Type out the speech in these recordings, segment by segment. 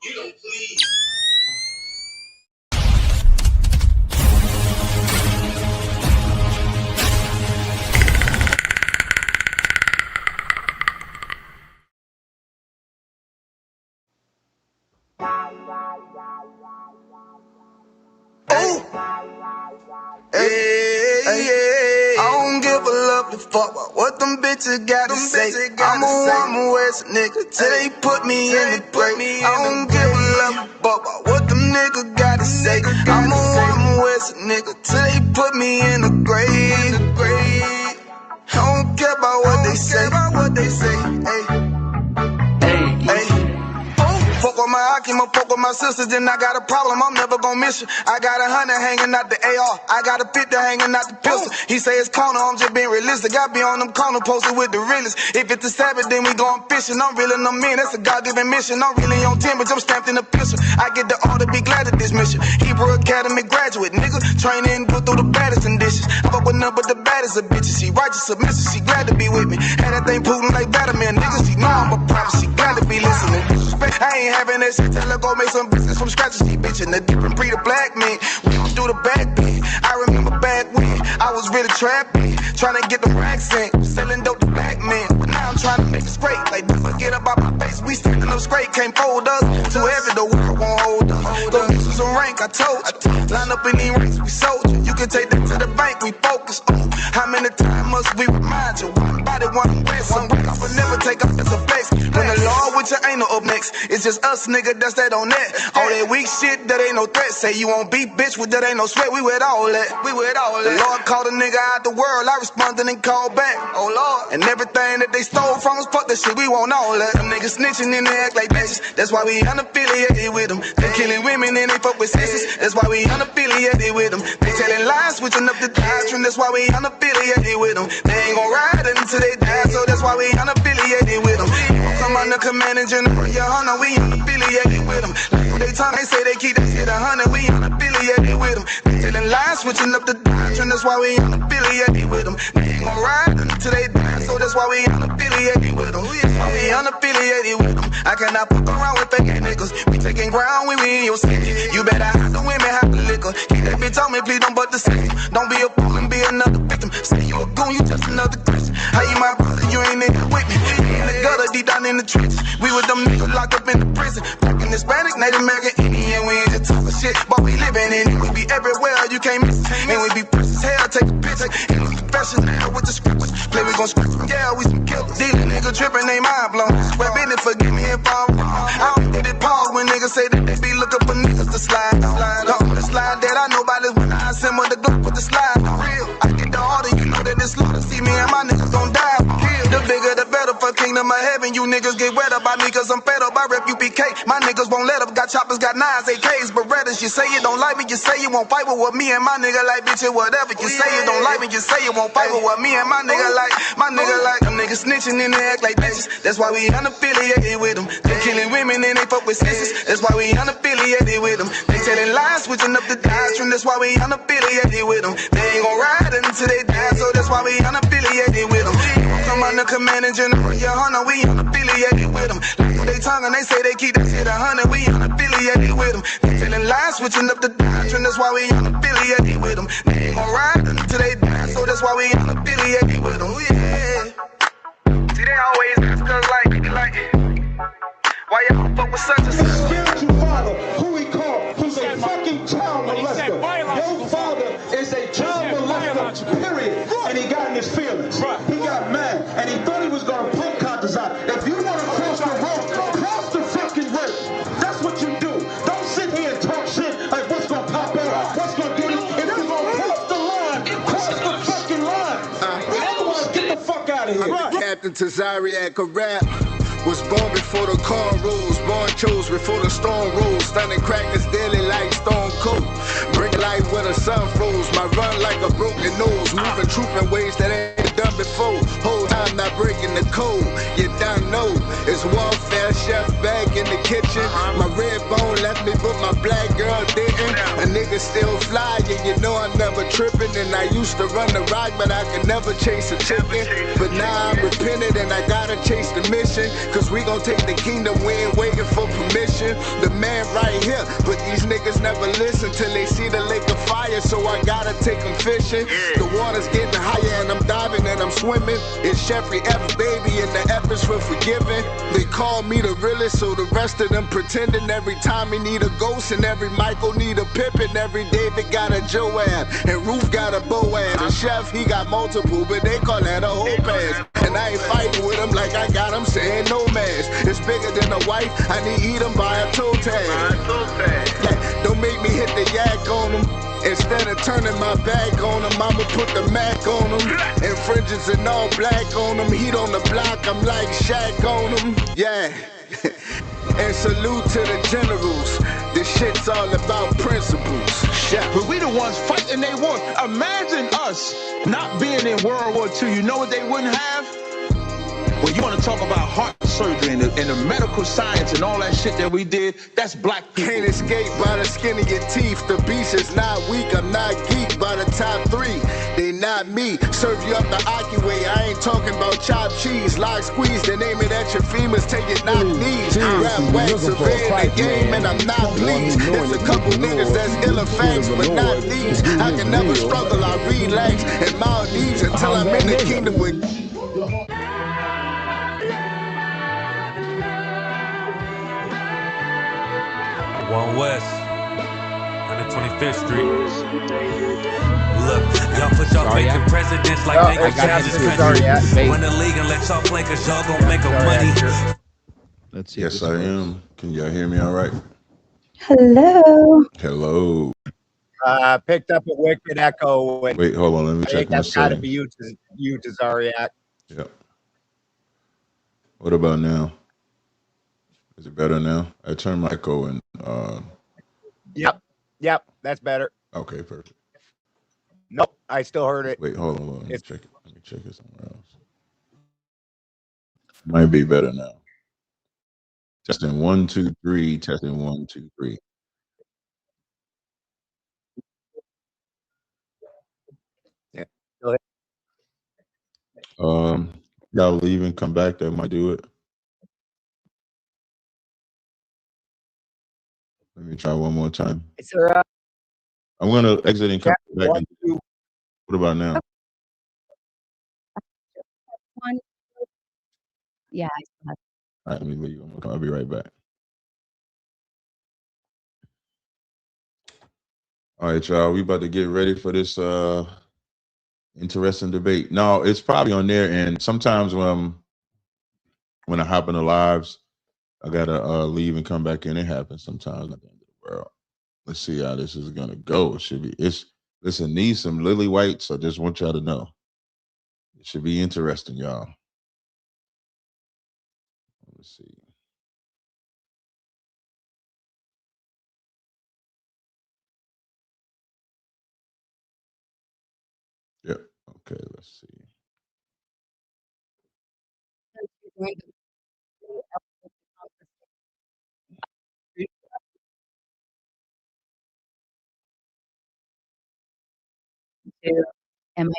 You don't please. Hey, I don't give a lovely fuck about what them bitches gotta say. I'm a woman West nigga till they put me in the grave. I don't give a lovely fuck about what them niggas gotta say. I'm a woman West nigga till they put me in the grave. I don't care about what they say. Hey. Fuck with my Akima, fuck with my sisters, then I got a problem, I'm never gon' miss you. I got 100 hanging out the AR, I got a 50 hanging out the pistol. He say it's corner, I'm just being realistic. I be on them corner posted with the realest. If it's a Sabbath, then we going fishing. I'm reeling them in, that's a God-given mission. I'm really on 10, but I'm stamped in the pistol. I get the order, be glad of this mission. Hebrew Academy graduate, nigga. Training, go through the baddest conditions. I fuck with none but the baddest of bitches. She righteous, submissive, she glad to be with me. Had that thing Putin like Vladimir, nigga. She know I'm a prophet, she glad to be listening. I ain't having that shit, tell her go make some business from scratch. She bitchin' a different breed of black men. We don't do the back bend. I remember back when I was really trapping, trying to get them racks in, selling dope to black men. But now I'm trying to make it straight, like never get up out my face. We standing up straight, can't fold us. Too heavy, the world won't hold us. Go get you some rank, I told you. Line up in these ranks, we soldier. You can take that to the bank, we focus on how many times must we remind you. One body, one way, some break off, but never take off as a flex. When the law with you ain't no up next, it's just us, nigga, that's that on that. All that weak shit, that ain't no threat. Say you won't beat, bitch, with that ain't no sweat. We with all that. The Lord called a nigga out the world, I responded and called back. Oh Lord, and everything that they stole from us, fuck that shit, we want all that. Them niggas snitching and they act like bitches. That's why we unaffiliated with them. They killing women and they fuck with sisters. That's why we unaffiliated with them. They telling lies, switching up the doctrine. That's why we unaffiliated with them. They ain't gon' ride until they die, so that's why we unaffiliated with them. Come on the command and general, your honor, we unaffiliated with them. Like they time they say they keep that shit 100, we unaffiliated with them. They telling lies, switching up the doctrine. That's why we unaffiliated with them. They ain't gon' ride until they die, so that's why we unaffiliated with them. That's why we unaffiliated with them. I cannot fuck around with fake niggas. We taking ground when we in your city. You better have the women, have the liquor. Keep that bitch on me, please don't but the system. Don't be a fool and be another victim. Say you a goon, you just another Christian. How you my brother, you ain't in here with me. We in the gutter, deep down in the trenches. We with them niggas locked up in the prison. Fucking Hispanic, Native American, Indian. We ain't just talking shit, but we living in it. We be everywhere, you can't miss it. And we be fresh as hell, take a picture. And we professional with the scripts. Play, we gon' scratch them, yeah, we some killers. These nigga trippin', they mind blown. Swear business, forgive me if I'm wrong. I don't get it pause when niggas say that they be looking for niggas to slide on. The slide that I know about is when I assemble the Glock with the slide for real. I get the order, you know that it's slaughter. See me and my niggas gon' die for kill. The bigger the better for kingdom of heaven. You niggas get wet up by me cause I'm fed up. I rep UPK. My niggas won't let up. Got choppers, got nines, AKs, Berettas. You say you don't like me, you say you won't fight with what me and my nigga like, bitch, it whatever. You say you don't like me, you say you won't fight with what me and my nigga like. My nigga like, them niggas snitching and they act like bitches. That's why we unaffiliated with them. They killing women and they fuck with sisters. That's why we unaffiliated with them. They telling lies, switching up the doctrine. That's why we unaffiliated with them. They ain't gon' ride until they die, so that's why we unaffiliated with them. Come on the command and general, your honor, we unaffiliated with them. Like they tongue and they say they keep that shit 100, we unaffiliated with them. They telling lies, switching up the doctrine. That's why we unaffiliated with them. They ain't gon' ride until they die, so that's why we unaffiliated with them. Yeah. See, they always ask us like, why y'all fuck with such a such? His spiritual father, who he called, who's a fucking child molester. Your father is a child molester, period. And he got in his feelings. He got mad, and he thought he was gonna punk Tazaryach. If you wanna cross the road, cross the fucking road. That's what you do. Don't sit here and talk shit like what's gonna pop out, what's gonna get it. If you're gonna cross the line, cross the fucking line. Otherwise, get the fuck out of here. Captain Tazaryach, a rap. Was born before the cornrows, born chose before the storm rolls. Stunning crackers daily like Stone Cold. Bring life where the sun froze. My run like a broken nose. Moving truth in ways that ain't done before. Whole time not breaking the code. You don't know. It's warfare, chef back in the kitchen. My red bone left me, but my black girl didn't. A nigga still flying, you know I'm never tripping. And I used to run the rock, but I could never chase a chicken. But now I'm repentant and I gotta chase the mission. Cause we gon' take the kingdom, we ain't waiting for permission. The here. But these niggas never listen till they see the lake of fire, so I gotta take them fishing. The water's getting higher and I'm diving and I'm swimming. It's Jeffrey F. Baby and the F is for forgiving. They call me the realest, so the rest of them pretending. Every time he need a ghost and every Michael need a Pippin. Every David got a Joab and Ruth got a Boaz. The chef, he got multiple, but they call that a whole pass. And I ain't fighting with him like I got him saying no mask. It's bigger than a wife, I need eat him by a toe tag. Don't make me hit the yak on him. Instead of turning my back on him, I'ma put the Mac on him. And fringes and all black on him. Heat on the block, I'm like Shaq on him. Yeah. And salute to the generals. This shit's all about principles. But we the ones fighting they war. Imagine us not being in World War II. You know what they wouldn't have? Well, you want to talk about heart surgery and the medical science and all that shit that we did, that's black people. Can't escape by the skin of your teeth. The beast is not weak, I'm not geek. By the top three, they not me. Serve you up the Aki way, I ain't talking about chopped cheese. Lock squeeze, then aim it at your femurs till you knock knees. Rap wax, surveying the game, and I'm not pleased. There's a couple niggas that's ill effects, but not these. I can never struggle, I relax in Maldives until I'm in the kingdom with. One West, 125th Street. Look, y'all put y'all faith in presidents like they got this country. Win the league and let y'all play, cause y'all gon' make them money. Let's see. Yes, I am. Can y'all hear me all right? Hello. Hello. Picked up a wicked echo. Wait, hold on. Let me check my that's got to settings. be you, Tazaryach. Yep. What about now? Is it better now? I turned my echo and Yep, that's better. okay, perfect. Nope, I still heard it. Wait, hold on. Let me check it. Let me check it somewhere else. Might be better now. Testing 1, 2, 3. Testing 1, 2, 3. Yeah. Y'all leave and come back. That might do it. Let me try one more time. Is there I'm gonna exit and come back. 1, 2. What about now? One. Yeah. All right, let me leave. I'll be right back. All right, y'all. We about to get ready for this interesting debate. No, it's probably on there. And sometimes when I hop in the lives, I gotta leave and come back in. It happens sometimes. Not the end of the world. Let's see how this is gonna go. It should be. Listen. Need some lily whites. I just want y'all to know. It should be interesting, y'all. Let's see. Yep. Okay. Let's see. Am I?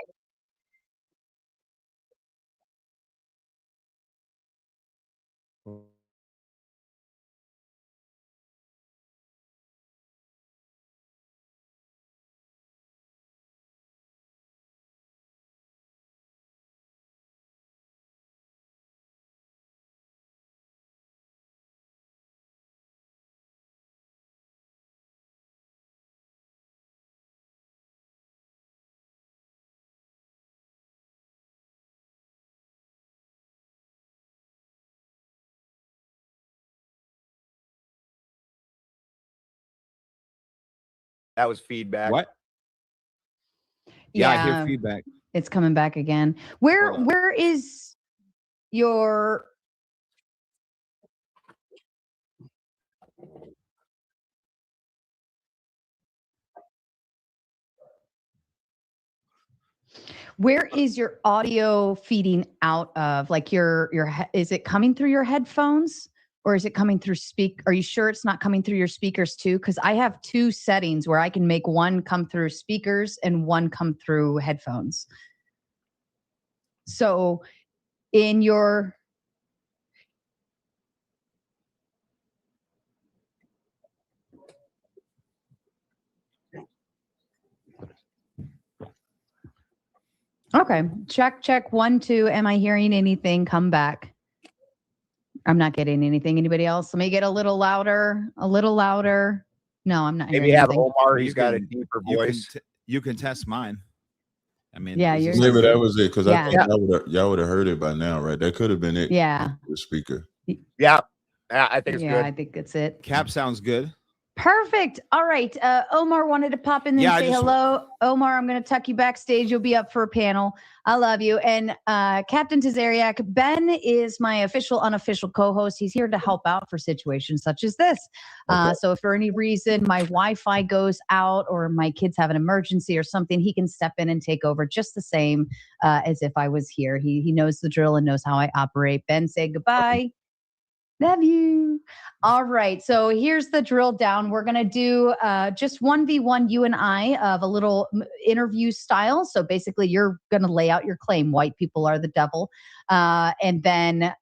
That was feedback. What? Yeah, I hear feedback. It's coming back again. Where is your audio feeding out of? Like is it coming through your headphones or is it coming through Are you sure it's not coming through your speakers too? Because I have two settings where I can make one come through speakers and one come through headphones. So in your Okay. Check 1, 2. Am I hearing anything? Come back. I'm not getting anything. Anybody else? Let me get a little louder. A little louder. No, I'm not hearing Maybe have anything. Omar. He's got a deeper voice. You can test mine. I mean, Yeah, maybe that was it because Yeah. I thought y'all would have heard it by now, right? That could have been it. Yeah. The speaker. Yeah, I think it's good. I think it's it. Cap sounds good. Perfect. All right. Omar wanted to pop in and say hello. Omar, I'm going to tuck you backstage. You'll be up for a panel. I love you. And Captain Tazaryach, Ben is my official, unofficial co-host. He's here to help out for situations such as this. So if for any reason my Wi-Fi goes out or my kids have an emergency or something, he can step in and take over just the same as if I was here. He knows the drill and knows how I operate. Ben, say goodbye. Love you. All right. So here's the drill down. We're going to do just 1v1, you and I, of a little interview style. So basically, you're going to lay out your claim. White people are the devil. And then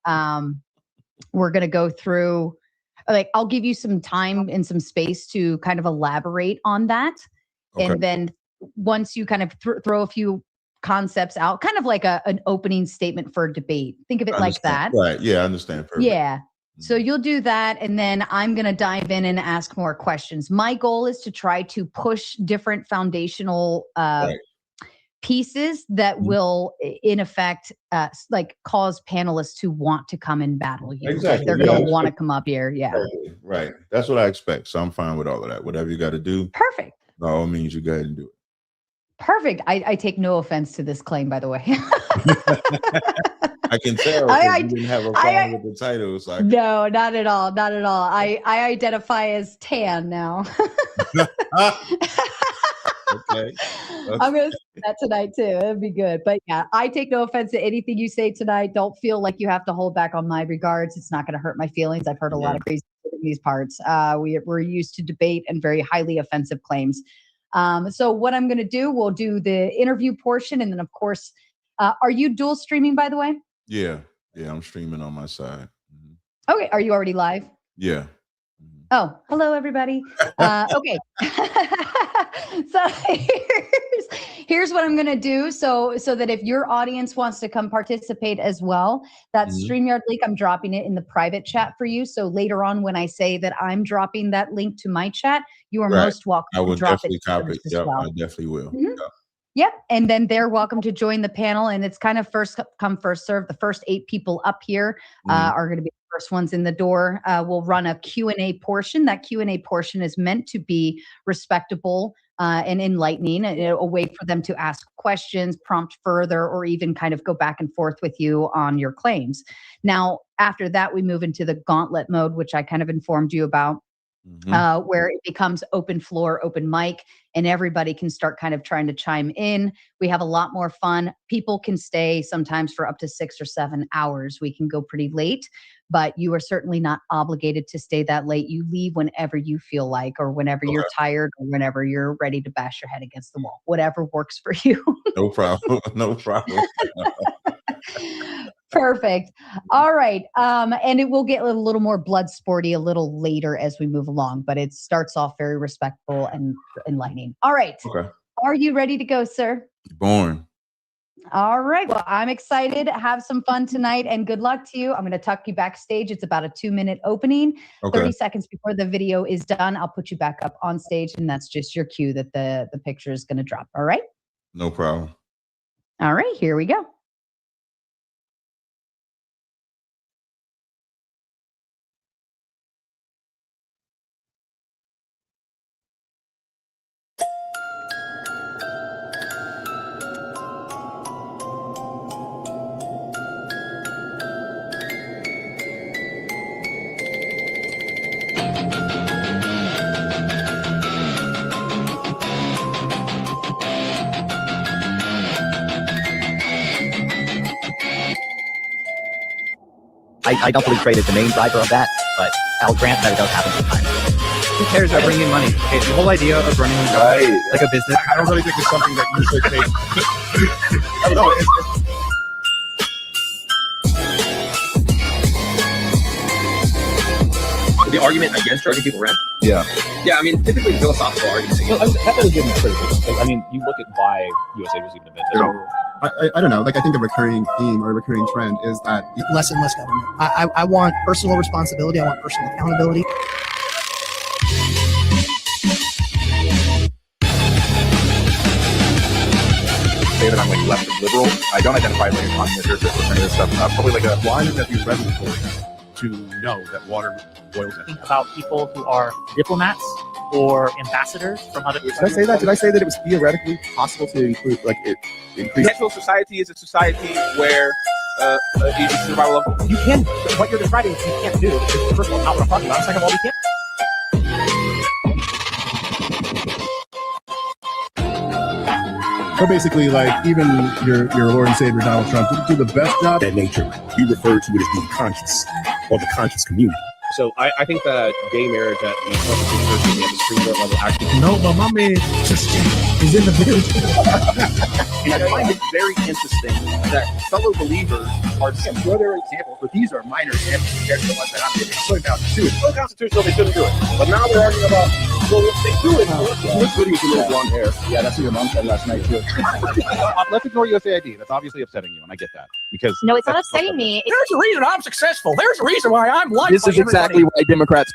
we're going to go through, like, I'll give you some time and some space to kind of elaborate on that. Okay. And then once you kind of throw a few concepts out, kind of like an opening statement for a debate. Think of it like that. Right. Yeah, I understand. Perfect. Yeah. So you'll do that, and then I'm going to dive in and ask more questions. My goal is to try to push different foundational pieces that will, in effect, like cause panelists to want to come and battle you. Exactly. Like they're going to want to come up here. Yeah. Right. That's what I expect. So I'm fine with all of that. Whatever you got to do. Perfect. By all means, you go ahead and do it. Perfect. I take no offense to this claim, by the way. I can tell you didn't have a problem with the title. So no, not at all. Not at all. I identify as tan now. Okay. I'm going to say that tonight too. It'd be good. But yeah, I take no offense to anything you say tonight. Don't feel like you have to hold back on my regards. It's not going to hurt my feelings. I've heard a lot of crazy in these parts. We're used to debate and very highly offensive claims. So what I'm going to do, we'll do the interview portion. And then of course, are you dual streaming, by the way? Yeah. I'm streaming on my side. Mm-hmm. Okay. Are you already live? Yeah. Mm-hmm. Oh, hello everybody. Okay. So here's what I'm going to do. So that if your audience wants to come participate as well, that StreamYard link, I'm dropping it in the private chat for you. So later on, when I say that I'm dropping that link to my chat, you are most welcome I will to drop definitely it. Copy it. Yep, well. I definitely will. Mm-hmm. Yep. And then they're welcome to join the panel. And it's kind of first come, first serve. The first 8 people up here are going to be the first ones in the door. We'll run a Q&A portion. That Q&A portion is meant to be respectable and enlightening, a way for them to ask questions, prompt further, or even kind of go back and forth with you on your claims. Now, after that, we move into the gauntlet mode, which I kind of informed you about. Where it becomes open floor, open mic, and everybody can start kind of trying to chime in. We have a lot more fun. People can stay sometimes for up to 6 or 7 hours. We can go pretty late, but you are certainly not obligated to stay that late. You leave whenever you feel like, or whenever you're tired, or whenever you're ready to bash your head against the wall, whatever works for you. No problem. No problem. Perfect. All right. And it will get a little more blood sporty a little later as we move along, but it starts off very respectful and enlightening. All right. Okay. Are you ready to go, sir? Born. All right. Well, I'm excited. Have some fun tonight and good luck to you. I'm going to tuck you backstage. It's about a 2-minute opening. 30 seconds before the video is done, I'll put you back up on stage, and that's just your cue that the picture is going to drop. All right? No problem. All right. Here we go. I don't believe trade is the main driver of that, but I'll grant that it does happen sometimes. Who cares about bringing money? Okay, the whole idea of running like a business. I don't really think it's something that you should take. I don't know. The argument against charging people rent? Yeah. Yeah, I mean, typically philosophical arguments against. Well, that was given criticism. I mean, you look at why USA was even invented. I don't know. Like, I think a recurring theme or a recurring trend is that less and less government. I want personal responsibility. I want personal accountability. Say that I'm like left and liberal. I don't identify as like a communist or any of this stuff. Probably like a why would that be revelatory to know that water boils in? About people who are diplomats or ambassadors from other countries. Did I say that? Did I say that it was theoretically possible to include like it increase? Natural society is a society where it's survival of. You can. What you're describing, you can't do. It's first of all not what I'm talking about. Second of all, we can't. So basically, like, even your Lord and Savior Donald Trump didn't do the best job. That nature, you refer to it as being conscious, or the conscious community. So I think that gay marriage at the Constitution and the Supreme Court level actually. No, but my man just is in the village. And I find it very interesting that fellow believers are some other examples, but these are minor examples compared to the ones that I'm giving. So it's so constitutional they shouldn't do it. But now they're arguing about, well, if they do it, this video is a little blonde hair. Yeah, that's what your mom said last night too. Let's ignore USAID. That's obviously upsetting you, and I get that. Because no, it's not upsetting me. There's a reason I'm successful. There's a reason why I'm liked. This is exactly why Democrats.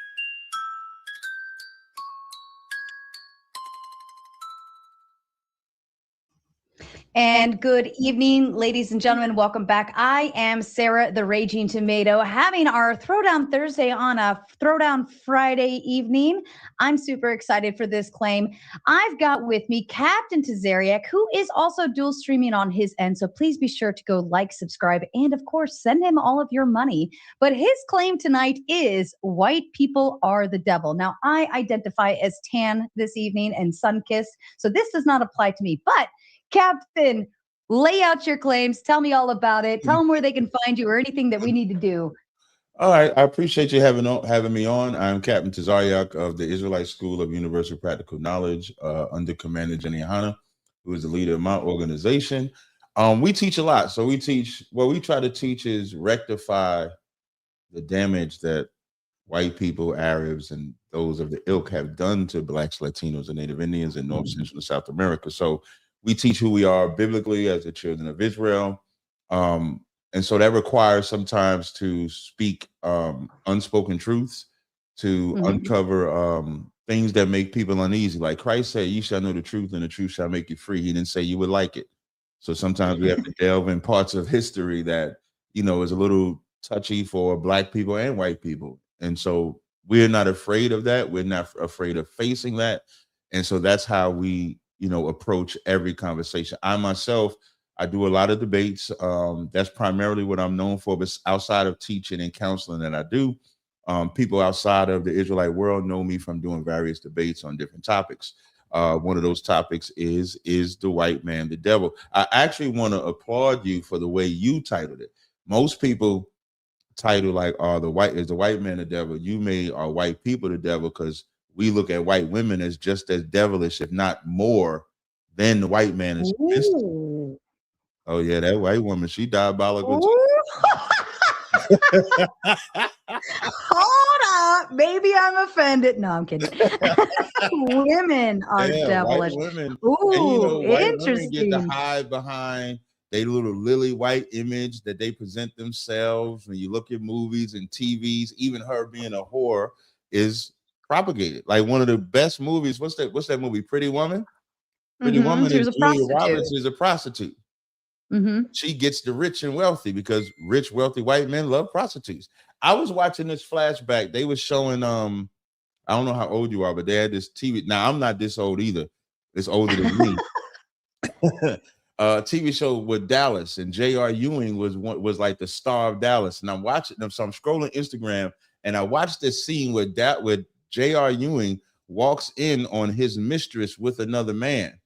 And good evening, ladies and gentlemen. Welcome back. I am Sarah, the Raging Tomato, having our Throwdown Thursday on a Throwdown Friday evening. I'm super excited for this claim. I've got with me Captain Tazaryach, who is also dual streaming on his end. So please be sure to go like, subscribe, and of course, send him all of your money. But his claim tonight is white people are the devil. Now, I identify as tan this evening and sun-kissed, so this does not apply to me. But Captain, lay out your claims. Tell me all about it. Tell them where they can find you or anything that we need to do. All right. I appreciate you having me on. I'm Captain Tazaryach of the Israelite School of Universal Practical Knowledge under Commander Jenny Hanna, who is the leader of my organization. We teach a lot. So we teach, what we try to teach is rectify the damage that white people, Arabs, and those of the ilk have done to Blacks, Latinos, and Native Indians in North, Central, and South America. So we teach who we are biblically as the children of Israel. And so that requires sometimes to speak unspoken truths, to uncover things that make people uneasy. Like Christ said, you shall know the truth and the truth shall make you free. He didn't say you would like it. So sometimes we have to delve in parts of history that, you know, is a little touchy for Black people and white people. And so we're not afraid of that. We're not afraid of facing that. And so that's how we, you know, approach every conversation. I myself, I do a lot of debates. That's primarily what I'm known for, but outside of teaching and counseling that I do, people outside of the Israelite world know me from doing various debates on different topics. One of those topics is the white man the devil? I actually want to applaud you for the way you titled it. Most people title like, the white man the devil? You made are white people the devil, because we look at white women as just as devilish, if not more, than the white man is. Oh yeah, that white woman, she diabolical. Hold up, maybe I'm offended. No, I'm kidding. Women are devilish. Women. Ooh, and, you know, interesting. Women get to hide behind their little lily white image that they present themselves. When you look at movies and TVs, even her being a whore is propagated. Like one of the best movies, what's that movie, Pretty Woman? Pretty Woman is Julia Roberts is a prostitute. She gets the rich and wealthy because rich, wealthy white men love prostitutes. I was watching this flashback. They were showing, I don't know how old you are, but they had this TV. Now, I'm not this old either. It's older than me. TV show with Dallas, and J.R. Ewing was like the star of Dallas. And I'm watching them, so I'm scrolling Instagram, and I watched this scene with J.R. Ewing walks in on his mistress with another man.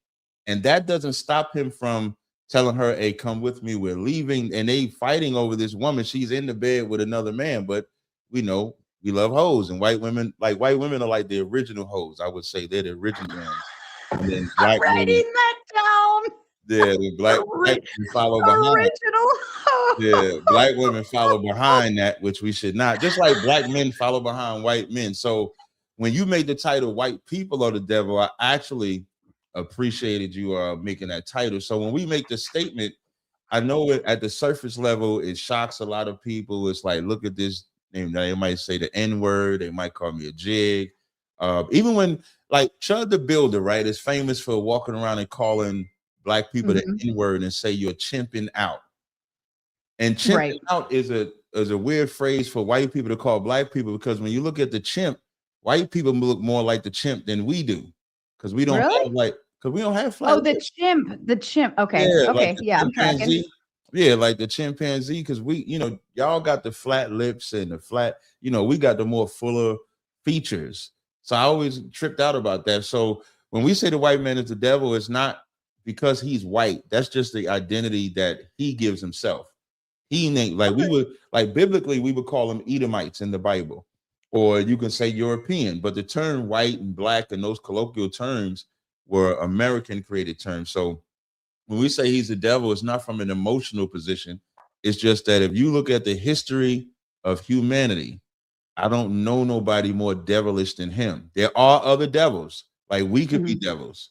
And that doesn't stop him from telling her, hey, come with me, we're leaving. And they fighting over this woman. She's in the bed with another man, but we know we love hoes, and white women are like the original hoes. I would say they're the original ones. And then I'm writing that down. Yeah, the black women follow behind. Yeah, black women follow behind that, which we should not. Just like black men follow behind white men. So when you made the title "White People Are the Devil," I actually appreciated you making that title. So when we make the statement, I know it at the surface level, it shocks a lot of people. It's like, look at this name. They might say the N-word, they might call me a jig. Even when like Chud the Builder, right, is famous for walking around and calling black people the N-word and say you're chimping out. And chimping out is a weird phrase for white people to call black people, because when you look at the chimp, white people look more like the chimp than we do, because we don't have because we don't have flat lips. The chimp. Okay. Yeah, Okay. like Yeah. I'm tracking. Yeah, like the chimpanzee, because we, y'all got the flat lips and the flat, we got the more fuller features. So I always tripped out about that. So when we say the white man is the devil, it's not because he's white. That's just the identity that he gives himself. He ain't like we would like biblically, we would call them Edomites in the Bible, or you can say European, but the term white and black and those colloquial terms were American created terms. So when we say he's the devil, it's not from an emotional position. It's just that if you look at the history of humanity, I don't know nobody more devilish than him. There are other devils, like we could be devils.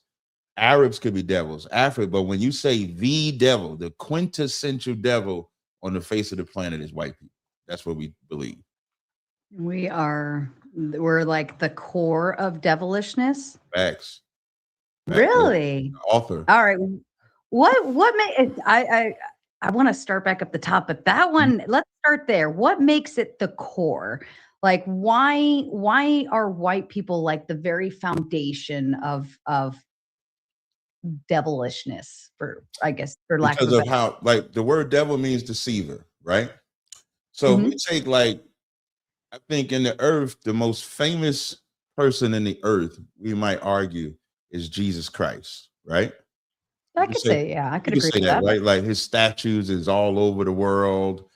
Arabs could be devils, Africa. But when you say the devil, the quintessential devil on the face of the planet is white people. That's what we believe. We're like the core of devilishness. Facts. Really? Author. All right. What made I want to start back up the top, but that one, let's start there. What makes it the core? Like why are white people like the very foundation of devilishness, for lack of because of how, like, the word devil means deceiver, right? So if we take, like, I think in the earth, the most famous person in the earth, we might argue, is Jesus Christ, right? I could say, yeah, I could agree with that. Right? Like his statues is all over the world.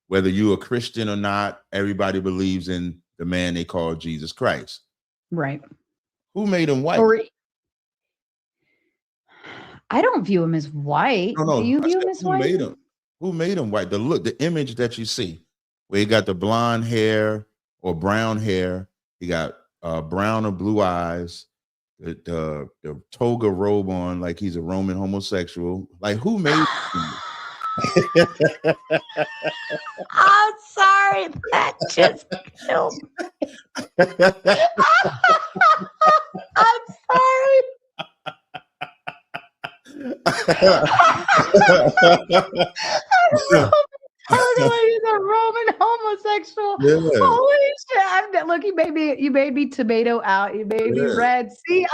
Whether you're a Christian or not, everybody believes in the man they call Jesus Christ. Right. Who made him white? I don't view him as white. No, do you view him as white? Who made him white? The image that you see, where he got the blonde hair or brown hair, he got brown or blue eyes, the toga robe on, like he's a Roman homosexual. Like, who made him? I'm sorry, that just killed me. I'm sorry. He's a Roman homosexual. Yeah. Holy shit! Look, you made me tomato out. You made me red. See,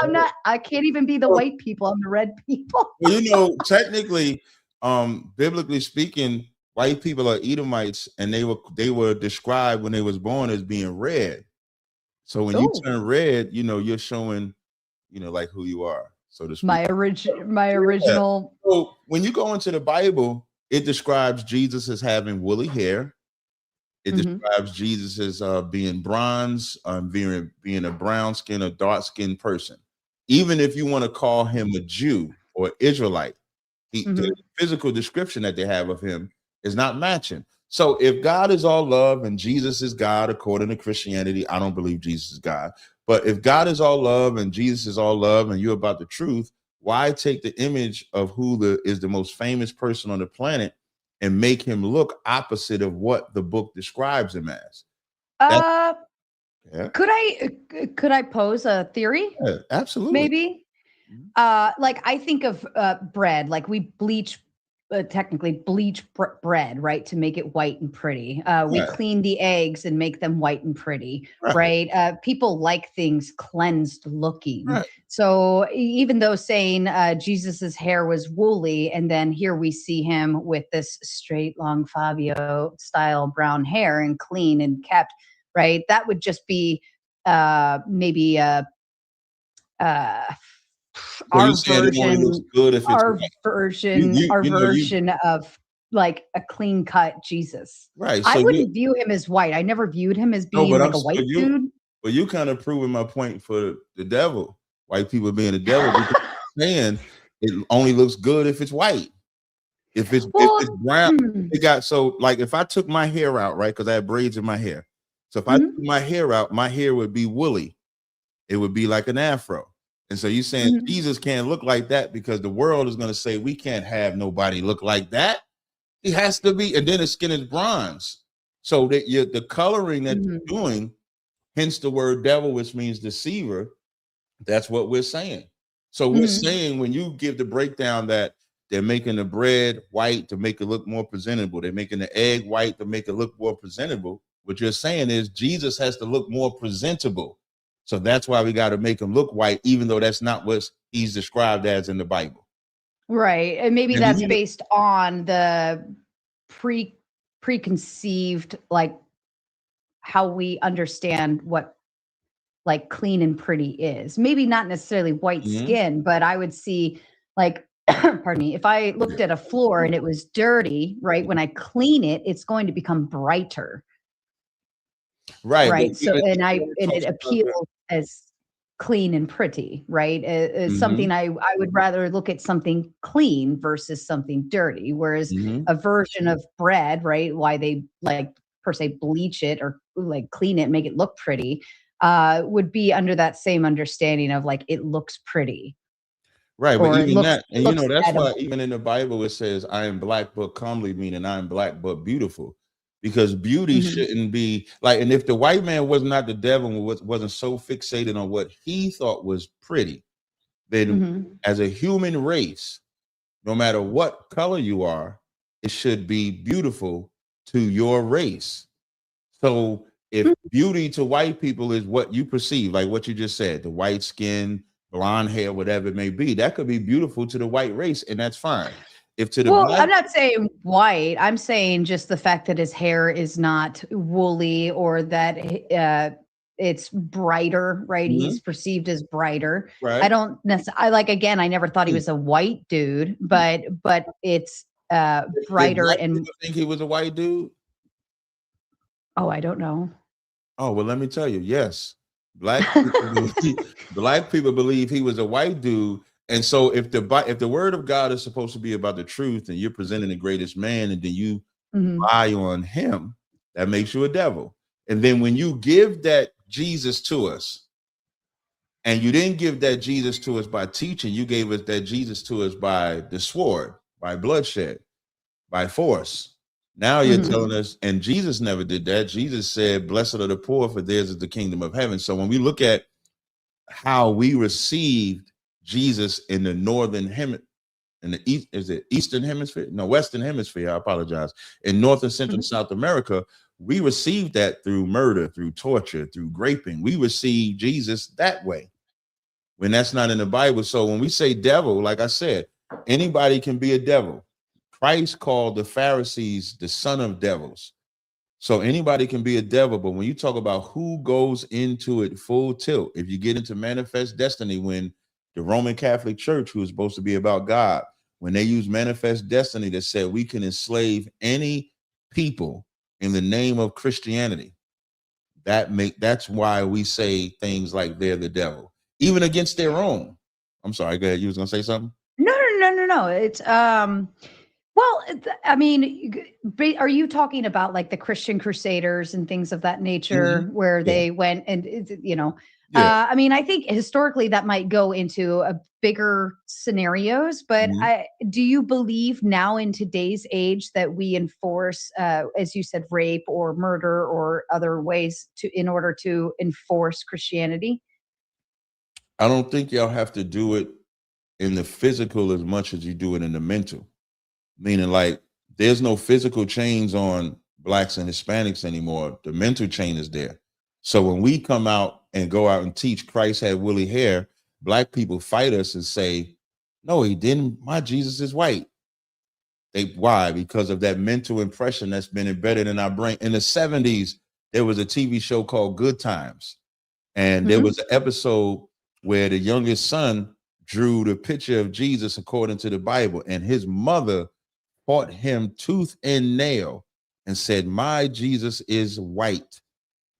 I can't even be the white people. I'm the red people. Well, technically, biblically speaking, white people are Edomites, and they were described when they was born as being red. So when you turn red, you're showing, like who you are. So to speak. My original. So when you go into the Bible, it describes Jesus as having woolly hair. It describes Jesus as being bronze, being a brown skin, a dark skinned person. Even if you want to call him a Jew or Israelite, the physical description that they have of him is not matching. So if God is all love and Jesus is God, according to Christianity, I don't believe Jesus is God. But if God is all love and Jesus is all love and you're about the truth, why take the image of who is the most famous person on the planet and make him look opposite of what the book describes him as? Could I pose a theory? Yeah, absolutely. Maybe. Like I think of bread, like we technically bleach bread, right, to make it white and pretty. We clean the eggs and make them white and pretty, right? People like things cleansed looking. Right. So even though saying Jesus's hair was woolly, and then here we see him with this straight, long Fabio style brown hair and clean and kept, right? That would just be maybe our version of like a clean cut Jesus. Right. So I wouldn't view him as white. I never viewed him as being like a white dude. Well, you kind of proving my point for the devil. White people being the devil, because saying it only looks good if it's white. If it's brown, it got so like if I took my hair out, right? Because I have braids in my hair. So if I took my hair out, my hair would be woolly. It would be like an afro. And so you're saying Jesus can't look like that because the world is going to say we can't have nobody look like that. He has to be, and then his skin is bronze. So that the coloring that you're doing, hence the word devil, which means deceiver. That's what we're saying. So we're saying when you give the breakdown that they're making the bread white to make it look more presentable, they're making the egg white to make it look more presentable. What you're saying is Jesus has to look more presentable. So that's why we got to make him look white, even though that's not what he's described as in the Bible. Right. And maybe that's based on the preconceived, like how we understand what like clean and pretty is. Maybe not necessarily white skin, but I would see like, pardon me, if I looked at a floor and it was dirty, right, when I clean it, it's going to become brighter. Right. So, and it appeals as clean and pretty, right? As something I would rather look at something clean versus something dirty. Whereas a version of bread, right? Why they like per se bleach it or like clean it, make it look pretty, would be under that same understanding of like it looks pretty. Right, but even that, and you know, that's why even in the Bible it says, I am black but comely, meaning I am black but beautiful. Because beauty shouldn't be like, and if the white man was not the devil and wasn't so fixated on what he thought was pretty, then as a human race, no matter what color you are, it should be beautiful to your race. So if beauty to white people is what you perceive, like what you just said, the white skin, blonde hair, whatever it may be, that could be beautiful to the white race, and that's fine. If to the black, I'm not saying white. I'm saying just the fact that his hair is not woolly or that it's brighter, right? He's perceived as brighter. Right. I don't necessarily. Like again, I never thought he was a white dude, but it's brighter. And you think he was a white dude? Oh, I don't know. Oh well, let me tell you. Yes, black people believe he was a white dude. And so if the word of God is supposed to be about the truth and you're presenting the greatest man and then you rely on him, that makes you a devil. And then when you give that Jesus to us, and you didn't give that Jesus to us by teaching, you gave us that Jesus to us by the sword, by bloodshed, by force. Now you're telling us, and Jesus never did that. Jesus said, blessed are the poor, for theirs is the kingdom of heaven. So when we look at how we received Jesus in the northern hemisphere, in the east, is it eastern hemisphere? No, western hemisphere. I apologize. In North and Central and South America, we received that through murder, through torture, through raping. We received Jesus that way, when that's not in the Bible. So when we say devil, like I said, anybody can be a devil. Christ called the Pharisees the son of devils. So anybody can be a devil, but when you talk about who goes into it full tilt, if you get into manifest destiny, when the Roman Catholic Church, who is supposed to be about God, when they use manifest destiny that said we can enslave any people in the name of Christianity, that's why we say things like they're the devil, even against their own. I'm sorry, go ahead. You was gonna say something? No. It's well, I mean, are you talking about like the Christian Crusaders and things of that nature, where they went and, you know, I mean, I think historically that might go into a bigger scenarios, but do you believe now in today's age that we enforce, as you said, rape or murder or other ways in order to enforce Christianity? I don't think y'all have to do it in the physical as much as you do it in the mental. Meaning, like, there's no physical chains on blacks and Hispanics anymore. The mental chain is there. So when we come out and go out and teach Christ had woolly hair, black people fight us and say, no, he didn't. My Jesus is white. Why? Because of that mental impression that's been embedded in our brain. In the 70s, there was a TV show called Good Times. And there was an episode where the youngest son drew the picture of Jesus according to the Bible, and his mother fought him tooth and nail and said, my Jesus is white.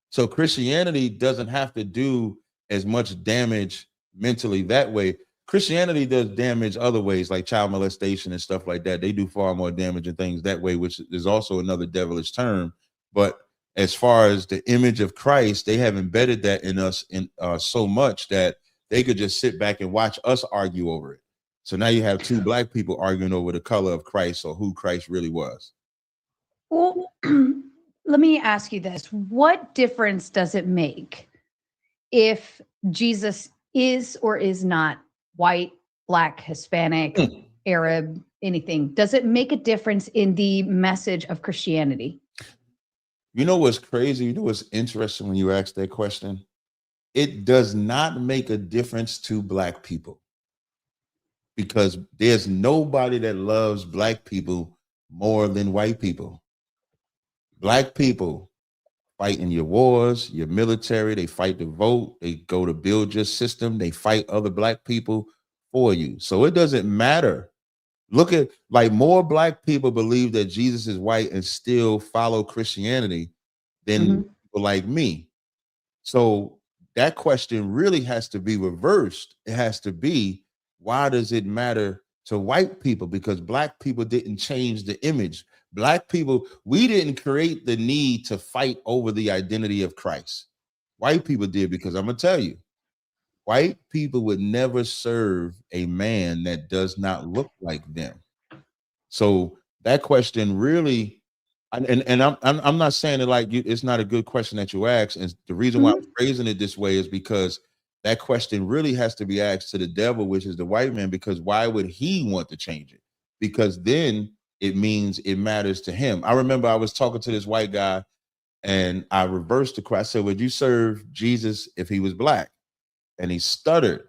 So Christianity doesn't have to do as much damage mentally that way. Christianity does damage other ways, like child molestation and stuff like that. They do far more damage and things that way, which is also another devilish term. But as far as the image of Christ, they have embedded that in us in so much that they could just sit back and watch us argue over it. So now you have two black people arguing over the color of Christ or who Christ really was. Well, let me ask you this. What difference does it make if Jesus is or is not white, black, Hispanic, Arab, anything? Does it make a difference in the message of Christianity? You know what's crazy? You know what's interesting when you ask that question? It does not make a difference to black people, because there's nobody that loves black people more than white people. Black people fight in your wars, your military, they fight to vote, they go to build your system, they fight other black people for you. So it doesn't matter. Look at, like, more black people believe that Jesus is white and still follow Christianity than people like me. So that question really has to be reversed. It has to be, why does it matter to white people? Because black people didn't change the image. Black people, we didn't create the need to fight over the identity of Christ. White people did, because I'm going to tell you, white people would never serve a man that does not look like them. So that question really, and I'm not saying it like you, it's not a good question that you ask. And the reason why I'm phrasing it this way is because that question really has to be asked to the devil, which is the white man, because why would he want to change it? Because then it means it matters to him. I remember I was talking to this white guy and I reversed the question. I said, would you serve Jesus if he was black? And he stuttered.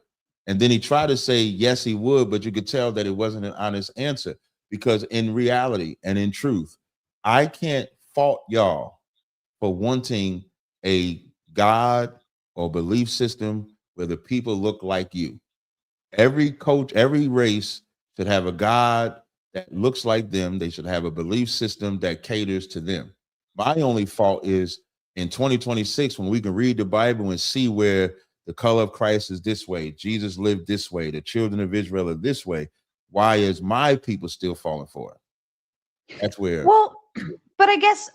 And then he tried to say, yes, he would, but you could tell that it wasn't an honest answer, because in reality and in truth, I can't fault y'all for wanting a God or belief system where the people look like you. Every coach, every race should have a God that looks like them. They should have a belief system that caters to them. My only fault is in 2026, when we can read the Bible and see where the color of Christ is this way, Jesus lived this way, the children of Israel are this way, why is my people still falling for it? That's where. Well, but I guess,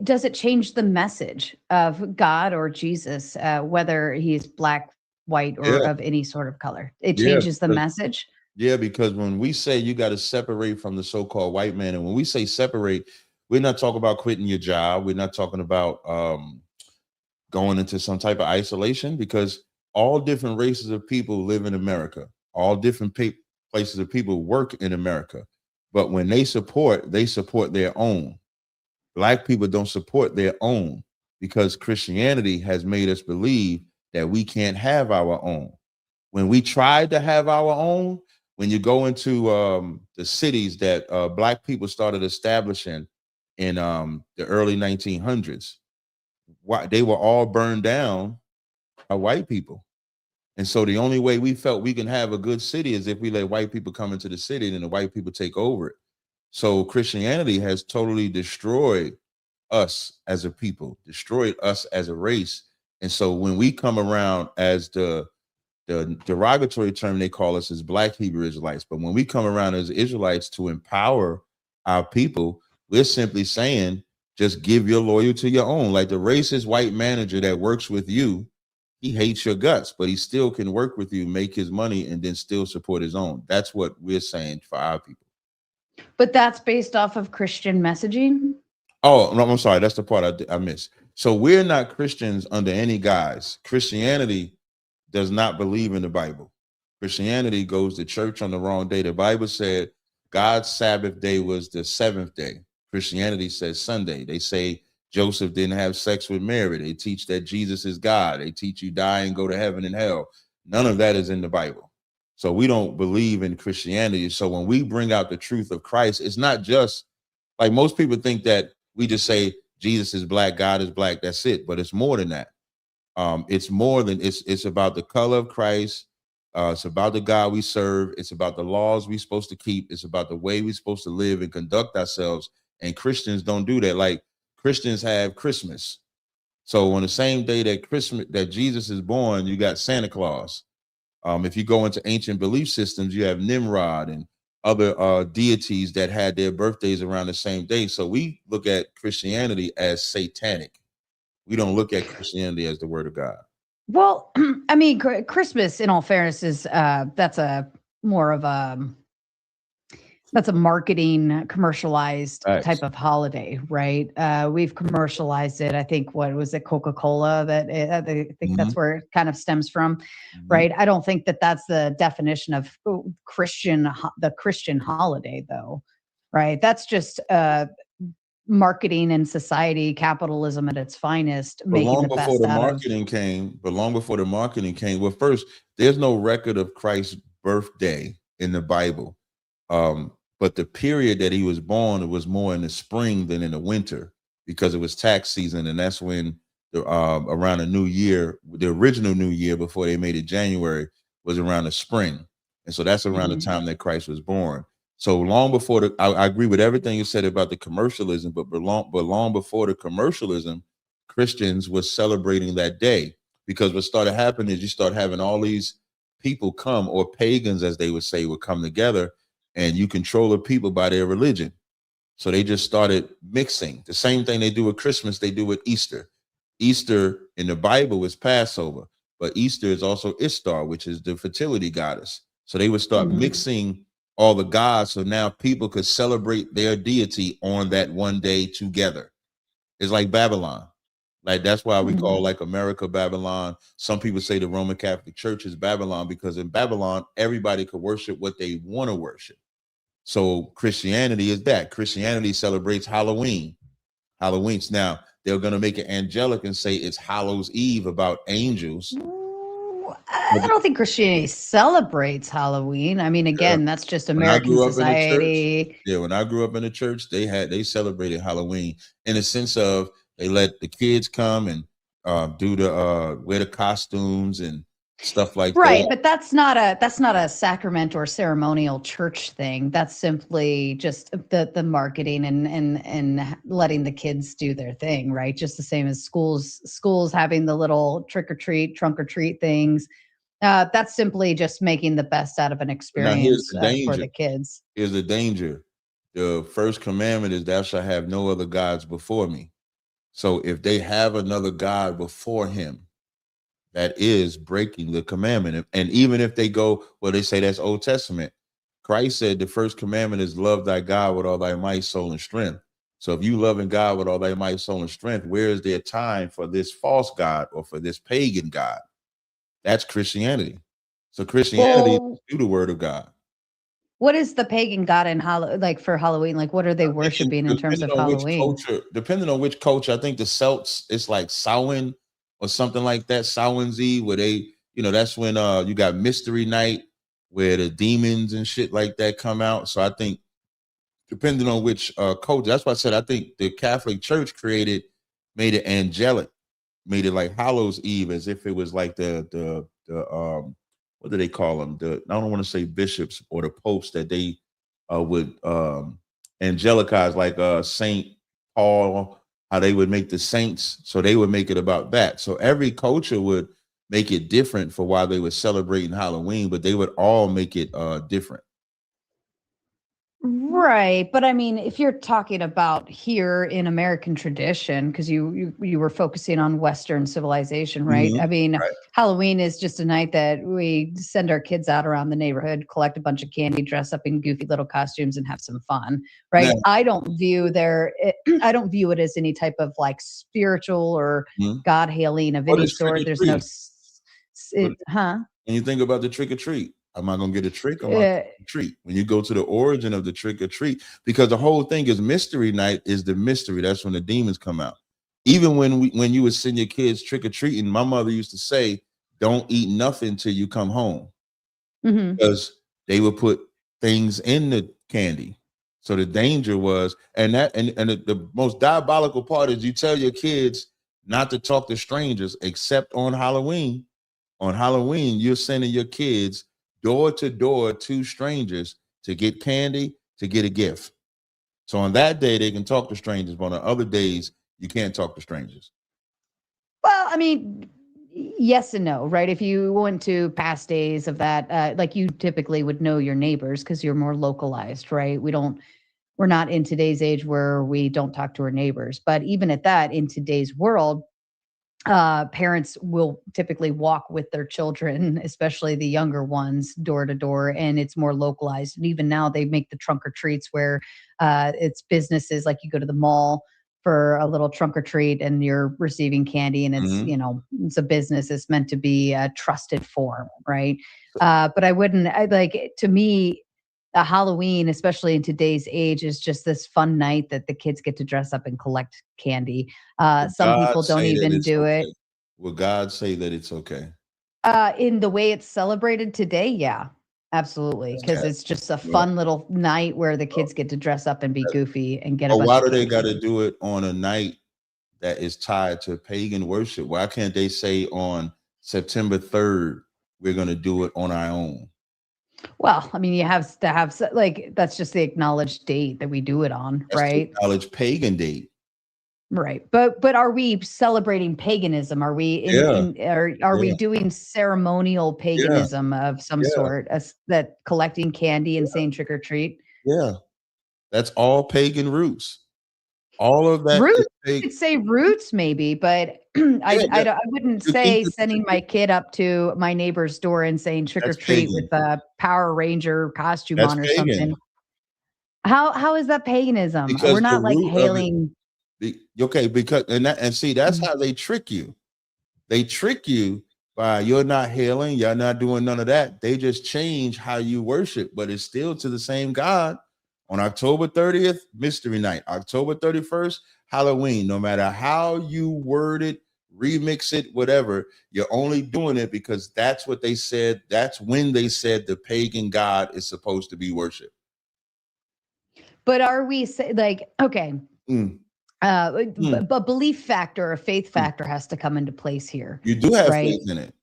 does it change the message of God or Jesus, whether he's black, white, or of any sort of color? It changes the message. Yeah, because when we say you got to separate from the so-called white man, and when we say separate, we're not talking about quitting your job. We're not talking about going into some type of isolation, because all different races of people live in America. All different places of people work in America. But when they support their own. Black people don't support their own, because Christianity has made us believe that we can't have our own. When we tried to have our own, when you go into the cities that black people started establishing in the early 1900s, they were all burned down by white people. And so the only way we felt we can have a good city is if we let white people come into the city and then the white people take over it. So Christianity has totally destroyed us as a people, destroyed us as a race. And so when we come around, as the derogatory term they call us is Black Hebrew Israelites, but when we come around as Israelites to empower our people, we're simply saying, just give your loyalty to your own. Like the racist white manager that works with you, he hates your guts, but he still can work with you, make his money, and then still support his own. That's what we're saying for our people. But that's based off of Christian messaging? Oh, no, I'm sorry. That's the part I missed. So we're not Christians under any guise. Christianity does not believe in the Bible. Christianity goes to church on the wrong day. The Bible said God's Sabbath day was the seventh day. Christianity says Sunday. They say Joseph didn't have sex with Mary. They teach that Jesus is God. They teach you die and go to heaven and hell. None of that is in the Bible. So we don't believe in Christianity. So when we bring out the truth of Christ, it's not just like most people think that we just say Jesus is black, God is black, that's it. But it's more than that. It's more than it's about the color of Christ. It's about the God we serve. It's about the laws we're supposed to keep. It's about the way we're supposed to live and conduct ourselves. And Christians don't do that. Like Christians have Christmas. So on the same day that Jesus is born, you got Santa Claus. If you go into ancient belief systems, you have Nimrod and other deities that had their birthdays around the same day. So we look at Christianity as satanic. We don't look at Christianity as the word of God. Well, I mean, Christmas, in all fairness, is that's a more of that's a marketing commercialized type of holiday, right? We've commercialized it. I think what was it, Coca-Cola? I think that's where it kind of stems from, right? I don't think that that's the definition of the Christian holiday, though, right? That's just marketing and society, capitalism at its finest, But making long the before best the out of. marketing came, well, first, there's no record of Christ's birthday in the Bible. But the period that he was born, it was more in the spring than in the winter because it was tax season, and that's when around the new year, the original new year before they made it January, was around the spring, and so that's around the time that Christ was born. So long before I agree with everything you said about the commercialism, but long before the commercialism, Christians were celebrating that day, because what started happening is you start having all these people come, or pagans as they would say, would come together, and you control the people by their religion. So they just started mixing. The same thing they do with Christmas, they do with Easter. Easter in the Bible is Passover, but Easter is also Ishtar, which is the fertility goddess. So they would start mixing all the gods, so now people could celebrate their deity on that one day together. It's like Babylon. Like, that's why we call like America Babylon. Some people say the Roman Catholic Church is Babylon, because in Babylon, everybody could worship what they want to worship. So Christianity is that. Christianity celebrates Halloween. Halloween's now, they're going to make it angelic and say it's Hallows Eve, about angels. I don't think Christianity celebrates Halloween. I mean, again, that's just American society. When I grew up in the church, they celebrated Halloween in the sense of they let the kids come and wear the costumes and stuff like that. Right, but that's not a sacrament or ceremonial church thing. That's simply just the marketing and letting the kids do their thing, right? Just the same as schools having the little trick or treat, trunk or treat things. That's simply just making the best out of an experience for the kids. Here's the danger. The first commandment is, thou shalt have no other gods before me. So if they have another God before him, that is breaking the commandment. And even if they go, well, they say that's Old Testament. Christ said the first commandment is love thy God with all thy might, soul, and strength. So if you loving God with all thy might, soul, and strength, where is there time for this false God or for this pagan God? That's Christianity. So Christianity is the word of God. What is the pagan god in for Halloween? Like, what are they worshiping in terms of Halloween? Depending on which culture, I think the Celts, it's like Samhain or something like that. Samhain's Eve, where they, that's when you got Mystery Night, where the demons and shit like that come out. So I think depending on which culture, that's why I said I think the Catholic Church made it angelic, made it like Hallows Eve, as if it was like the what do they call them? I don't want to say bishops or the popes, that they would angelicize, like Saint Paul, how they would make the saints. So they would make it about that. So every culture would make it different for why they were celebrating Halloween, but they would all make it different. Right. But I mean, if you're talking about here in American tradition, because you were focusing on Western civilization, right? I mean, Halloween is just a night that we send our kids out around the neighborhood, collect a bunch of candy, dress up in goofy little costumes, and have some fun, right? Yeah. I don't view it as any type of like spiritual or God hailing of any sort. There's no, When you think about the trick or treat, am I going to get a trick or am I going to get a treat? When you go to the origin of the trick or treat, because the whole thing is Mystery Night is the mystery. That's when the demons come out. Even when you would send your kids trick or treating, my mother used to say, don't eat nothing till you come home, because they would put things in the candy. So the danger was, and the most diabolical part is you tell your kids not to talk to strangers except on Halloween. On Halloween, you're sending your kids door to door to strangers to get candy, to get a gift. So on that day, they can talk to strangers, but on other days, you can't talk to strangers. Well, I mean, yes and no, right? If you went to past days of that, like you typically would know your neighbors because you're more localized, right? We're not in today's age where we don't talk to our neighbors. But even at that, in today's world, parents will typically walk with their children, especially the younger ones, door to door, and it's more localized. And even now they make the trunk or treats where it's businesses, like you go to the mall for a little trunk or treat and you're receiving candy, and it's, you know, it's a business. It's meant to be a trusted form, right? But to me, a Halloween, especially in today's age, is just this fun night that the kids get to dress up and collect candy. Some people don't even do it. Will God say that it's okay? In the way it's celebrated today, yeah, absolutely. Because it's just a fun little night where the kids get to dress up and be goofy and get a bunch why of do they candy. got to do it on a night that is tied to pagan worship? Why can't they say on September 3rd, we're going to do it on our own? Well, I mean, you have to have, like, that's just the acknowledged date that we do it on, That's right? the acknowledged pagan date. Right. But are we celebrating paganism? Are we are we doing ceremonial paganism of some sort, as that collecting candy and saying trick or treat? Yeah. That's all pagan roots. All of that. Roots, you could say roots maybe, but I wouldn't say sending my kid up to my neighbor's door and saying trick or treat with a Power Ranger costume on or something. How is that paganism? Because we're not like hailing. And see, that's how they trick you. They trick you by you're not hailing, you're not doing none of that. They just change how you worship, but it's still to the same God. On October 30th, Mystery Night. October 31st, Halloween. No matter how you word it, remix it, whatever, you're only doing it because that's what they said. That's when they said the pagan God is supposed to be worshipped. But are we like, okay, but belief factor or faith factor has to come into place here. You do have faith in it.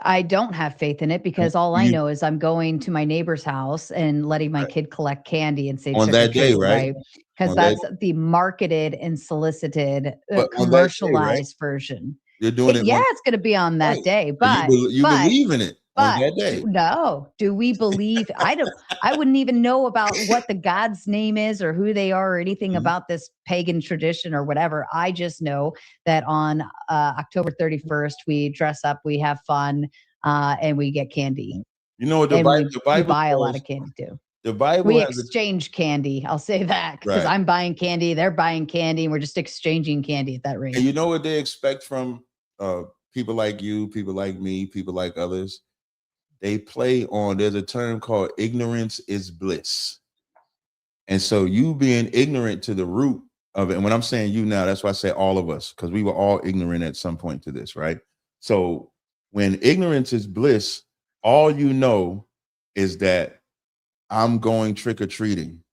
I don't have faith in it because all I know is I'm going to my neighbor's house and letting my kid collect candy and say on that day, right? Because that's the marketed and solicited, commercialized version. You're doing it. Yeah, it's going to be on that day, but you believe in it on that day. Do we believe? I wouldn't even know about what the God's name is or who they are or anything about this pagan tradition or whatever. I just know that on October 31st, we dress up, we have fun, and we get candy. You know what the Bible we buy a lot of candy too. The Bible we exchange candy. I'll say that because I'm buying candy, they're buying candy, and we're just exchanging candy at that rate. And you know what they expect from people like you, people like me, people like others? They play on, there's a term called ignorance is bliss. And so you being ignorant to the root of it, and when I'm saying you now, that's why I say all of us, because we were all ignorant at some point to this, right? So when ignorance is bliss, all you know is that I'm going trick-or-treating.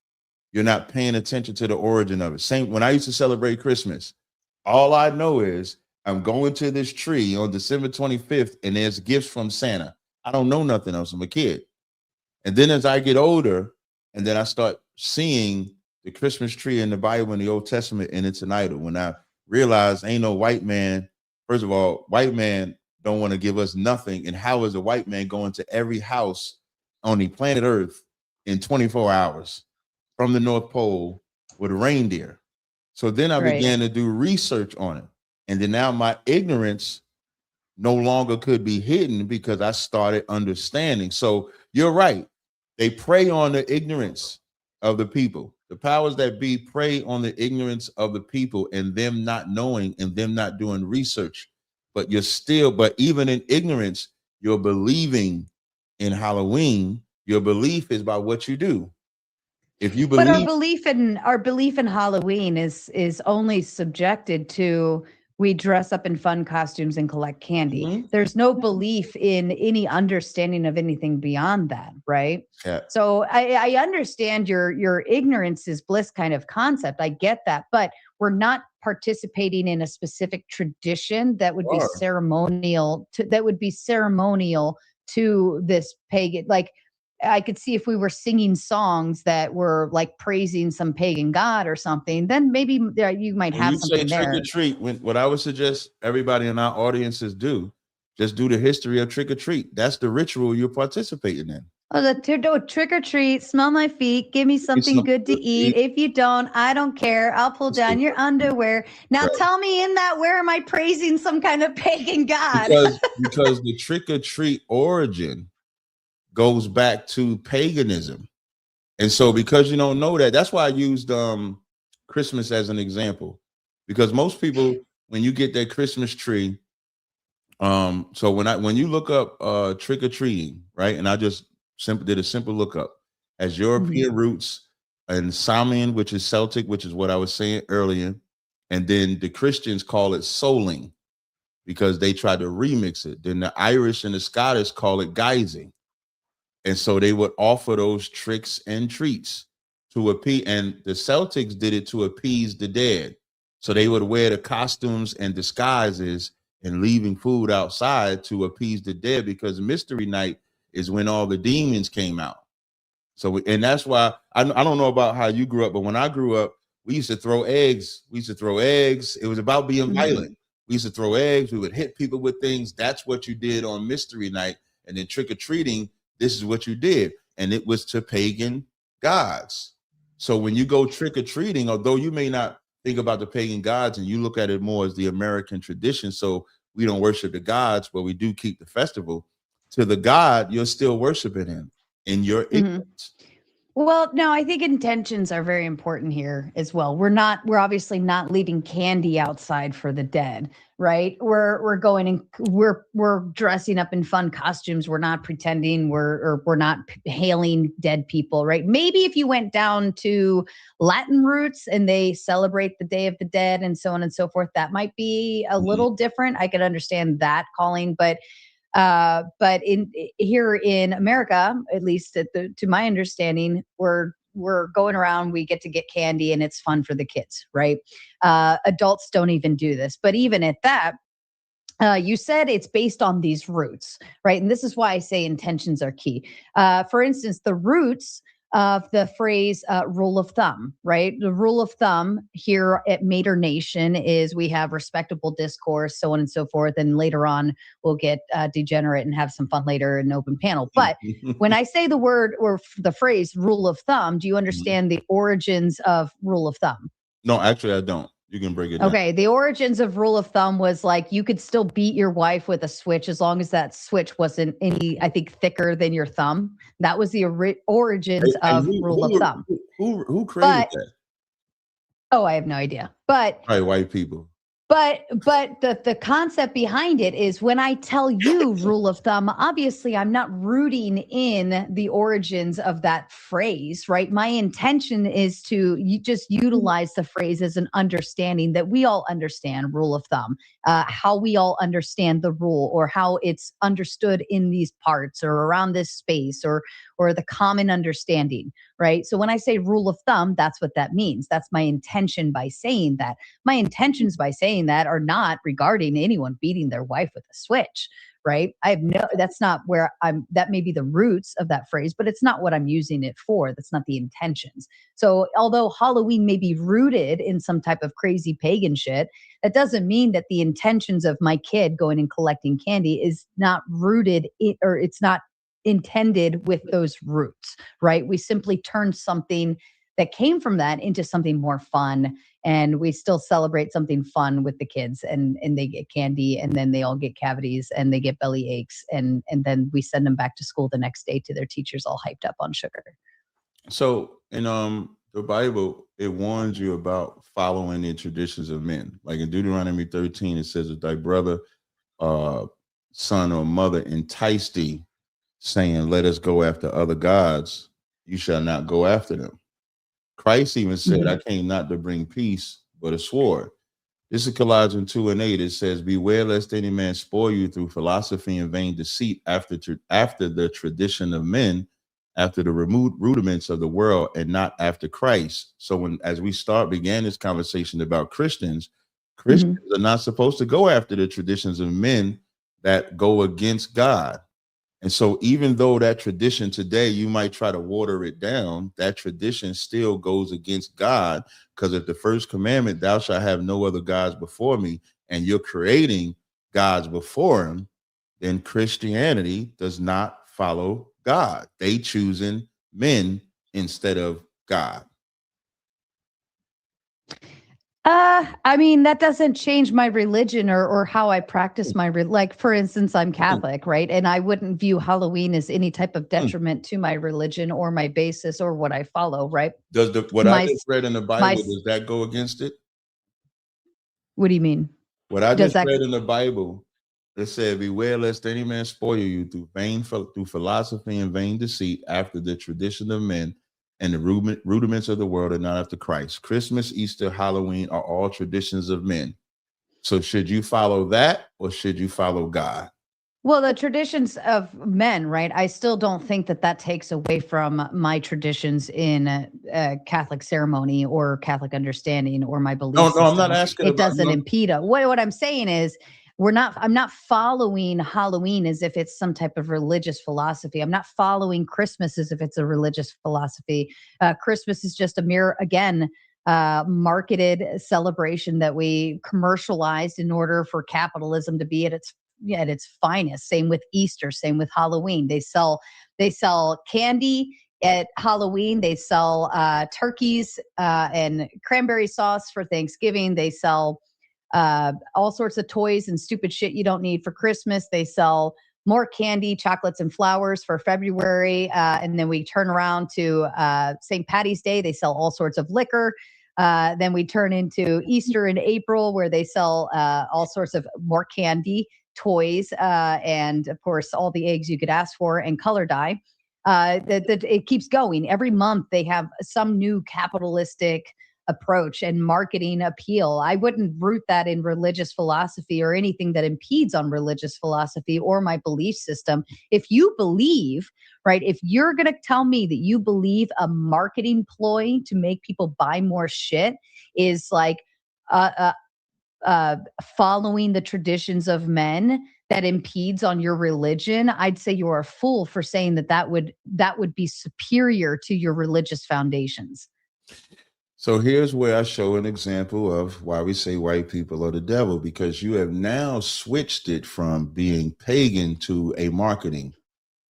You're not paying attention to the origin of it. Same when I used to celebrate Christmas, all I know is I'm going to this tree on December 25th and there's gifts from Santa. I don't know nothing else. I'm a kid. And then as I get older, and then I start seeing the Christmas tree in the Bible in the Old Testament, and it's an idol. When I realize ain't no white man, first of all, white man don't want to give us nothing. And how is a white man going to every house on the planet Earth in 24 hours from the North Pole with a reindeer? So then I began to do research on it. And then now my ignorance no longer could be hidden because I started understanding. So you're right. They prey on the ignorance of the people. The powers that be prey on the ignorance of the people and them not knowing and them not doing research. But even in ignorance, you're believing in Halloween. Your belief is by what you do. If you believe, but our belief in Halloween is only subjected to we dress up in fun costumes and collect candy. Mm-hmm. There's no belief in any understanding of anything beyond that, right? Yeah. So I understand your ignorance is bliss kind of concept. I get that, but we're not participating in a specific tradition that would be ceremonial to this pagan. Like I could see if we were singing songs that were like praising some pagan god or something, then maybe you might have something there. Trick or treat, what I would suggest everybody in our audiences do, just do the history of trick or treat. That's the ritual you're participating in. Oh, the trick or treat, smell my feet, give me something good to eat. If you don't, I don't care. I'll pull down your underwear. Now tell me in that, where am I praising some kind of pagan god? Because the trick or treat origin goes back to paganism. And so because you don't know that, that's why I used Christmas as an example. Because most people, when you get that Christmas tree, so when you look up trick or treating, right? And I just did a simple lookup as European roots and Samian, which is Celtic, which is what I was saying earlier, and then the Christians call it souling because they tried to remix it. Then the Irish and the Scottish call it guising, and so they would offer those tricks and treats to appease. And the Celtics did it to appease the dead, so they would wear the costumes and disguises and leaving food outside to appease the dead, because Mystery Night is when all the demons came out. So, and that's why I don't know about how you grew up, but when I grew up, we used to throw eggs. It was about being violent. We used to throw eggs. We would hit people with things. That's what you did on Mystery Night. And then trick or treating, this is what you did. And it was to pagan gods. So when you go trick or treating, although you may not think about the pagan gods and you look at it more as the American tradition, so we don't worship the gods, but we do keep the festival, to the God, you're still worshiping him in your ignorance. Well, no, I think intentions are very important here as well. We're obviously not leaving candy outside for the dead, right? We're going and we're dressing up in fun costumes. We're not pretending we're not hailing dead people, right? Maybe if you went down to Latin roots and they celebrate the Day of the Dead and so on and so forth, that might be a little different. I could understand that calling, but here in America, at least to my understanding, we're going around, we get to get candy and it's fun for the kids, right? Adults don't even do this, but even at that, you said it's based on these roots, right? And this is why I say intentions are key. For instance, the roots of the phrase rule of thumb, right? The rule of thumb here at Mater Nation is we have respectable discourse, so on and so forth. And later on, we'll get degenerate and have some fun later in an open panel. But when I say the word or the phrase rule of thumb, do you understand the origins of rule of thumb? No, actually, I don't. You can break it down. Okay, the origins of rule of thumb was like you could still beat your wife with a switch as long as that switch wasn't any, I think, thicker than your thumb. That was the origins of rule of thumb. Who created that? Oh, I have no idea. But probably white people. But the concept behind it is when I tell you rule of thumb, obviously I'm not rooting in the origins of that phrase, right? My intention is to just utilize the phrase as an understanding that we all understand rule of thumb, how we all understand the rule or how it's understood in these parts or around this space or the common understanding, right? So when I say rule of thumb, that's what that means. That's my intention by saying that. My intentions by saying that are not regarding anyone beating their wife with a switch, right? That's not where that may be the roots of that phrase, but it's not what I'm using it for. That's not the intentions. So although Halloween may be rooted in some type of crazy pagan shit, that doesn't mean that the intentions of my kid going and collecting candy is not rooted or it's not intended with those roots, right? We simply turned something that came from that into something more fun, and we still celebrate something fun with the kids, and they get candy, and then they all get cavities and they get belly aches, and then we send them back to school the next day to their teachers all hyped up on sugar. So in the Bible, it warns you about following the traditions of men. Like in Deuteronomy 13, it says, if thy brother, son or mother entice thee, saying, let us go after other gods, you shall not go after them. Christ even said, I came not to bring peace, but a sword. This is Colossians 2:8. It says, beware lest any man spoil you through philosophy and vain deceit after the tradition of men, after the removed rudiments of the world, and not after Christ. So as we began this conversation about Christians are not supposed to go after the traditions of men that go against God. And so even though that tradition today, you might try to water it down, that tradition still goes against God, because if the first commandment, thou shalt have no other gods before me, and you're creating gods before him, then Christianity does not follow God. They choosing men instead of God. I mean, that doesn't change my religion or how I practice my like, for instance, I'm Catholic, right? And I wouldn't view Halloween as any type of detriment to my religion or my basis or what I follow, right? Does what I just read in the Bible, does that go against it? What do you mean? What I just read in the Bible, it said, beware lest any man spoil you through philosophy and vain deceit, after the tradition of men and the rudiments of the world, and not after Christ. Christmas, Easter, Halloween are all traditions of men. So should you follow that, or should you follow God? Well, the traditions of men, right? I still don't think that takes away from my traditions in Catholic ceremony or Catholic understanding or my belief system. I'm not asking. It doesn't impede. What I'm saying is, I'm not following Halloween as if it's some type of religious philosophy. I'm not following Christmas as if it's a religious philosophy. Christmas is just a mere, again, marketed celebration that we commercialized in order for capitalism to be at its finest. Same with Easter, same with Halloween. They sell candy at Halloween. They sell turkeys and cranberry sauce for Thanksgiving. They sell all sorts of toys and stupid shit you don't need for Christmas. They sell more candy, chocolates, and flowers for February. And then we turn around to St. Patty's Day. They sell all sorts of liquor. Then we turn into Easter in April, where they sell all sorts of more candy, toys, and of course, all the eggs you could ask for, and color dye. It keeps going. Every month they have some new capitalistic approach and marketing appeal. I wouldn't root that in religious philosophy or anything that impedes on religious philosophy or my belief system. If you believe, right, if you're going to tell me that you believe a marketing ploy to make people buy more shit is like following the traditions of men that impedes on your religion, I'd say you're a fool for saying that would be superior to your religious foundations. So here's where I show an example of why we say white people are the devil, because you have now switched it from being pagan to a marketing.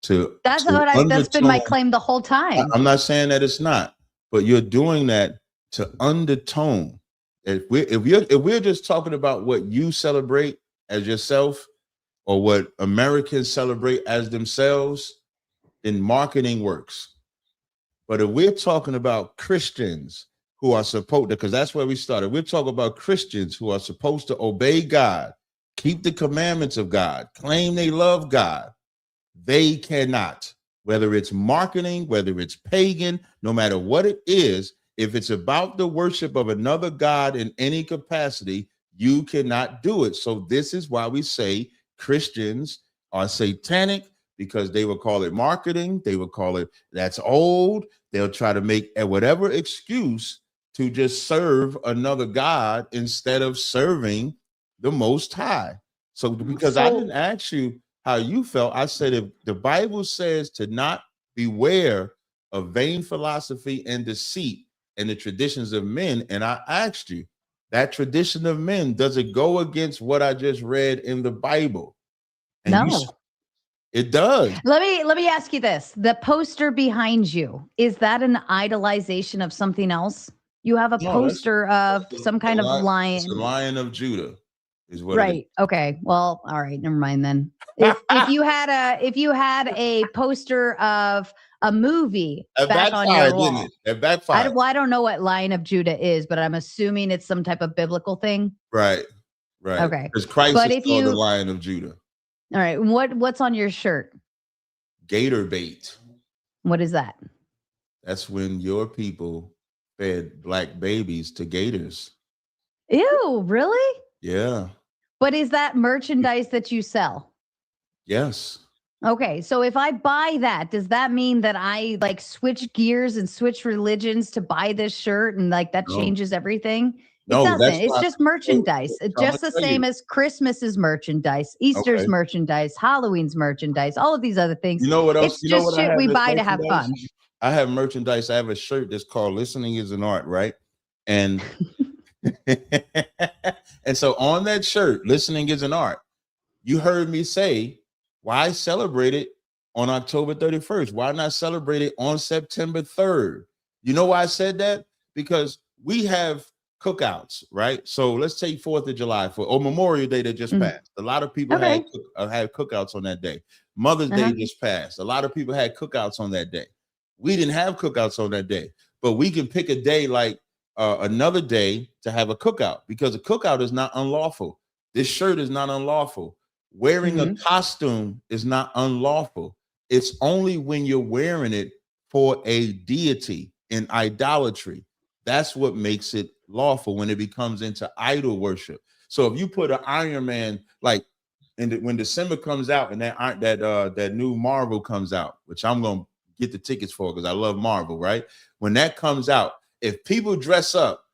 That's been my claim the whole time. I'm not saying that it's not, but you're doing that to undertone. If we're just talking about what you celebrate as yourself or what Americans celebrate as themselves, then marketing works. But if we're talking about Christians who are supposed to, because that's where we started. We're talking about Christians who are supposed to obey God, keep the commandments of God, claim they love God. They cannot, whether it's marketing, whether it's pagan, no matter what it is, if it's about the worship of another God in any capacity, you cannot do it. So this is why we say Christians are satanic, because they will call it marketing. They will call it that's old. They'll try to make whatever excuse to just serve another God instead of serving the Most High. So because I didn't ask you how you felt, I said if the Bible says to not beware of vain philosophy and deceit and the traditions of men, and I asked you, that tradition of men, does it go against what I just read in the Bible? And no. It does. Let me ask you this. The poster behind you, is that an idolization of something else? You have a poster of some kind of lion. It's the Lion of Judah is what right. Okay. Well, all right, never mind then. If you had a poster of a movie back on your wall. It backfired. I don't know what Lion of Judah is, but I'm assuming it's some type of biblical thing. Right. Okay. Because Christ is called the Lion of Judah. All right. What's on your shirt? Gator bait. What is that? That's when your people fed black babies to gators. Ew, really? Yeah. But is that merchandise that you sell? Yes. Okay. So if I buy that, does that mean that I like switch gears and switch religions to buy this shirt and like that changes everything? It doesn't. It's just merchandise. It's just the same as Christmas is merchandise, Easter's merchandise, Halloween's merchandise, all of these other things. You know what else? It's just shit we buy to have fun. I have merchandise. I have a shirt that's called "Listening is an Art," right? And and so on that shirt, "Listening is an Art," you heard me say, "Why celebrate it on October 31st? Why not celebrate it on September 3rd? You know why I said that? Because we have cookouts, right? So let's take 4th of July or Memorial Day that just passed. A lot of people had cookouts on that day. Mother's Day just passed. A lot of people had cookouts on that day. We didn't have cookouts on that day, but we can pick a day like another day to have a cookout, because a cookout is not unlawful. This shirt is not unlawful. Wearing a costume is not unlawful. It's only when you're wearing it for a deity in idolatry. That's what makes it lawful, when it becomes into idol worship. So if you put an Iron Man, like when December comes out and that new Marvel comes out, which I'm going to get the tickets for because I love Marvel, right? When that comes out, if people dress up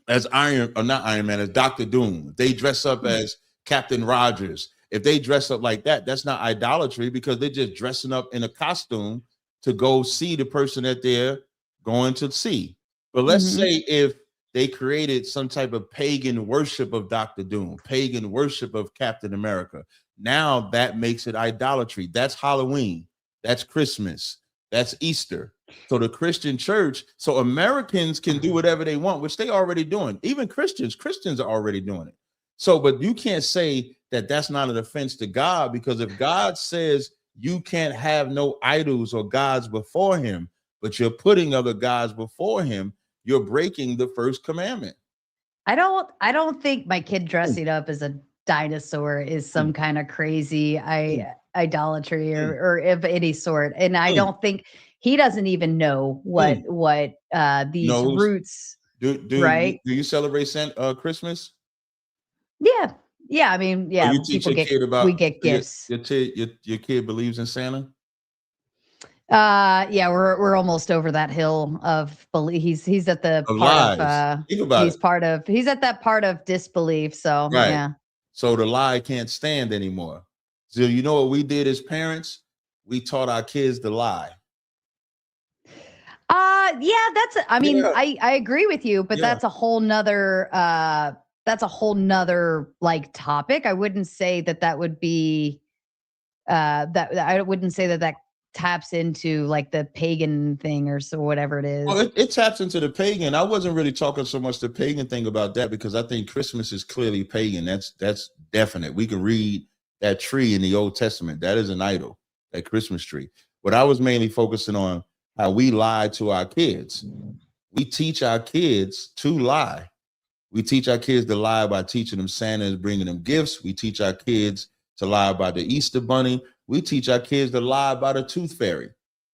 as as Dr. Doom, if they dress up as Captain Rogers, if they dress up like that, that's not idolatry, because they're just dressing up in a costume to go see the person that they're going to see. But let's say if they created some type of pagan worship of Dr. Doom, pagan worship of Captain America, now that makes it idolatry. That's Halloween. That's Christmas. That's Easter. So the Christian church, so Americans can do whatever they want, which they already doing. Even Christians are already doing it. So, but you can't say that that's not an offense to God, because if God says you can't have no idols or gods before him, but you're putting other gods before him, you're breaking the first commandment. I don't think my kid dressing up as a dinosaur is some kind of crazy idolatry or of any sort. And I don't think he doesn't even know what these roots. Right? Do you celebrate Christmas? Yeah. Yeah. I mean, yeah. You teach your kid about, we get gifts. Your kid believes in Santa? Yeah, we're almost over that hill of belief. He's at the part of he's at that part of disbelief. So yeah. So the lie can't stand anymore. So you know what we did as parents? We taught our kids the lie. Yeah, I agree with you, but that's a whole nother like topic. I wouldn't say that would be I wouldn't say that taps into like the pagan thing or so whatever it is. Well, it taps into the pagan. I wasn't really talking so much the pagan thing about that, because I think Christmas is clearly pagan. That's definite. We can read that tree in the Old Testament. That is an idol, that Christmas tree. What I was mainly focusing on, how we lie to our kids. We teach our kids to lie. We teach our kids to lie by teaching them Santa is bringing them gifts. We teach our kids to lie about the Easter bunny. We teach our kids to lie about a tooth fairy.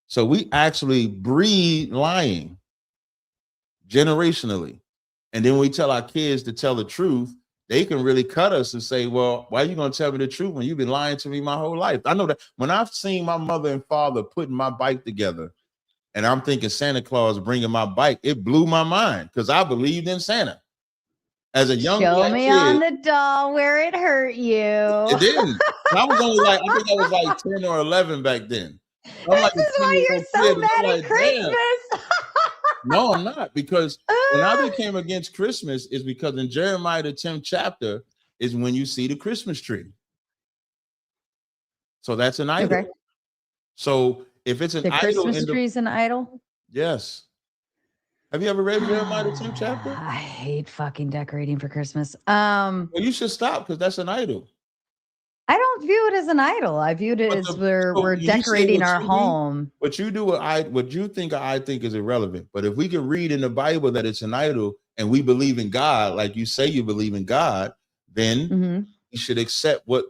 So we actually breed lying generationally. And then we tell our kids to tell the truth. They can really cut us and say, well, why are you going to tell me the truth when you've been lying to me my whole life? I know that when I've seen my mother and father putting my bike together and I'm thinking Santa Claus bringing my bike, it blew my mind, because I believed in Santa. As a young Show me kid, on the doll where it hurt you. It didn't. I was only I think I was like 10 or 11 back then. This is why you're so mad at Christmas. No, I'm not, because when I became against Christmas is because in Jeremiah the 10th chapter is when you see the Christmas tree. So that's an idol. Okay. So if it's an idol, Christmas tree is an idol. Yes. Have you ever read Jeremiah the 10th chapter? I hate fucking decorating for Christmas. Well, you should stop, because that's an idol. I don't view it as an idol. I viewed it as we're decorating our home. What you do, what you think I think is irrelevant. But if we can read in the Bible that it's an idol and we believe in God, like you say you believe in God, then you should accept what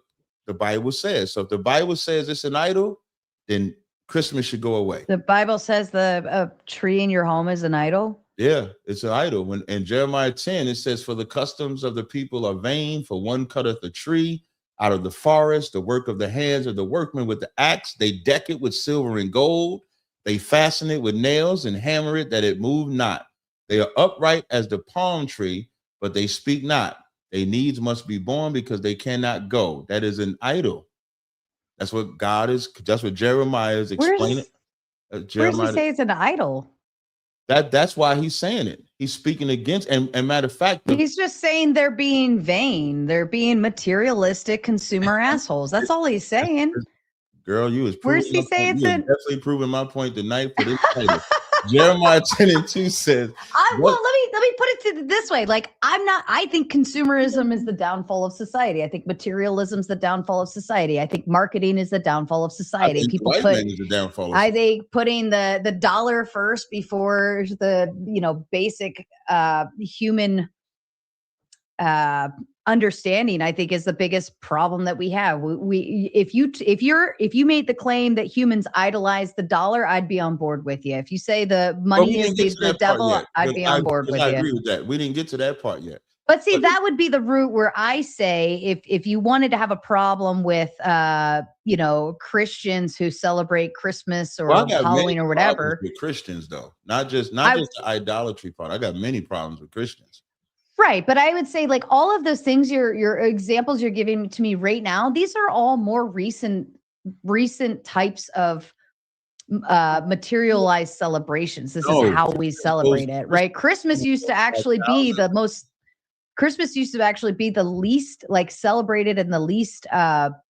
the Bible says. So if the Bible says it's an idol, then Christmas should go away. The Bible says the tree in your home is an idol. Yeah, it's an idol. When in Jeremiah 10, it says, for the customs of the people are vain, for one cutteth a tree out of the forest, the work of the hands of the workmen with the axe. They deck it with silver and gold. They fasten it with nails and hammer it that it move not. They are upright as the palm tree, but they speak not. They needs must be born because they cannot go. That is an idol. That's what God is. That's what Jeremiah is explaining. Where does he say it's an idol? That's why he's saying it. He's speaking against, and matter of fact, he's just saying they're being vain. They're being materialistic consumer assholes. That's all he's saying. Girl, you was Where's he say it's in? Definitely proving my point tonight for this title. Jeremiah 10:2 says, well, let me put it this way. Like, I think consumerism is the downfall of society. I think materialism is the downfall of society. I think marketing is the downfall of society. People they putting the dollar first before the basic human understanding, I think, is the biggest problem that we have. If you made the claim that humans idolize the dollar, I'd be on board with you. If you say the money is the devil, I'd be on board with you. I agree with that. We didn't get to that part yet. But see, that would be the route where I say if you wanted to have a problem with Christians who celebrate Christmas or Halloween or whatever. With Christians, though, not just the idolatry part. I got many problems with Christians. Right. But I would say, like, all of those things, your examples you're giving to me right now, these are all more recent types of materialized celebrations. This is how we celebrate it, right? Christmas used to actually be the least like celebrated and the least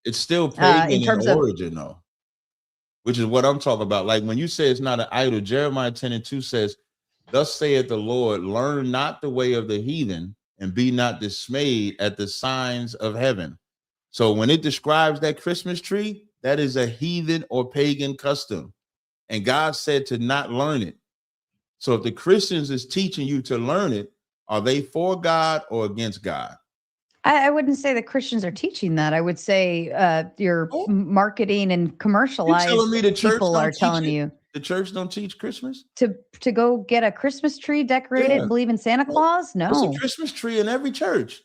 it's still pagan in terms of origin, though, which is what I'm talking about. Like when you say it's not an idol, Jeremiah 10:2 says, "Thus saith the Lord, learn not the way of the heathen, and be not dismayed at the signs of heaven." So when it describes that Christmas tree, that is a heathen or pagan custom. And God said to not learn it. So if the Christians is teaching you to learn it, are they for God or against God? I wouldn't say that Christians are teaching that. I would say your marketing and commercialized people are telling you. The church don't teach Christmas? To go get a Christmas tree decorated and believe in Santa Claus? No. There's a Christmas tree in every church.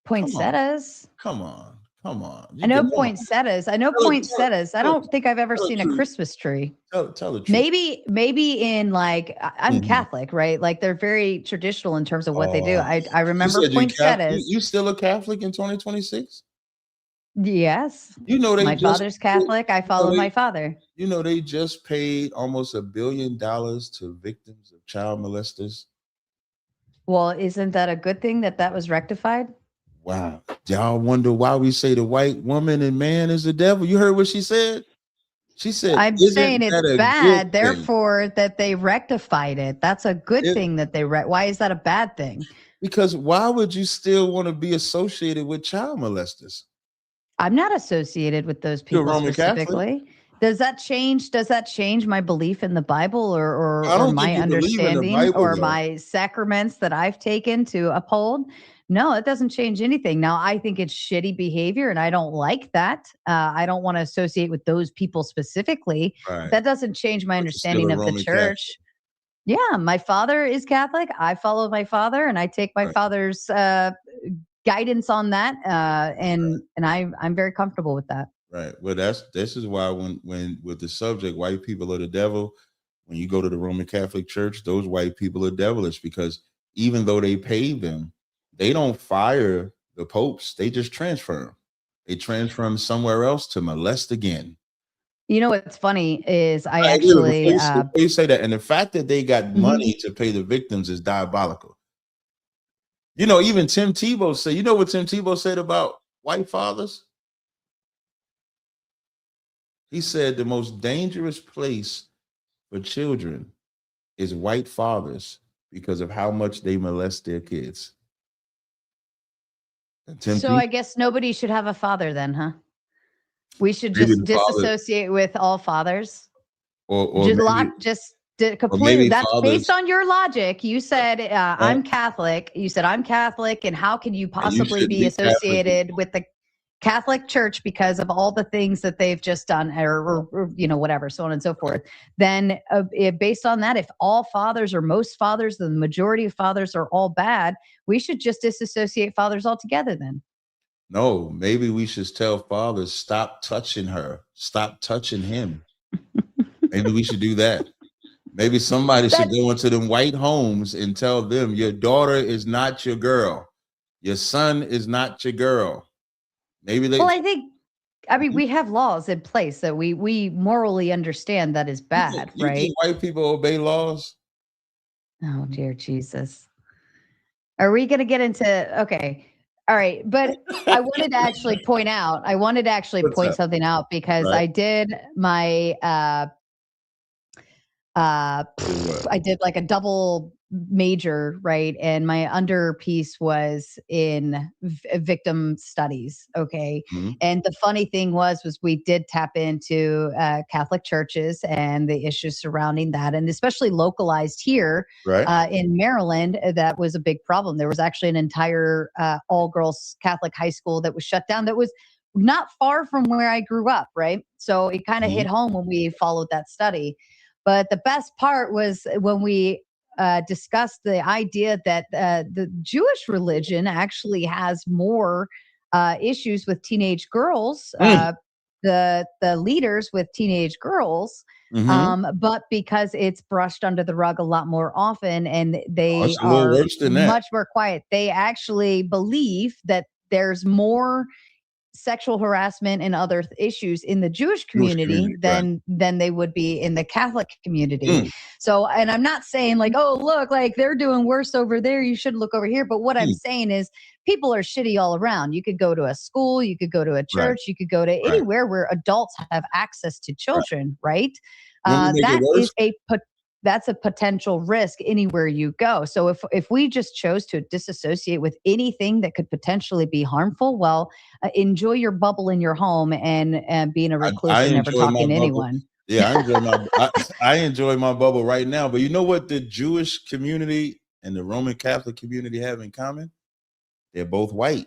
Poinsettias. Come on. I know poinsettias. I don't think I've ever seen a Christmas tree. Tell the truth. Maybe in like, I'm Catholic, right? Like they're very traditional in terms of what they do. I remember poinsettias. You still a Catholic in 2026? Yes. My father's Catholic. I follow my father. You know, they just paid almost $1 billion to victims of child molesters. Well, isn't that a good thing that was rectified? Wow. Y'all wonder why we say the white woman and man is the devil. You heard what she said? She said, I'm saying it's bad, therefore that they rectified it. That's a good thing that why is that a bad thing? Because why would you still want to be associated with child molesters? I'm not associated with those people specifically. Catholic. Does that change my belief in the Bible or my understanding or my sacraments that I've taken to uphold? No, it doesn't change anything. Now, I think it's shitty behavior and I don't like that. I don't want to associate with those people specifically. Right. That doesn't change my understanding of the church. Catholic. Yeah, my father is Catholic. I follow my father and I take my father's guidance on that. And I'm very comfortable with that. Right. Well, this is why when with the subject, white people are the devil, when you go to the Roman Catholic Church, those white people are devilish because even though they pay them, they don't fire the popes. They just transfer them. They transfer them somewhere else to molest again. You know what's funny is I actually you say that, and the fact that they got money to pay the victims is diabolical. You know, even Tim Tebow said. You know what Tim Tebow said about white fathers? He said the most dangerous place for children is white fathers because of how much they molest their kids. So I guess nobody should have a father then, huh? We should just disassociate with all fathers. Or completely. That's based on your logic. You said I'm Catholic. You said I'm Catholic, and how can you possibly be associated with the Catholic Church because of all the things that they've just done, or whatever, so on and so forth? Then, based on that, if all fathers or most fathers, the majority of fathers are all bad, we should just disassociate fathers altogether. Then, no, maybe we should tell fathers, stop touching her, stop touching him. Maybe we should do that. Maybe somebody should go into them white homes and tell them, your daughter is not your girl, your son is not your girl. Maybe they. Well, I mean, we have laws in place that we morally understand that is bad, you right? think white people obey laws? Oh, dear Jesus. Are we going to get into, okay. All right, but I wanted to actually point out. I wanted to actually point something out because I did my I did like a double major, right? And my underpiece was in victim studies. Okay. And the funny thing was we did tap into Catholic churches and the issues surrounding that, and especially localized here in Maryland, that was a big problem. There was actually an entire all girls Catholic high school that was shut down. That was not far from where I grew up. Right. So it kind of hit home when we followed that study. But the best part was when we discussed the idea that the Jewish religion actually has more issues with teenage girls, the leaders with teenage girls, but because it's brushed under the rug a lot more often and they are much more quiet, they actually believe that there's more sexual harassment and other issues in the Jewish community than they would be in the Catholic community. So, and I'm not saying like, oh, look, like they're doing worse over there, you should look over here. But what I'm saying is people are shitty all around. You could go to a school, you could go to a church, you could go to anywhere where adults have access to children, right? That's a potential risk anywhere you go. So if we just chose to disassociate with anything that could potentially be harmful, well, enjoy your bubble in your home and being a recluse and never talking to anyone. Yeah, I enjoy my bubble right now. But you know what the Jewish community and the Roman Catholic community have in common? They're both white.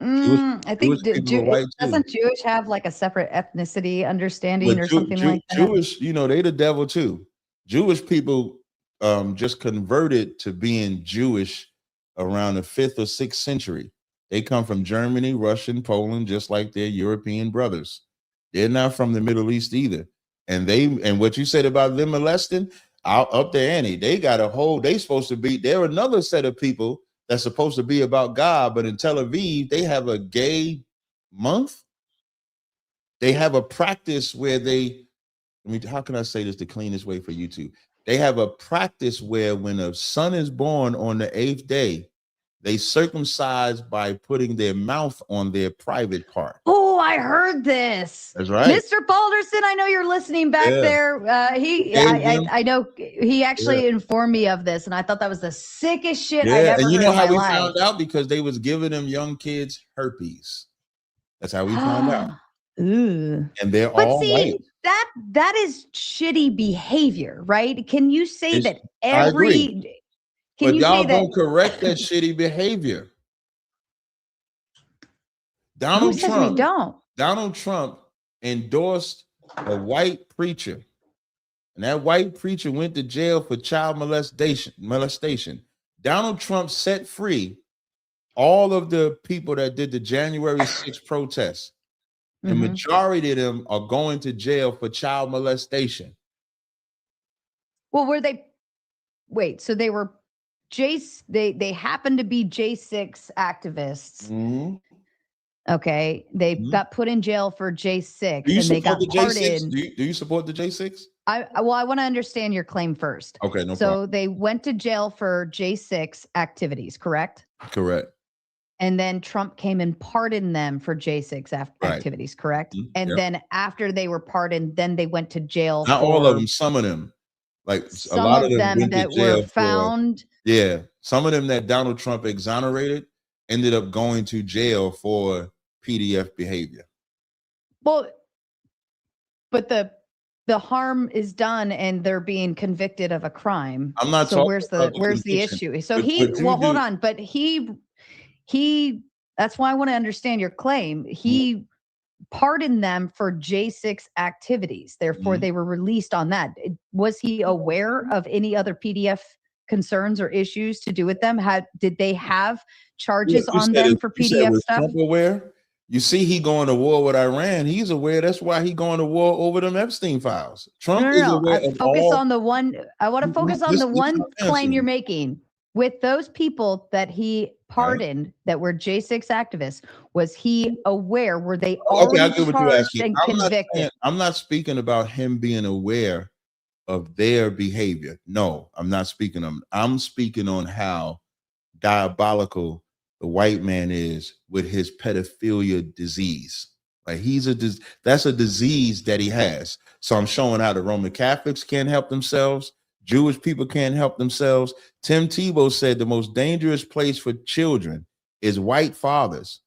I think doesn't Jewish have like a separate ethnicity understanding or something like that? Jewish, you know, they the devil too. Jewish people just converted to being Jewish around the 5th or 6th century. They come from Germany, Russia, and Poland, just like their European brothers. They're not from the Middle East either. And what you said about them molesting, up there, Annie, they got a whole, they're another set of people that's supposed to be about God, but in Tel Aviv, they have a gay month. They have a practice where how can I say this the cleanest way for YouTube? They have a practice where when a son is born on the 8th day, they circumcise by putting their mouth on their private part. Oh, I heard this. That's right. Mr. Balderson, I know you're listening back there. I know he actually informed me of this, and I thought that was the sickest shit I've ever heard in my life. And you know how we found out? Because they was giving them young kids herpes. That's how we found out. And they're all white. That is shitty behavior, right? Can you say that every... But y'all don't correct that shitty behavior. Donald Trump endorsed a white preacher, and that white preacher went to jail for child molestation. Donald Trump set free all of the people that did the January 6th protests. The majority of them are going to jail for child molestation. Well, so they were they happened to be J6 activists. Okay, they got put in jail for J6, and they got pardoned. Do you support the J6? I want to understand your claim first. Okay, no problem. So they went to jail for J6 activities, correct? Correct. And then Trump came and pardoned them for J6 activities, correct? And then after they were pardoned, then they went to jail. Not all of them, some of them. Like a lot of them that were found. Some of them that Donald Trump exonerated ended up going to jail for PDF behavior. Well, but the harm is done and they're being convicted of a crime. I'm not so where's the issue? So hold on, but he that's why I want to understand your claim. He pardoned them for J6 activities. Therefore, they were released on that. Was he aware of any other PDF concerns or issues to do with them? Did they have charges on them for PDF stuff? Trump aware? You see, he going to war with Iran. He's aware. That's why he going to war over them Epstein files. Trump is aware. I want to focus on the one claim you're making. With those people that he pardoned that were J6 activists, was he aware? Were they already charged and convicted? I'm not speaking about him being aware of their behavior. No, I'm not speaking on. I'm speaking on how diabolical the white man is with his pedophilia disease. Like that's a disease that he has. So I'm showing how the Roman Catholics can't help themselves. Jewish people can't help themselves. Tim Tebow said the most dangerous place for children is white fathers.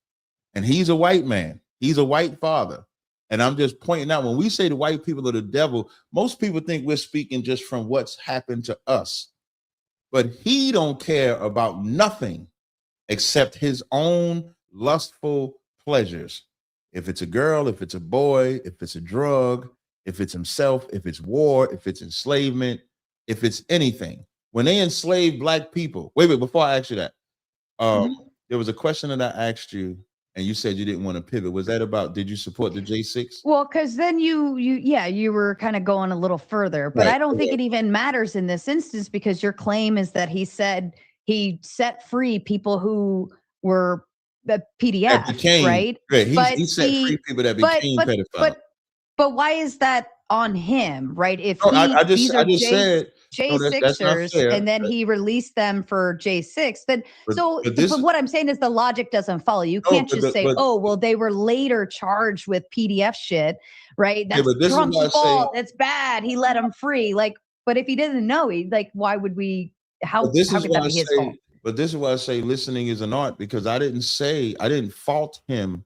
And he's a white man. He's a white father. And I'm just pointing out, when we say the white people are the devil, most people think we're speaking just from what's happened to us. But he don't care about nothing except his own lustful pleasures. If it's a girl, if it's a boy, if it's a drug, if it's himself, if it's war, if it's enslavement, if it's anything. When they enslave black people, wait, before I ask you that, there was a question that I asked you, and you said you didn't want to pivot. Was that about, did you support the J6? Well, because then you were kind of going a little further, but Right. I don't think it even matters in this instance, because your claim is that he said he set free people who were the PDF, right? Right. He set free people that became pedophiles. But why is that on him, right? If I just said J6ers, that's not fair. And then he released them for J6, then but what I'm saying is the logic doesn't follow. You can't just say, oh, well, they were later charged with PDF shit, right? That's Trump's fault. That's bad. He let them free. Like, but if he doesn't know, why would we? How could that be his fault? But this is why I say listening is an art, because I didn't fault him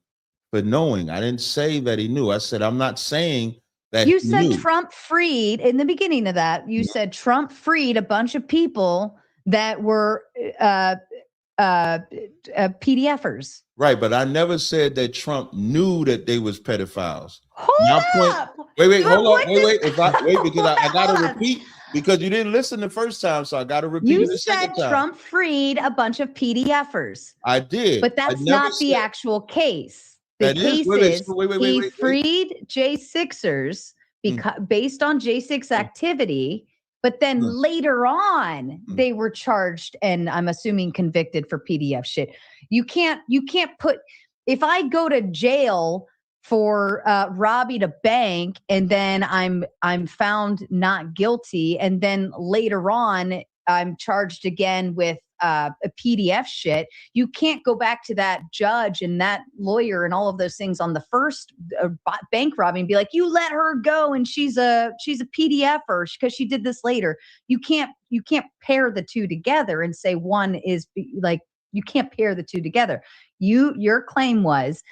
for knowing. I didn't say that he knew. I said, I'm not saying that you said knew. Trump freed, in the beginning of that, you said Trump freed a bunch of people that were PDFers. Right, but I never said that Trump knew that they was pedophiles. Hold up. Wait, hold on. Wait, because I gotta repeat. Because you didn't listen the first time, so I got to repeat it the second time. You said Trump freed a bunch of PDFers. I did. But that's not the actual case. The case is he freed J6ers based on J6 activity, but then later on they were charged and I'm assuming convicted for PDF shit. You can't put, if I go to jail for robbing a bank and then I'm found not guilty, and then later on I'm charged again with a PDF shit, you can't go back to that judge and that lawyer and all of those things on the first bank robbing and be like, you let her go and she's a PDFer because she did this later. You can't pair the two together and say one is like, you can't pair the two together. Your claim was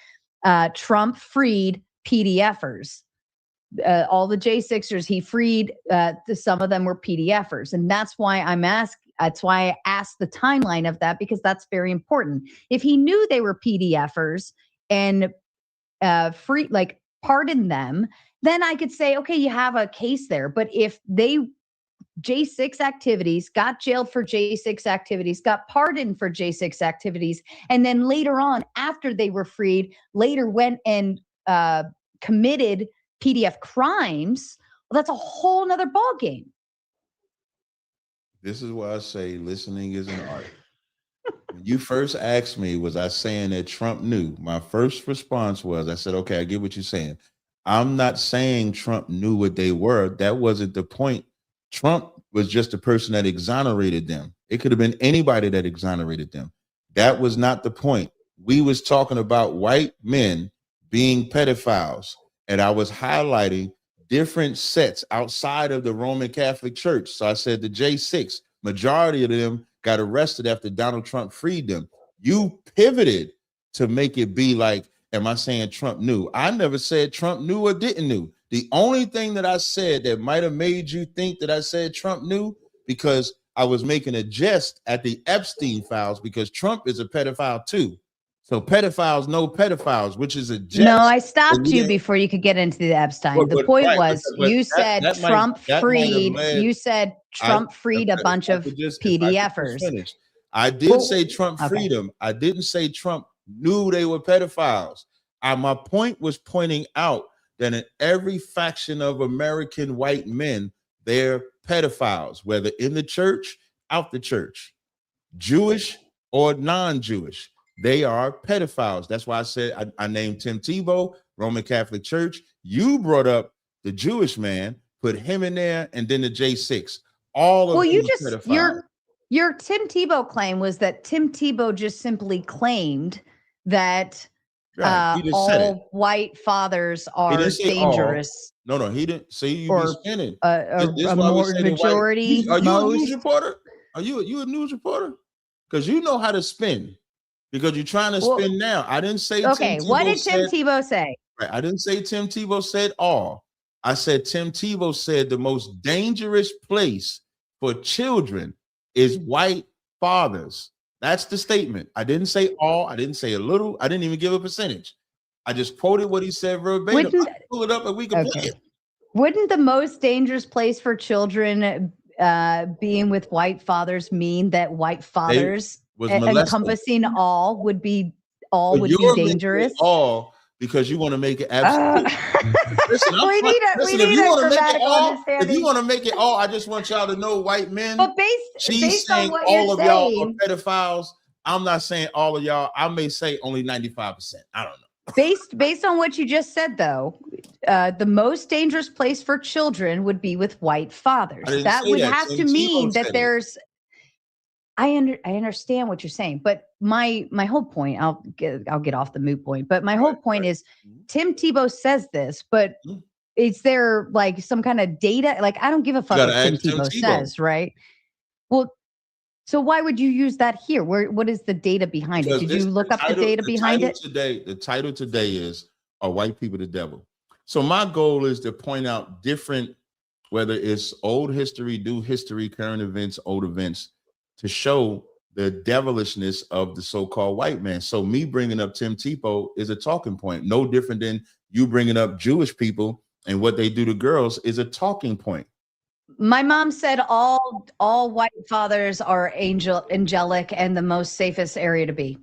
Trump freed PDFers. All the J6ers he freed, some of them were PDFers. And that's why that's why I asked the timeline of that, because that's very important. If he knew they were PDFers and pardoned them, then I could say, okay, you have a case there. But if they J6 activities, got jailed for J6 activities, got pardoned for J6 activities, and then later on, after they were freed, later went and committed PDF crimes, well, that's a whole nother ballgame. This is why I say listening is an art. When you first asked me, was I saying that Trump knew? My first response was, I said, okay, I get what you're saying. I'm not saying Trump knew what they were. That wasn't the point. Trump was just the person that exonerated them. It could have been anybody that exonerated them. That was not the point. We was talking about white men being pedophiles, and I was highlighting different sets outside of the Roman Catholic Church. So I said the J6, majority of them got arrested after Donald Trump freed them. You pivoted to make it be like, am I saying Trump knew? I never said Trump knew or didn't knew. The only thing that I said that might have made you think that I said Trump knew, because I was making a jest at the Epstein files, because Trump is a pedophile too. So pedophiles know pedophiles, which is a jest. No, I stopped you before you could get into the Epstein. The point was, you said Trump freed. You said Trump freed a bunch of PDFers. I did say Trump freed them. I didn't say Trump knew they were pedophiles. My point was pointing out that in every faction of American white men, they're pedophiles, whether in the church, out the church, Jewish or non-Jewish. They are pedophiles. That's why I said I named Tim Tebow, Roman Catholic Church. You brought up the Jewish man, put him in there, and then the J6. All of them pedophiles. Your Tim Tebow claim was that Tim Tebow just simply claimed that all white fathers are dangerous. All. No, he didn't. See, you be spinning. A more majority. Are you a news reporter? Are you a news reporter? Because you know how to spin. Because you're trying to spin now. I didn't say. Okay, what did Tim Tebow say? Right, I didn't say Tim Tebow said all. I said Tim Tebow said the most dangerous place for children is white fathers. That's the statement. I didn't say all. I didn't say a little. I didn't even give a percentage. I just quoted what he said verbatim. I can pull it up and we can play it. Wouldn't the most dangerous place for children being with white fathers mean that white fathers encompassing all would be dangerous? All because you want to make it absolute. Listen, if you want to make it all, I just want y'all to know white men. But based on what all you're of saying, y'all are pedophiles. I'm not saying all of y'all. I may say only 95%. I don't know. Based on what you just said, though, the most dangerous place for children would be with white fathers. That would have to mean that there's. I understand what you're saying, but my whole point, I'll get off the moot point, but my whole point is Tim Tebow says this, but is there like some kind of data? Like, I don't give a fuck what Tim Tebow says, right? Well, so why would you use that here? What is the data behind it? Did you look up the data behind it? The title today is Are White People the Devil? So my goal is to point out different, whether it's old history, new history, current events, old events, to show the devilishness of the so-called white man. So me bringing up Tim Tebow is a talking point. No different than you bringing up Jewish people and what they do to girls is a talking point. My mom said all white fathers are angelic and the most safest area to be.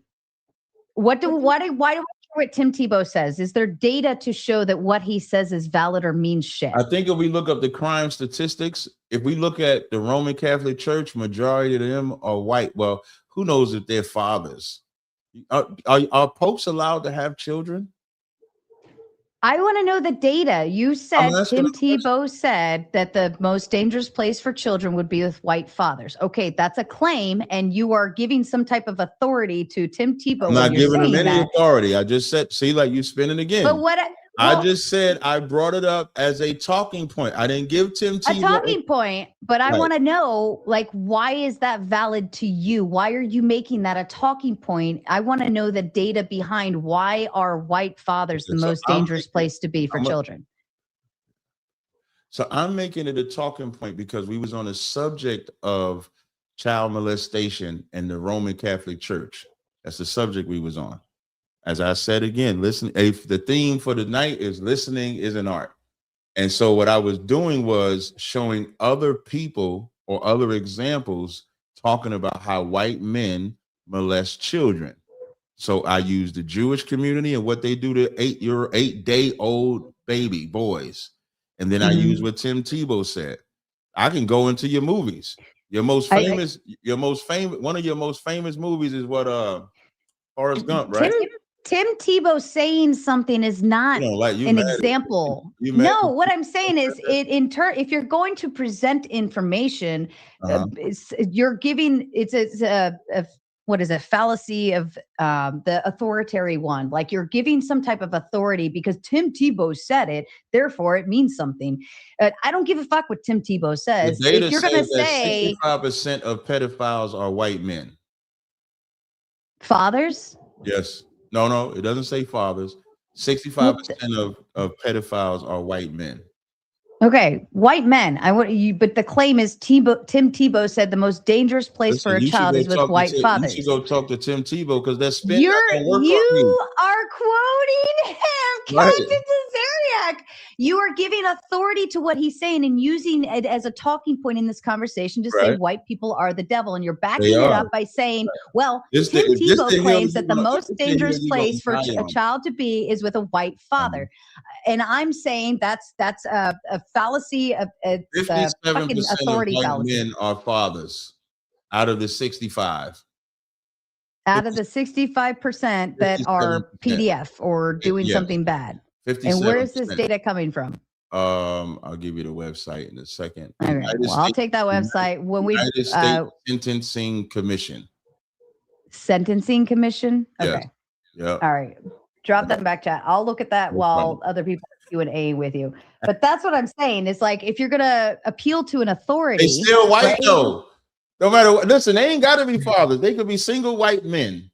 Why do I care what Tim Tebow says? Is there data to show that what he says is valid or means shit? I think if we look up the crime statistics, if we look at the Roman Catholic Church, majority of them are white. Well, who knows if they're fathers? Are popes allowed to have children? I want to know the data. You said Tim Tebow said that the most dangerous place for children would be with white fathers. Okay, that's a claim, and you are giving some type of authority to Tim Tebow. I'm not giving him any authority. I just said, see, like you spinning again. But what? I just said I brought it up as a talking point. I didn't give Tim Tebow a talking point, but I want to know, like, why is that valid to you? Why are you making that a talking point? I want to know the data behind why are white fathers the most dangerous place to be for children. So I'm making it a talking point because we was on the subject of child molestation in the Roman Catholic Church. That's the subject we was on. As I said again, listen, if the theme for the night is listening is an art. And so what I was doing was showing other people or other examples talking about how white men molest children. So I used the Jewish community and what they do to 8-day-old baby boys. And then I used what Tim Tebow said. I can go into your movies. One of your most famous movies is what Forrest Gump, right? Tim Tebow saying something is not an example. No, what I'm saying is if you're going to present information, you're giving what is a fallacy of the authoritarian one. Like you're giving some type of authority because Tim Tebow said it, therefore it means something. I don't give a fuck what Tim Tebow says. The data if you're going to say 65% of pedophiles are white men. Fathers? Yes. No, it doesn't say fathers. 65% of pedophiles are white men. Okay, white men. But the claim is Tim Tebow said the most dangerous place for a child is with white fathers. You should go talk to Tim Tebow because that's spin. You are quoting him, Captain Tazaryach. You are giving authority to what he's saying and using it as a talking point in this conversation to say white people are the devil, and you're backing it up by saying, "Well, Tim Tebow claims that the most dangerous place for a child to be is with a white father," and I'm saying that's a fallacy of a fucking authority fallacy. Men are fathers out of the 65. Out of the 65% that are PDF or doing something bad. 57%. And where is this data coming from? I'll give you the website in a second. Okay. Well, I'll take that website when we United States Sentencing Commission. Sentencing Commission. Okay. Yeah. All right. Drop that in back chat. I'll look at that while other people Q&A with you. But that's what I'm saying. It's like if you're gonna appeal to an authority, they still white though. No matter what. Listen, they ain't got to be fathers. They could be single white men.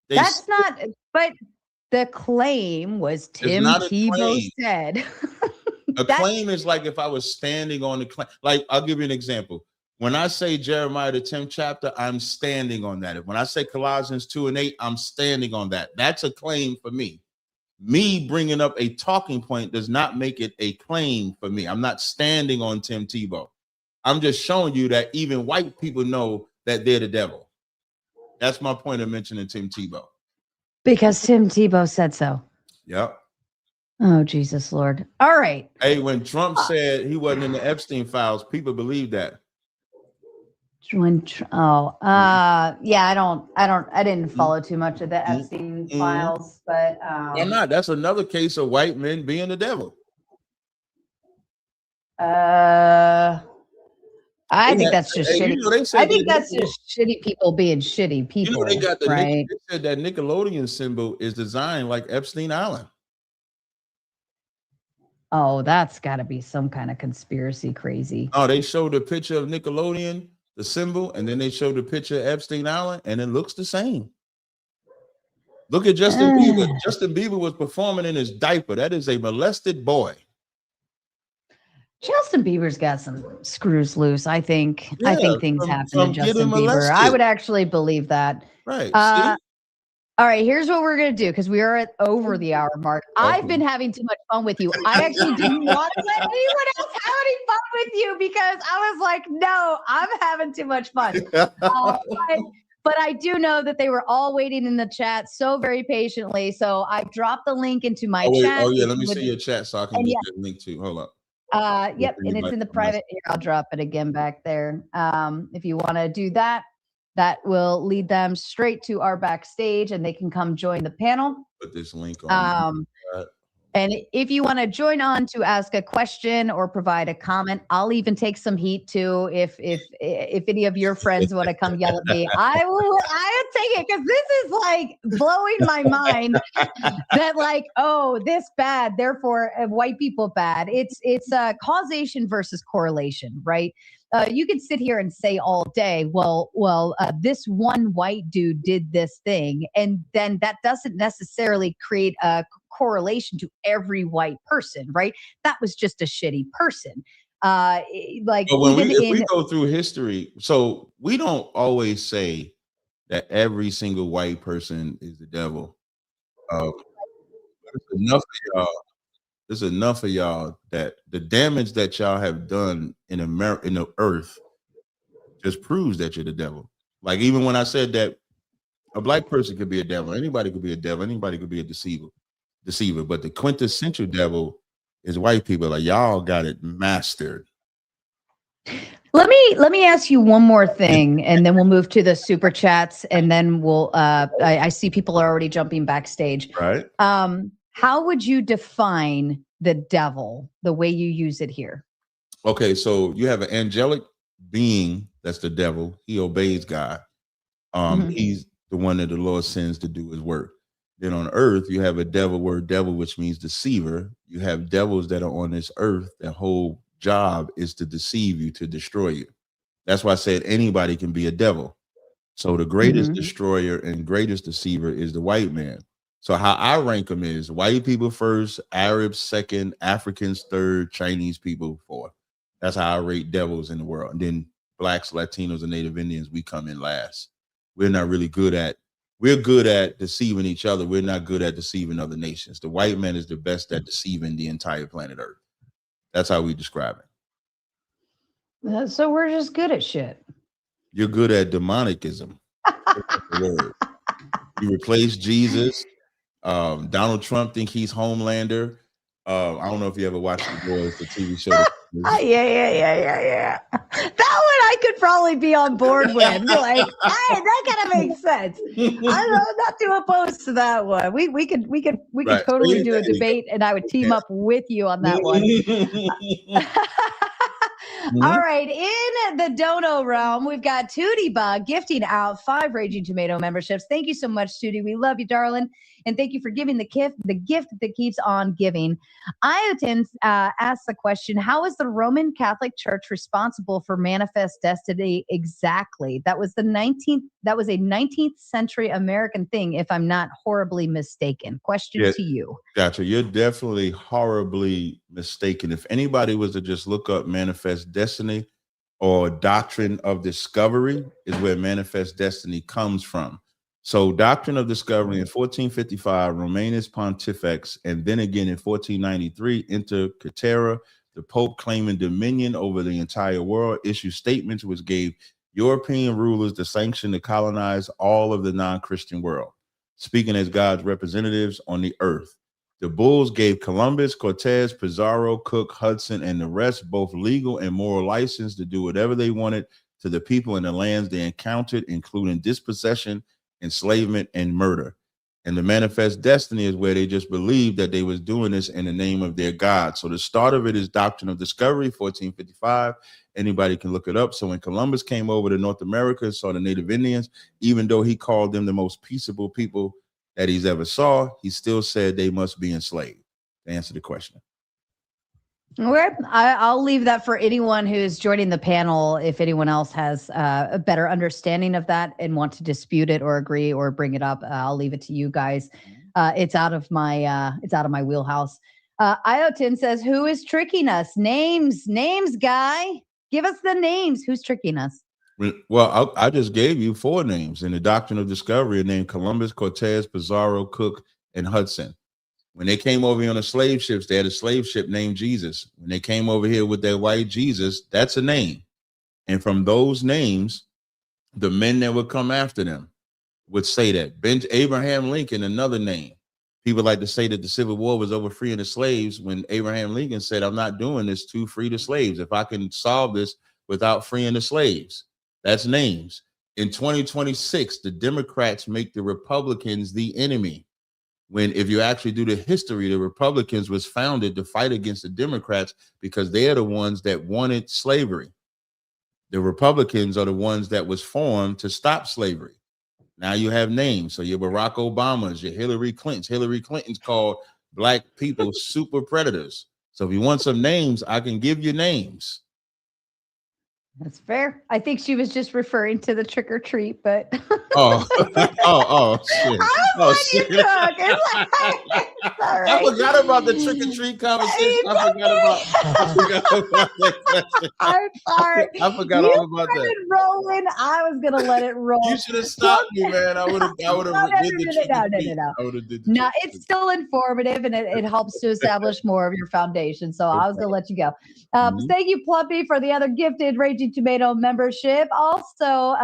That's not. But the claim was Tim Tebow said. A claim is like if I was standing on the claim. Like I'll give you an example. When I say Jeremiah the 10th chapter, I'm standing on that. When I say Colossians 2:8, I'm standing on that. That's a claim for me. Me bringing up a talking point does not make it a claim for me. I'm not standing on Tim Tebow. I'm just showing you that even white people know that they're the devil. That's my point of mentioning Tim Tebow. Because Tim Tebow said so. Yep. Oh, Jesus Lord. All right. Hey, when Trump said he wasn't in the Epstein files, people believe that. Yeah, I didn't follow too much of the Epstein files, but I'm not. That's another case of white men being the devil. I think that's just shitty. I think that's just shitty people being shitty people. You know, they got the right? They said that Nickelodeon symbol is designed like Epstein Island. Oh, that's got to be some kind of conspiracy crazy. Oh, they showed a picture of Nickelodeon, the symbol, and then they showed a picture of Epstein Island, and it looks the same. Look at Justin Bieber. Justin Bieber was performing in his diaper. That is a molested boy. Justin Bieber's got some screws loose. I think things happen to Justin Bieber. I would actually believe that. Right. All right, here's what we're gonna do because we are over the hour mark. Okay. I've been having too much fun with you. I actually didn't want to let anyone else have any fun with you because I was like, no, I'm having too much fun. But I do know that they were all waiting in the chat so very patiently. So I've dropped the link into my chat. Oh yeah, let me see your chat so I can get the link too. Hold up. Yep, and it's in the private. Here, I'll drop it again back there. If you want to do that, that will lead them straight to our backstage, and they can come join the panel. Put this link on. And if you want to join on to ask a question or provide a comment, I'll even take some heat too. If any of your friends want to come yell at me, I would take it because this is like blowing my mind. That like, oh, this bad, therefore white people bad. It's causation versus correlation, right? You can sit here and say all day, well, this one white dude did this thing, and then that doesn't necessarily create a correlation to every white person, right? That was just a shitty person. Like, but if we go through history, so we don't always say that every single white person is the devil. There's enough of y'all that the damage that y'all have done in America, in the earth, just proves that you're the devil. Like even when I said that a black person could be a devil, anybody could be a devil, anybody could be a deceiver, but the quintessential devil is white people. Like y'all got it mastered. Let me ask you one more thing, and then we'll move to the super chats, and then we'll. I see people are already jumping backstage. Right. How would you define the devil the way you use it here? Okay, so you have an angelic being that's the devil. He obeys God. He's the one that the Lord sends to do his work. Then on earth, you have a word devil, which means deceiver. You have devils that are on this earth. Their whole job is to deceive you, to destroy you. That's why I said anybody can be a devil. So the greatest destroyer and greatest deceiver is the white man. So how I rank them is white people first, Arabs second, Africans third, Chinese people fourth. That's how I rate devils in the world. And then blacks, Latinos, and Native Indians, we come in last. We're good at deceiving each other. We're not good at deceiving other nations. The white man is the best at deceiving the entire planet Earth. That's how we describe it. So we're just good at shit. You're good at demonicism. You replace Jesus. Donald Trump think he's Homelander. I don't know if you ever watched The Boys, the TV show. Yeah. That one I could probably be on board with. Be like, hey, that kind of makes sense. I'm not too opposed to that one. We could Right. totally do a debate, and I would team up with you on that one. All right, in the dono realm, we've got Tootie Bug gifting out 5 Raging Tomato memberships. Thank you so much, Tootie. We love you, darling. And thank you for giving the gift that keeps on giving. Iotin asks the question, how is the Roman Catholic Church responsible for manifest destiny exactly? That was a 19th century American thing, if I'm not horribly mistaken. Question to you. Gotcha. You're definitely horribly mistaken. If anybody was to just look up manifest destiny or doctrine of discovery, is where manifest destiny comes from. So doctrine of discovery in 1455, Romanus Pontifex, and then again in 1493, Inter Caetera, the Pope claiming dominion over the entire world, issued statements which gave European rulers the sanction to colonize all of the non-Christian world, speaking as God's representatives on the earth. The bulls gave Columbus, Cortez, Pizarro, Cook, Hudson, and the rest both legal and moral license to do whatever they wanted to the people in the lands they encountered, including dispossession, enslavement, and murder. And the manifest destiny is where they just believed that they was doing this in the name of their God. So the start of it is doctrine of discovery, 1455. Anybody can look it up. So when Columbus came over to North America and saw the Native Indians, even though he called them the most peaceable people that he's ever saw, he still said they must be enslaved. To answer the question. Okay, I'll leave that for anyone who's joining the panel. If anyone else has a better understanding of that and want to dispute it or agree or bring it up, I'll leave it to you guys. It's out of my wheelhouse. Iotin says, "Who is tricking us? Names, guy. Give us the names. Who's tricking us?" Well, I just gave you 4 names in the doctrine of discovery, named Columbus, Cortez, Pizarro, Cook, and Hudson. When they came over here on the slave ships, they had a slave ship named Jesus. When they came over here with their white Jesus, that's a name. And from those names, the men that would come after them would say that. Abraham Lincoln, another name. People like to say that the Civil War was over freeing the slaves, when Abraham Lincoln said, I'm not doing this to free the slaves. If I can solve this without freeing the slaves, that's names. In 2026, the Democrats make the Republicans the enemy. When, if you actually do the history, the Republicans was founded to fight against the Democrats because they are the ones that wanted slavery. The Republicans are the ones that was formed to stop slavery. Now you have names. So your Barack Obamas, your Hillary Clintons. Hillary Clinton's called black people super predators. So if you want some names, I can give you names. That's fair. I think she was just referring to the trick or treat, but oh shit. Shit. I forgot about the trick or treat conversation. I forgot about that. I'm sorry. I forgot all about that. Rolling. I was gonna let it roll. You should have stopped me, man. I would have No. No, it's still informative, and it helps to establish more of your foundation. So I was gonna let you go. Thank you, Plumpy, for the other gifted Raging Tomato membership. Also,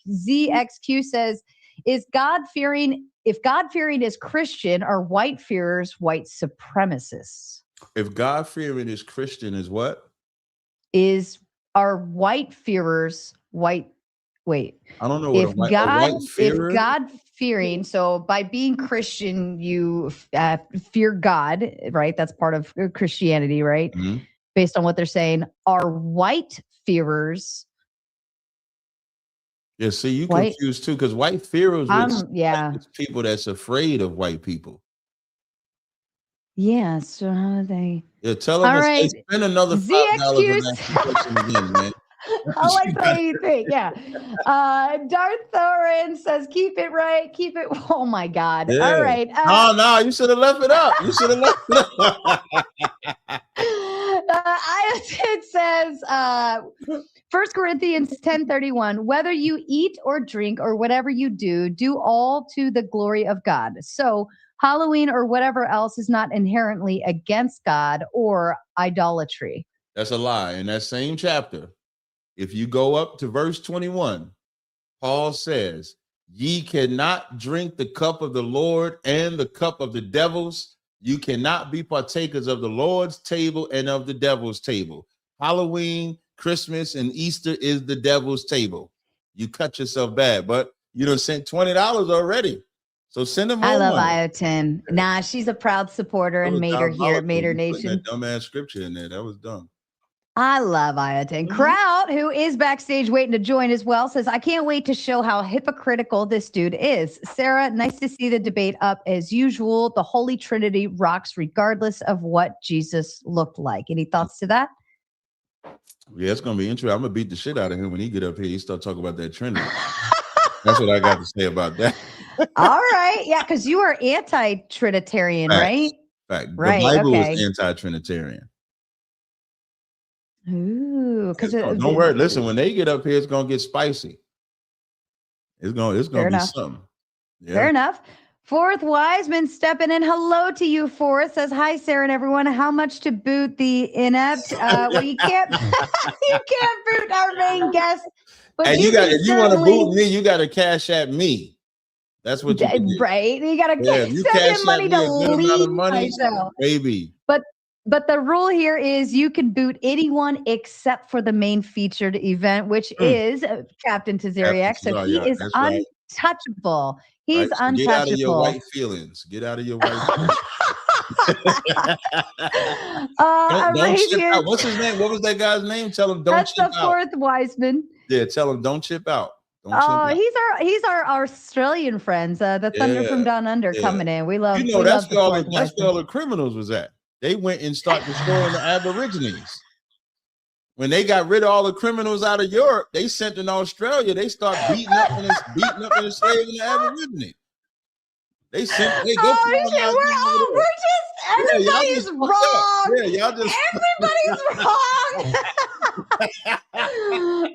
ZXQ says, if God-fearing is Christian, are white-fearers white supremacists? If God-fearing is Christian, is what? Are white-fearers white? Wait. I don't know what if God-fearing, so by being Christian, you fear God, right? That's part of Christianity, right? Mm-hmm. Based on what they're saying, are white-fearers? Yeah, see, you confused too, because white-fearers is people that's afraid of white people. Yeah, so how do they? Yeah, tell them to spend another $5 again, man. I like the way you think. Yeah. Darth Thorin says, keep it right. Keep it. Oh my God. Yeah. All right. No, you should have left it up. You should have left it up. It says, 1 Corinthians 10:31, whether you eat or drink or whatever you do all to the glory of God. So Halloween or whatever else is not inherently against God or idolatry. That's a lie. In that same chapter, if you go up to verse 21, Paul says, ye cannot drink the cup of the Lord and the cup of the devils. You cannot be partakers of the Lord's table and of the devil's table. Halloween, Christmas, and Easter is the devil's table. You cut yourself bad, but you done sent $20 already. So send them more I love money. Iotin. Nah, she's a proud supporter and Mater here at Mater Nation. That dumbass scripture in there. That was dumb. I love Iotin. Kraut, who is backstage waiting to join as well, says, I can't wait to show how hypocritical this dude is. Sarah, nice to see the debate up as usual. The Holy Trinity rocks regardless of what Jesus looked like. Any thoughts to that? Yeah, it's going to be interesting. I'm going to beat the shit out of him when he get up here. He start talking about that Trinity. That's what I got to say about that. All right. Yeah, because you are anti-Trinitarian, right? Fact. Right. The Bible okay. is anti-Trinitarian. Ooh, because don't worry. Listen, when they get up here, it's gonna get spicy. It's gonna be something. Yeah. Fair enough. Fourth Wiseman stepping in. Hello to you, Fourth. Says hi, Sarah and everyone. How much to boot the inept? Well, you can't. You can't boot our main guest. But And if you want to boot me, you got to cash at me. That's what you do. Right. You got to send him money to leave myself, baby. But the rule here is you can boot anyone except for the main featured event, which is Captain Tazaryach. So he is untouchable. He's untouchable. Get out of your white feelings. Get out of your white feelings. don't chip out. What's his name? What was that guy's name? Tell him don't chip out. That's the Fourth Wiseman. Yeah, tell him don't chip out. He's our Australian friends. The Thunder from Down Under coming in. We love. That's where all the criminals was at. They went and started destroying the Aborigines. When they got rid of all the criminals out of Europe, they sent in Australia. They start beating up and enslaving the Aborigines. They sent. They go. Everybody's wrong. Yeah, y'all just. Everybody's wrong.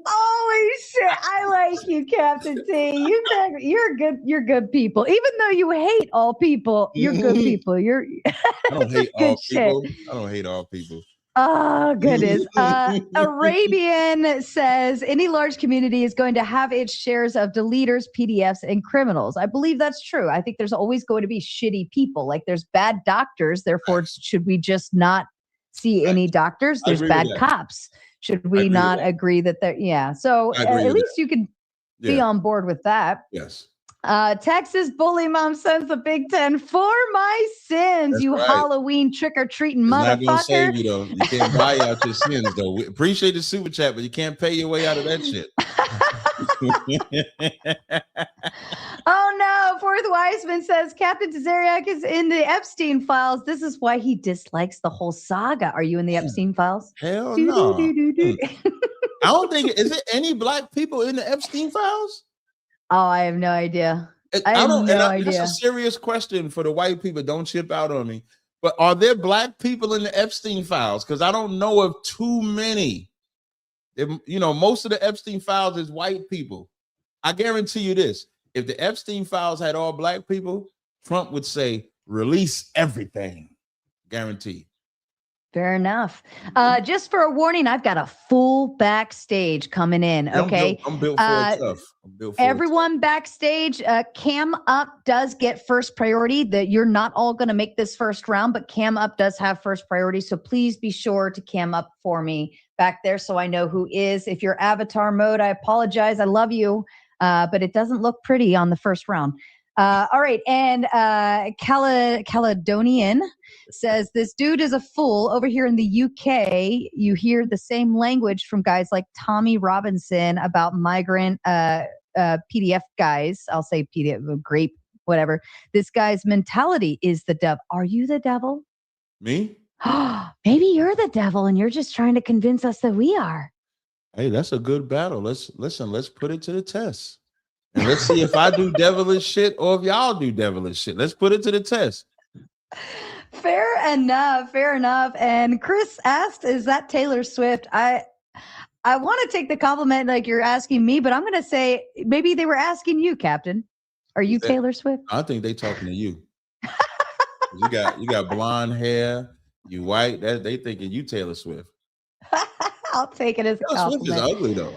Holy shit! I like you, Captain T. You're good people. Even though you hate all people, you're good people. I don't hate all people. I don't hate all people. Oh, goodness. Arabian says any large community is going to have its shares of deleters, PDFs, and criminals. I believe that's true. I think there's always going to be shitty people. Like there's bad doctors. Therefore, should we just not see any doctors? There's bad cops. Should we not agree that they're, So at least you can be on board with that. Yes. Texas Bully Mom sends the Big Ten for my sins. That's you right. Halloween trick-or-treating motherfucker. Not gonna save you though. You can't buy out your sins though. We appreciate the super chat, but you can't pay your way out of that shit. Oh no, Fourth Wiseman says Captain Tazaryach is in the Epstein files. This is why he dislikes the whole saga. Are you in the Epstein files? Hell no. I don't think is it any black people in the Epstein files? Oh, I have no idea. I have no idea. That's a serious question for the white people. Don't chip out on me. But are there black people in the Epstein files? Because I don't know of too many. Most of the Epstein files is white people. I guarantee you this. If the Epstein files had all black people, Trump would say, release everything. Guaranteed. Fair enough. Just for a warning, I've got a full backstage coming in. Okay. I'm built for it tough. Everyone backstage, Cam Up does get first priority. That you're not all going to make this first round, but Cam Up does have first priority. So please be sure to cam up for me back there so I know who is. If you're avatar mode, I apologize. I love you, but it doesn't look pretty on the first round. All right. And Caledonian says this dude is a fool. Over here in the UK, you hear the same language from guys like Tommy Robinson about migrant PDF guys. I'll say PDF, grape, whatever. This guy's mentality is the devil. Are you the devil? Me? Maybe you're the devil and you're just trying to convince us that we are. Hey, that's a good battle. Let's put it to the test. And let's see if I do devilish shit or if y'all do devilish shit. Let's put it to the test. Fair enough. And Chris asked, is that Taylor Swift? I want to take the compliment like you're asking me, but I'm going to say maybe they were asking you, Captain. Are you Taylor Swift? I think they talking to you. you got blonde hair, you white. They thinking you Taylor Swift. I'll take it as a compliment. Swift is ugly though.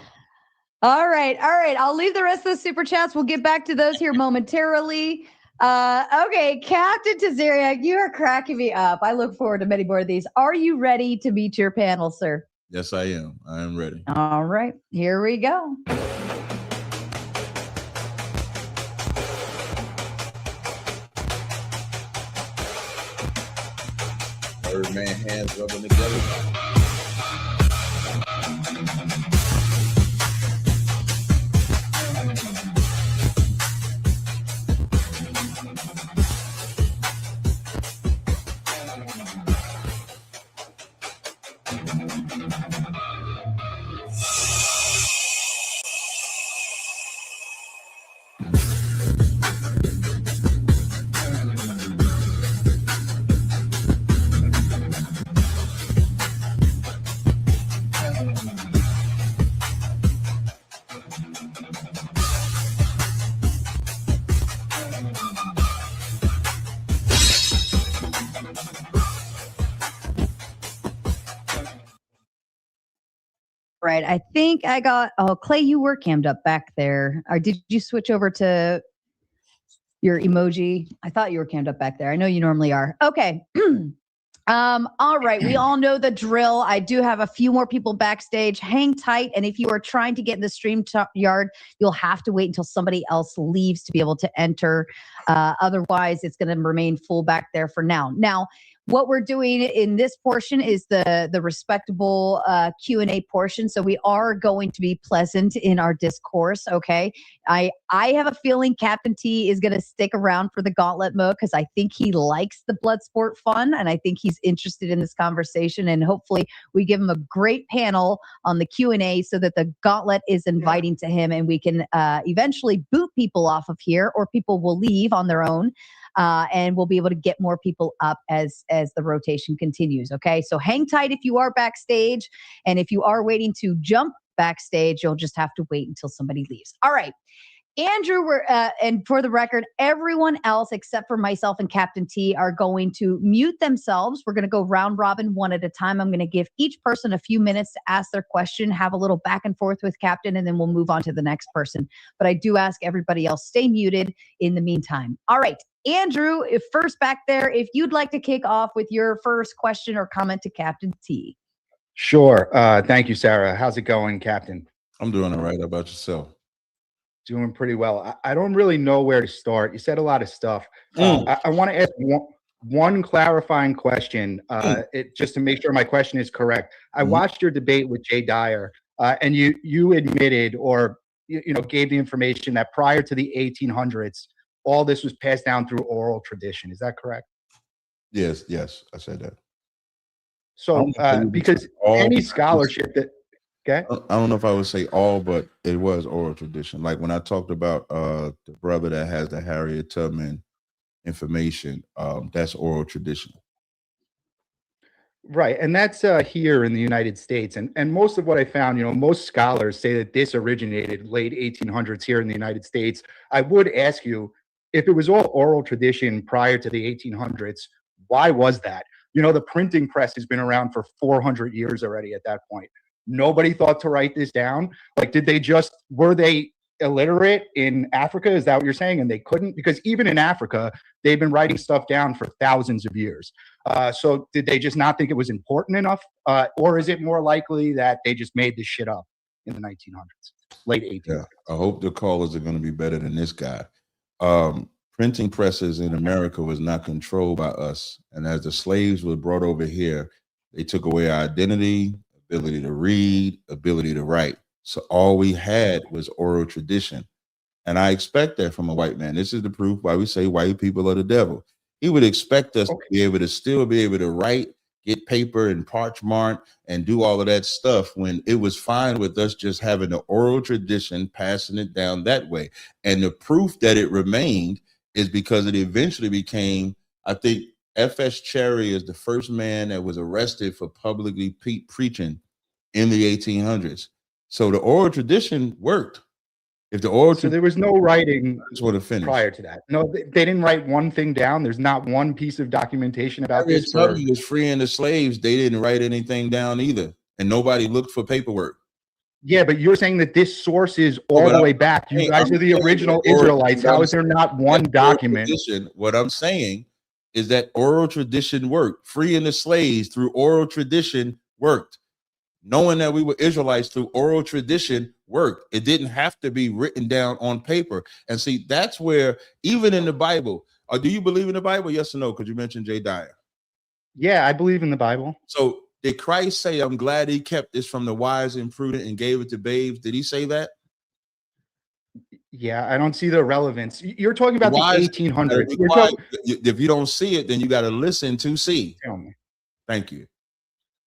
All right. I'll leave the rest of the super chats. We'll get back to those here momentarily. Okay, Captain Tazaryach, you are cracking me up. I look forward to many more of these. Are you ready to meet your panel, sir? Yes, I am. I am ready. All right, here we go. Birdman hands rubbing together. Right. I think I got, Clay, you were cammed up back there. Or did you switch over to your emoji? I thought you were cammed up back there. I know you normally are. Okay. All right. We all know the drill. I do have a few more people backstage. Hang tight. And if you are trying to get in the stream yard, you'll have to wait until somebody else leaves to be able to enter. Otherwise, it's going to remain full back there for now. Now, what we're doing in this portion is the respectable Q&A portion. So we are going to be pleasant in our discourse, okay? I have a feeling Captain T is going to stick around for the gauntlet mode because I think he likes the blood sport fun, and I think he's interested in this conversation, and hopefully we give him a great panel on the Q&A so that the gauntlet is inviting to him, and we can eventually boot people off of here, or people will leave on their own. And we'll be able to get more people up as the rotation continues. Okay, so hang tight if you are backstage, and if you are waiting to jump backstage, you'll just have to wait until somebody leaves. All right, Andrew, and for the record, everyone else except for myself and Captain T are going to mute themselves. We're going to go round robin one at a time. I'm going to give each person a few minutes to ask their question, have a little back and forth with Captain, and then we'll move on to the next person. But I do ask everybody else stay muted in the meantime. All right. Andrew, if first back there, if you'd like to kick off with your first question or comment to Captain T. Sure. Thank you, Sarah. How's it going, Captain? I'm doing all right. How about yourself? Doing pretty well. I don't really know where to start. You said a lot of stuff. I want to ask one clarifying question, just to make sure my question is correct. I watched your debate with Jay Dyer, and you admitted, or gave the information that prior to the 1800s, all this was passed down through oral tradition. Is that correct? Yes, I said that. So, because any scholarship that, okay, I don't know if I would say all, but it was oral tradition. Like when I talked about the brother that has the Harriet Tubman information, that's oral tradition. Right, and that's here in the United States, and most of what I found, most scholars say that this originated late 1800s here in the United States. I would ask you, if it was all oral tradition prior to the 1800s, why was that? The printing press has been around for 400 years already at that point. Nobody thought to write this down. Like, were they illiterate in Africa? Is that what you're saying? And they couldn't? Because even in Africa, they've been writing stuff down for thousands of years. So did they just not think it was important enough? Or is it more likely that they just made this shit up in the 1900s, late 1800s? Yeah, I hope the callers are going to be better than this guy. Printing presses in America was not controlled by us. And as the slaves were brought over here, they took away our identity, ability to read, ability to write. So all we had was oral tradition. And I expect that from a white man. This is the proof why we say white people are the devil. He would expect us to be able to still be able to write, get paper and parchment and do all of that stuff, when it was fine with us just having the oral tradition, passing it down that way. And the proof that it remained is because it eventually became, I think F.S. Cherry is the first man that was arrested for publicly preaching in the 1800s. So the oral tradition worked. If the oral, so there was no writing prior to that. No, they didn't write one thing down. There's not one piece of documentation about this. Harriet was freeing the slaves. They didn't write anything down either, and nobody looked for paperwork. Yeah, but you're saying that this source is all the way back. You guys are the original Israelites. How is there not one document? What I'm saying is that oral tradition worked. Freeing the slaves through oral tradition worked. knowing that we were Israelites through oral tradition worked. It didn't have to be written down on paper. And see, that's where even in the Bible, do you believe in the Bible? Yes or no? Because you mentioned Jediah. Yeah, I believe in the Bible. So did Christ say, I'm glad he kept this from the wise and prudent and gave it to babes? Did he say that? Yeah, I don't see the relevance. You're talking about the 1800s. If you don't see it, then you got to listen to see. Tell me. Thank you.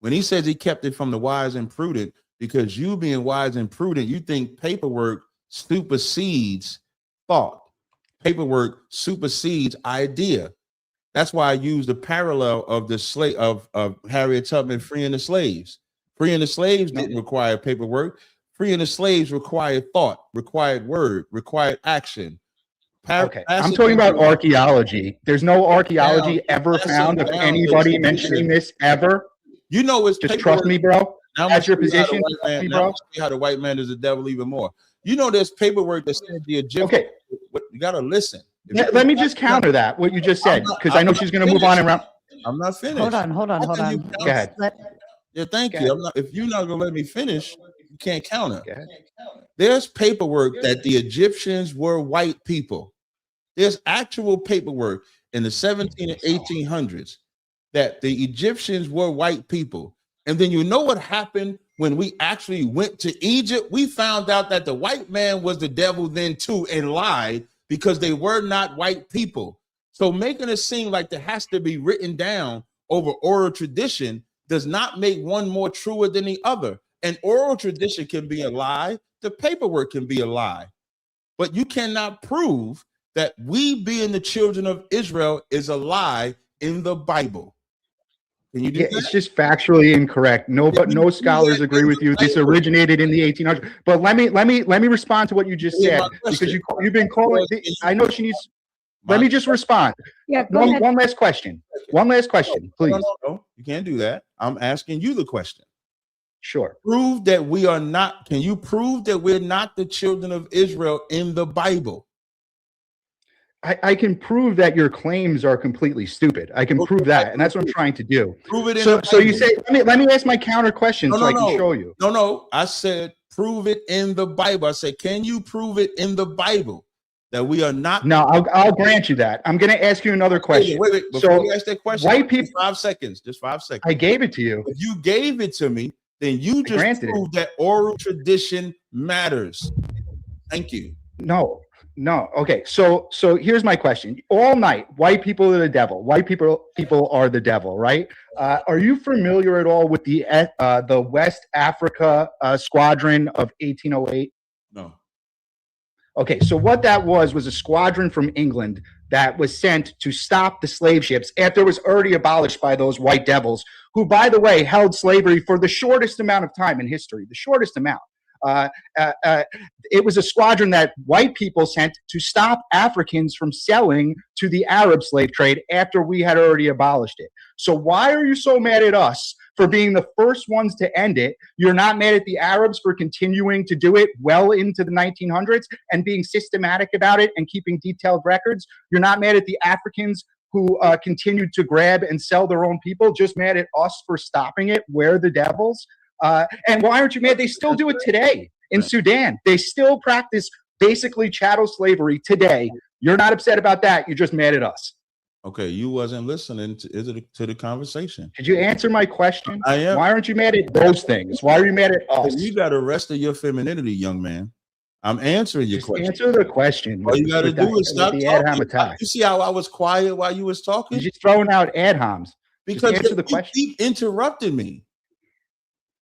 When he says he kept it from the wise and prudent, because you being wise and prudent, you think paperwork supersedes thought. Paperwork supersedes idea. That's why I use the parallel of the slave of Harriet Tubman freeing the slaves. Freeing the slaves didn't require paperwork. Freeing the slaves required thought, required word, required action. Okay, I'm talking about archaeology. There's no archaeology ever found of anybody mentioning this ever. You know, it's just trust me, bro. That's your position, bro. How the white man is the devil even more. You know, there's paperwork that said the Egyptians. Okay, you got to listen. Let me just counter that what you just said, because I know she's going to move on around. I'm not finished. Hold on. Go ahead. Yeah, thank you. I'm not, if you're not going to let me finish, you can't counter. There's paperwork that the Egyptians were white people. There's actual paperwork in the 17 and 1800s that the Egyptians were white people. And then you know what happened when we actually went to Egypt? We found out that the white man was the devil then too and lied because they were not white people. So making it seem like there has to be written down over oral tradition does not make one more truer than the other. And oral tradition can be a lie. The paperwork can be a lie. But you cannot prove that we being the children of Israel is a lie in the Bible. Can you do that? It's just factually incorrect. No scholars agree with you. This originated in the 1800s. But let me respond to what you just said, because you've been calling. I know she needs. Let me just respond. Yeah. One last question. One last question, please. No, you can't do that. I'm asking you the question. Sure. Prove that we are not. Can you prove that we're not the children of Israel in the Bible? I can prove that your claims are completely stupid. I can prove that, and that's what I'm trying to do. Prove it. So you say, let me ask my counter question so I can show you. No. I said prove it in the Bible. I said, can you prove it in the Bible that we are not? No, I'll grant you that. I'm going to ask you another question. Wait. Before you ask that question, white people. 5 seconds. Just 5 seconds. I gave it to you. If you gave it to me, then you just proved that oral tradition matters. Thank you. No. Okay. So here's my question. All night, white people are the devil. White people are the devil, right? Are you familiar at all with the West Africa Squadron of 1808? No. Okay. So what that was a squadron from England that was sent to stop the slave ships after it was already abolished by those white devils, who, by the way, held slavery for the shortest amount of time in history, the shortest amount. It was a squadron that white people sent to stop Africans from selling to the Arab slave trade after we had already abolished it. So why are you so mad at us for being the first ones to end it? You're not mad at the Arabs for continuing to do it well into the 1900s and being systematic about it and keeping detailed records. You're not mad at the Africans who continued to grab and sell their own people, just mad at us for stopping it. We're the devils. And why aren't you mad? They still do it today in Sudan. They still practice basically chattel slavery today. You're not upset about that. You're just mad at us. Okay, you wasn't listening to the conversation. Did you answer my question? I am. Why aren't you mad at those things? Why are you mad at us? You got the rest of your femininity, young man. I'm answering your question. Answer the question. All you got to do is stop talking. You see how I was quiet while you was talking? You're just throwing out ad homs. Because answer the question. You keep interrupting me.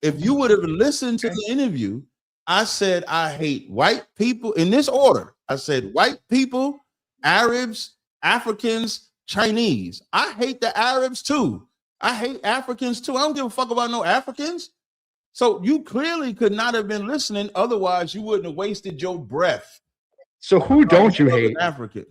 If you would have listened to the interview, I said I hate white people in this order. I said white people, Arabs, Africans, Chinese. I hate the Arabs too. I hate Africans too. I don't give a fuck about no Africans. So you clearly could not have been listening. Otherwise, you wouldn't have wasted your breath. So who don't you hate? African.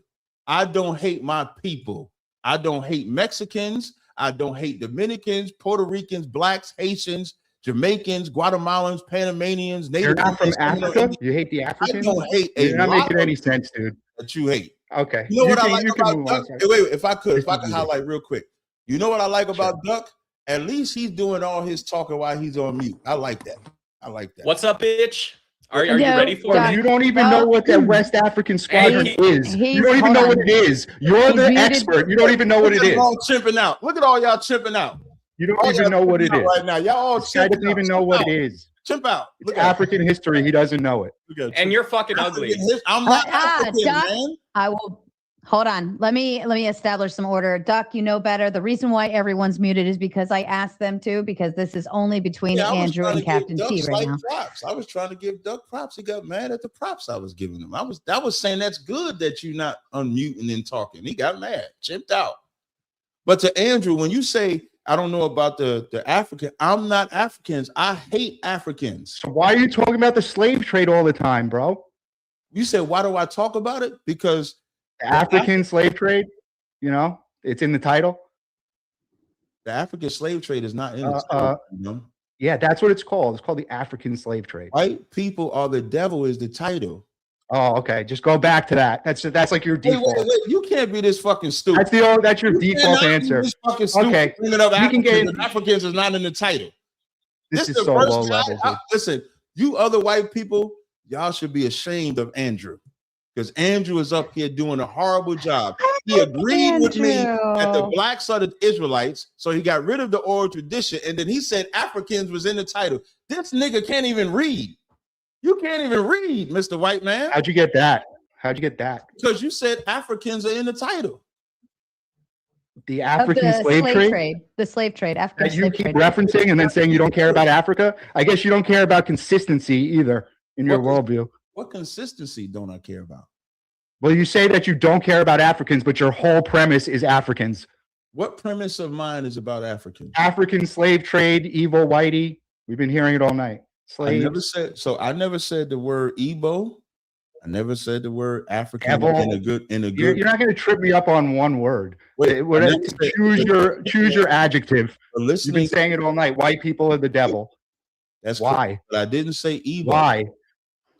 I don't hate my people. I don't hate Mexicans. I don't hate Dominicans, Puerto Ricans, blacks, Haitians, Jamaicans, Guatemalans, Panamanians. You're not from Africa? You hate the Africans? I don't hate. You're not making any sense, dude. That you hate. Okay. You know what I like about Duck? Wait, if I could highlight real quick. You know what I like about Duck? At least he's doing all his talking while he's on mute. I like that. I like that. What's up, bitch? Are you ready for it? You don't even know what that West African squadron is. You don't even know what it is. You're the expert. You don't even know what it is. All chimping out. Look at all y'all chimping out. You don't even know what it is right now. Y'all all this guy doesn't even know what it is. Chimp out. It's African history. He doesn't know it. And you're fucking ugly. I'm not African, Duck, man. I will. Hold on. Let me establish some order. Duck, you know better. The reason why everyone's muted is because I asked them to, because this is only between Andrew and Captain T right now. Props. I was trying to give Duck props. He got mad at the props I was giving him. I was saying that's good that you're not unmuting and talking. He got mad, chimped out. But to Andrew, when you say I don't know about the African, I'm not Africans. I hate Africans. So why are you talking about the slave trade all the time, bro? You said, why do I talk about it? Because the African slave trade, you know, it's in the title. The African slave trade is not in the title. You know? Yeah, that's what it's called. It's called the African slave trade. White people are the devil is the title. Oh, okay. Just go back to that. That's like your default. Wait. You can't be this fucking stupid. That's your default answer. Okay. We can get Africans is not in the title. This is so low level. Listen, you other white people, y'all should be ashamed of Andrew. Because Andrew is up here doing a horrible job. He agreed with me that the blacks are the Israelites, so he got rid of the oral tradition, and then he said Africans was in the title. This nigga can't even read. You can't even read, Mr. White Man. How'd you get that? Because you said Africans are in the title. The African slave trade? The slave trade. African you keep referencing and then saying you don't care about Africa? I guess you don't care about consistency either in your worldview. What consistency don't I care about? Well, you say that you don't care about Africans, but your whole premise is Africans. What premise of mine is about Africans? African slave trade, evil whitey. We've been hearing it all night. Slaves. I never said the word Igbo. I never said the word African in a good. You're not going to trip me up on one word. Choose your adjective. You've been saying it all night. White people are the devil. That's why. Correct, but I didn't say Igbo. Why?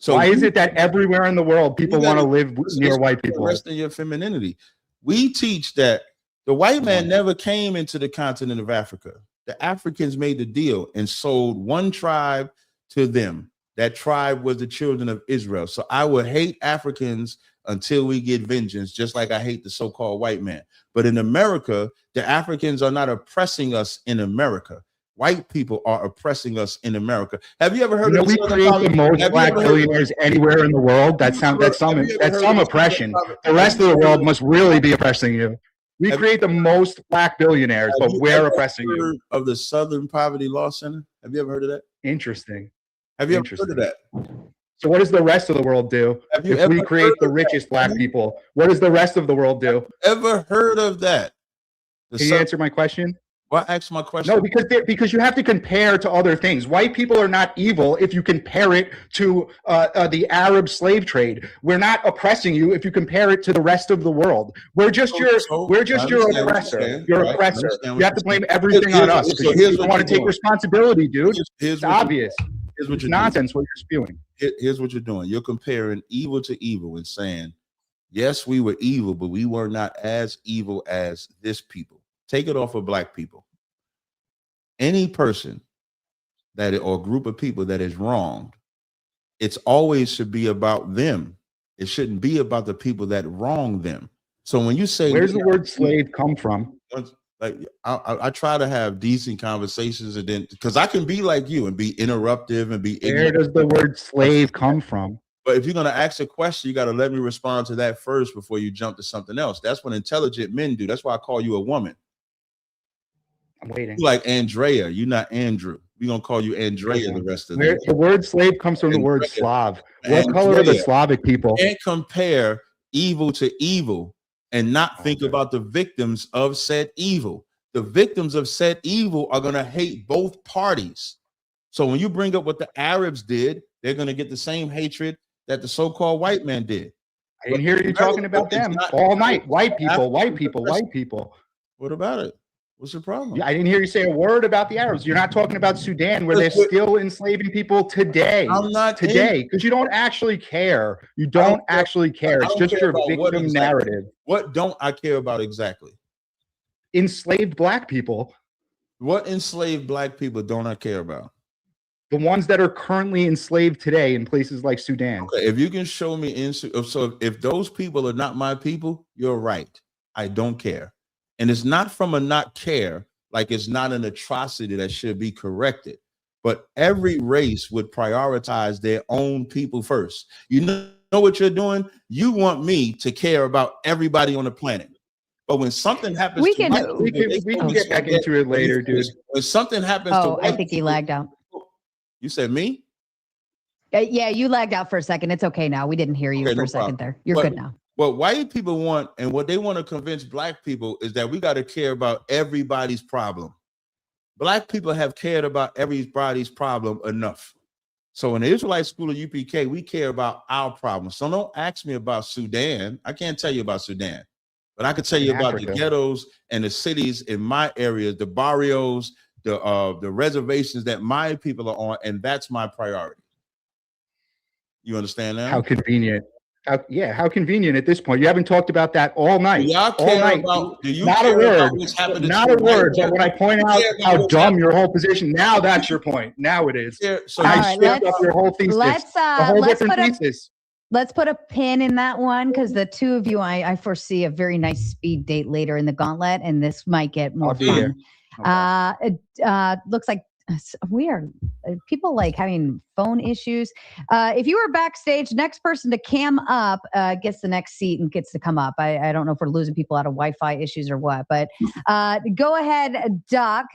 So why is it that everywhere in the world people want to live near white people? Rest in your femininity. We teach that the white man never came into the continent of Africa. The Africans made the deal and sold one tribe to them. That tribe was the children of Israel. So I would hate Africans until we get vengeance, just like I hate the so-called white man. But in America, the Africans are not oppressing us in America. White people are oppressing us in America. Have you ever heard of we create the most black billionaires anywhere in the world? That's some oppression. The rest of the world must really be oppressing you. We create the most black billionaires, but we're oppressing you. Of the Southern Poverty Law Center? Have you ever heard of that? Interesting. Have you ever heard of that? So what does the rest of the world do? If we create the richest black people, what does the rest of the world do? Ever heard of that? Can you answer my question? Well, ask my question. No, because you have to compare to other things. White people are not evil if you compare it to the Arab slave trade. We're not oppressing you if you compare it to the rest of the world. We're just your oppressor. You're oppressor. You have to blame everything on us because you don't want to take responsibility, dude. It's obvious. Here's what you're nonsense what you're spewing. Here's what you're doing. You're comparing evil to evil and saying, yes, we were evil, but we were not as evil as this people. Take it off of black people. Any person or group of people that is wronged, it's always should be about them. It shouldn't be about the people that wrong them. So when you say, where's the word slave come from? Like I try to have decent conversations, and then because I can be like you and be interruptive and be ignorant. Where does the word slave come from? But if you're going to ask a question, you got to let me respond to that first before you jump to something else. That's what intelligent men do. That's why I call you a woman. I'm waiting. You're like Andrea. You're not Andrew. We're going to call you Andrea the rest of the day. The word slave comes from the word Slav. What color are the Slavic people? You can't compare evil to evil and not think about the victims of said evil. The victims of said evil are going to hate both parties. So when you bring up what the Arabs did, they're going to get the same hatred that the so-called white man did. I didn't hear you talking about them all night. White people, white people, white people. What about it? What's your problem? Yeah, I didn't hear you say a word about the Arabs. You're not talking about Sudan, where they're still enslaving people today. I'm not today, because you don't actually care. You don't actually care. It's just your victim narrative. What don't I care about exactly? Enslaved black people. What enslaved black people don't I care about? The ones that are currently enslaved today in places like Sudan. Okay, if you can show me so if those people are not my people, you're right. I don't care. And it's not from a not care, like it's not an atrocity that should be corrected. But every race would prioritize their own people first. You know what you're doing? You want me to care about everybody on the planet. But when something happens We to can- white We people, can get back into it later, dude. When something happens to Oh, white I think he people, lagged out. you said me? Yeah, you lagged out for a second. It's okay now. We didn't hear you Okay, for no a second problem. there. You're But- good now. What white people want and what they want to convince black people is that we got to care about everybody's problem. Black people have cared about everybody's problem enough. So in the Israelite school of UPK, we care about our problems. So don't ask me about Sudan. I can't tell you about Sudan, but I can tell you about Africa. the ghettos and the cities in my areas, the barrios, the reservations that my people are on, and that's my priority. You understand now? How convenient. How convenient at this point. You haven't talked about that all night. Do y'all all care night. about? Do you Not a care word. about what's happening? Not to a white word. But people? when I point You out care about how what's dumb happening? your whole position, now that's your point. Now it is. So I All right, stripped up your whole thesis. let's a whole let's different put a thesis. let's put a pin in that one because the two of you, I foresee a very nice speed date later in the gauntlet, and this might get more I'll be here. fun. Looks like we are people like having phone issues. If you were backstage, next person to cam up gets the next seat and gets to come up. I don't know if we're losing people out of Wi-Fi issues or what, but go ahead, Doc.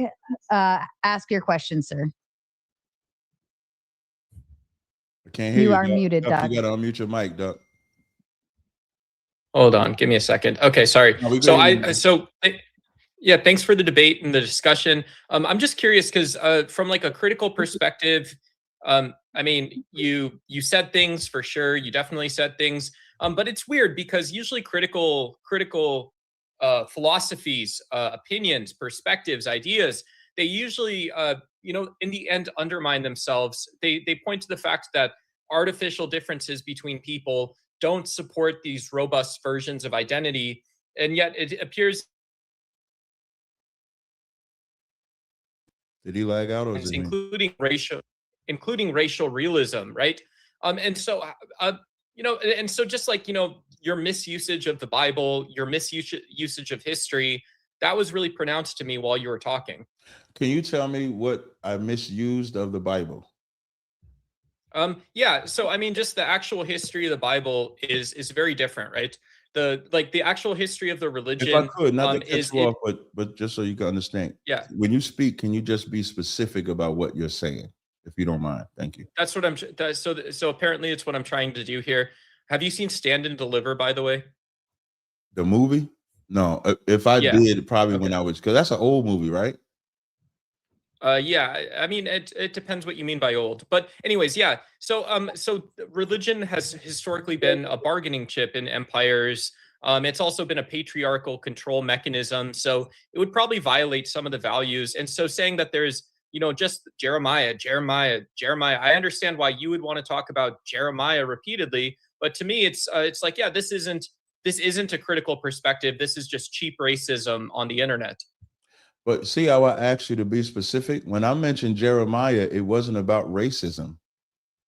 Ask your question, sir. I can't hear You you. are Doc. muted, Doc. You got to unmute your mic, Doc. Hold on, give me a second. Okay, sorry. No, we So good. yeah, thanks for the debate and the discussion. I'm just curious because from like a critical perspective, I mean, you said things for sure. You definitely said things, but it's weird because usually critical philosophies, opinions, perspectives, ideas, they usually, in the end, undermine themselves. They point to the fact that artificial differences between people don't support these robust versions of identity, and yet it appears. Did he lag out or is it me? including racial realism, right? And so just like your misusage of the Bible, your misusage of history, that was really pronounced to me while you were talking. Can you tell me what I misused of the Bible? Yeah, so I mean, just the actual history of the Bible is very different, right? The actual history of the religion. If I could, not to cut you off, but just so you can understand. Yeah. When you speak, can you just be specific about what you're saying, if you don't mind? Thank you. That's what so apparently it's what I'm trying to do here. Have you seen Stand and Deliver, by the way? The movie? No. If I did, probably when I was, because that's an old movie, right? Yeah, I mean, it depends what you mean by old, but anyways, yeah. So religion has historically been a bargaining chip in empires. It's also been a patriarchal control mechanism. So it would probably violate some of the values. And so saying that there's, just Jeremiah. I understand why you would want to talk about Jeremiah repeatedly, but to me, it's like, yeah, this isn't a critical perspective. This is just cheap racism on the internet. But see how I asked you to be specific? When I mentioned Jeremiah, it wasn't about racism.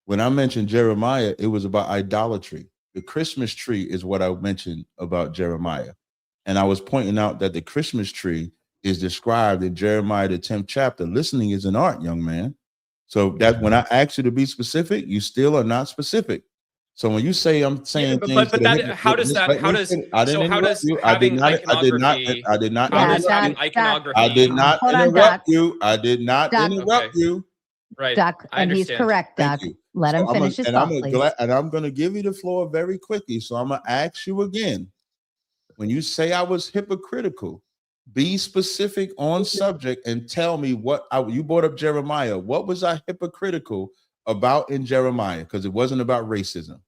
When I mentioned Jeremiah, it was about idolatry. The Christmas tree is what I mentioned about Jeremiah. And I was pointing out that the Christmas tree is described in Jeremiah, the 10th chapter. Listening is an art, young man. So that when I asked you to be specific, you still are not specific. So when you say I'm saying things, but that how does that how does I didn't so how interrupt does you. I did not iconography I did not how does interrupt you. iconography I did not Hold on, interrupt Doc. you. I did not Doc. interrupt you. Right. Doc, I and he's understand. correct, Doc. Thank you. Let him So finish his thought, please. and I'm going to give you the floor very quickly. So I'm going to ask you again. When you say I was hypocritical, be specific on subject and tell me you brought up Jeremiah. What was I hypocritical about in Jeremiah? Because it wasn't about racism.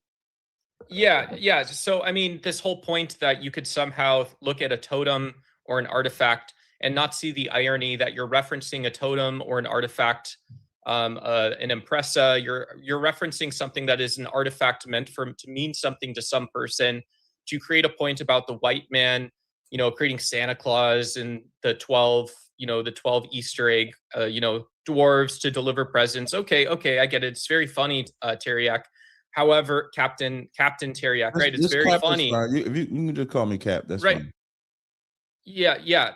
Yeah. So, I mean, this whole point that you could somehow look at a totem or an artifact and not see the irony that you're referencing a totem or an artifact, an impressa, you're referencing something that is an artifact meant to mean something to some person, to create a point about the white man, creating Santa Claus and the 12 the 12 Easter egg, dwarves to deliver presents. Okay, I get it. It's very funny, Tazaryach. However, Captain Tazaryach, right? It's very Cap funny. You can just call me Cap. That's right. Fine. Yeah.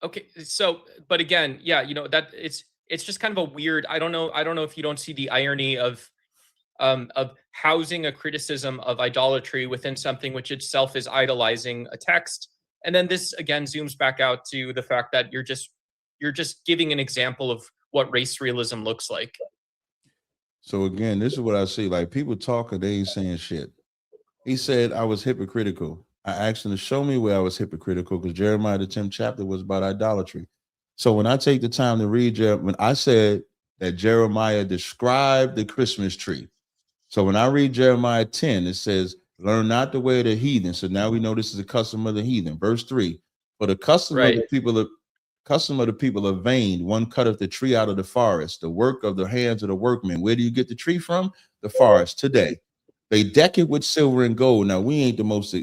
Okay. So, but again, that it's just kind of a weird. I don't know if you don't see the irony of housing a criticism of idolatry within something which itself is idolizing a text. And then this again zooms back out to the fact that you're just giving an example of what race realism looks like. So again, this is what I see. Like, people talking, they ain't saying shit. He said I was hypocritical. I asked him to show me where I was hypocritical, because Jeremiah the 10th chapter was about idolatry. So when I take the time to read, when I said that Jeremiah described the Christmas tree. So when I read Jeremiah 10, it says, learn not the way of the heathen. So now we know this is a custom of the heathen. Verse 3, for the custom of the people are vain. One cutteth the tree out of the forest, the work of the hands of the workmen. Where do you get the tree from? The forest. Today they deck it with silver and gold. Now, we ain't the most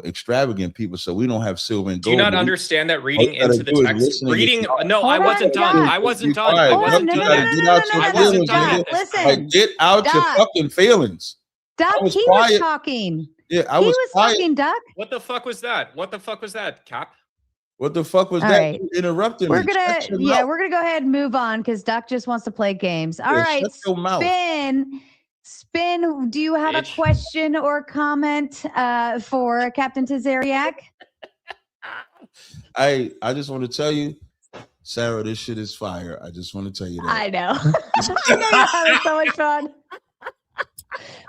extravagant people, so we don't have silver and gold. Do you not understand that reading into the text? No, I wasn't done. I wasn't done. Listen, get out your fucking feelings. Duck, he was talking. Yeah, I was talking, Duck. What the fuck was that? Cap? What the fuck was All that? right. You interrupted me. We're gonna go ahead and move on because Duck just wants to play games. All right, Spin, do you have a question or comment for Captain Tazaryach? I just want to tell you, Sarah, this shit is fire. I just want to tell you that. I know. I know you're having so much fun.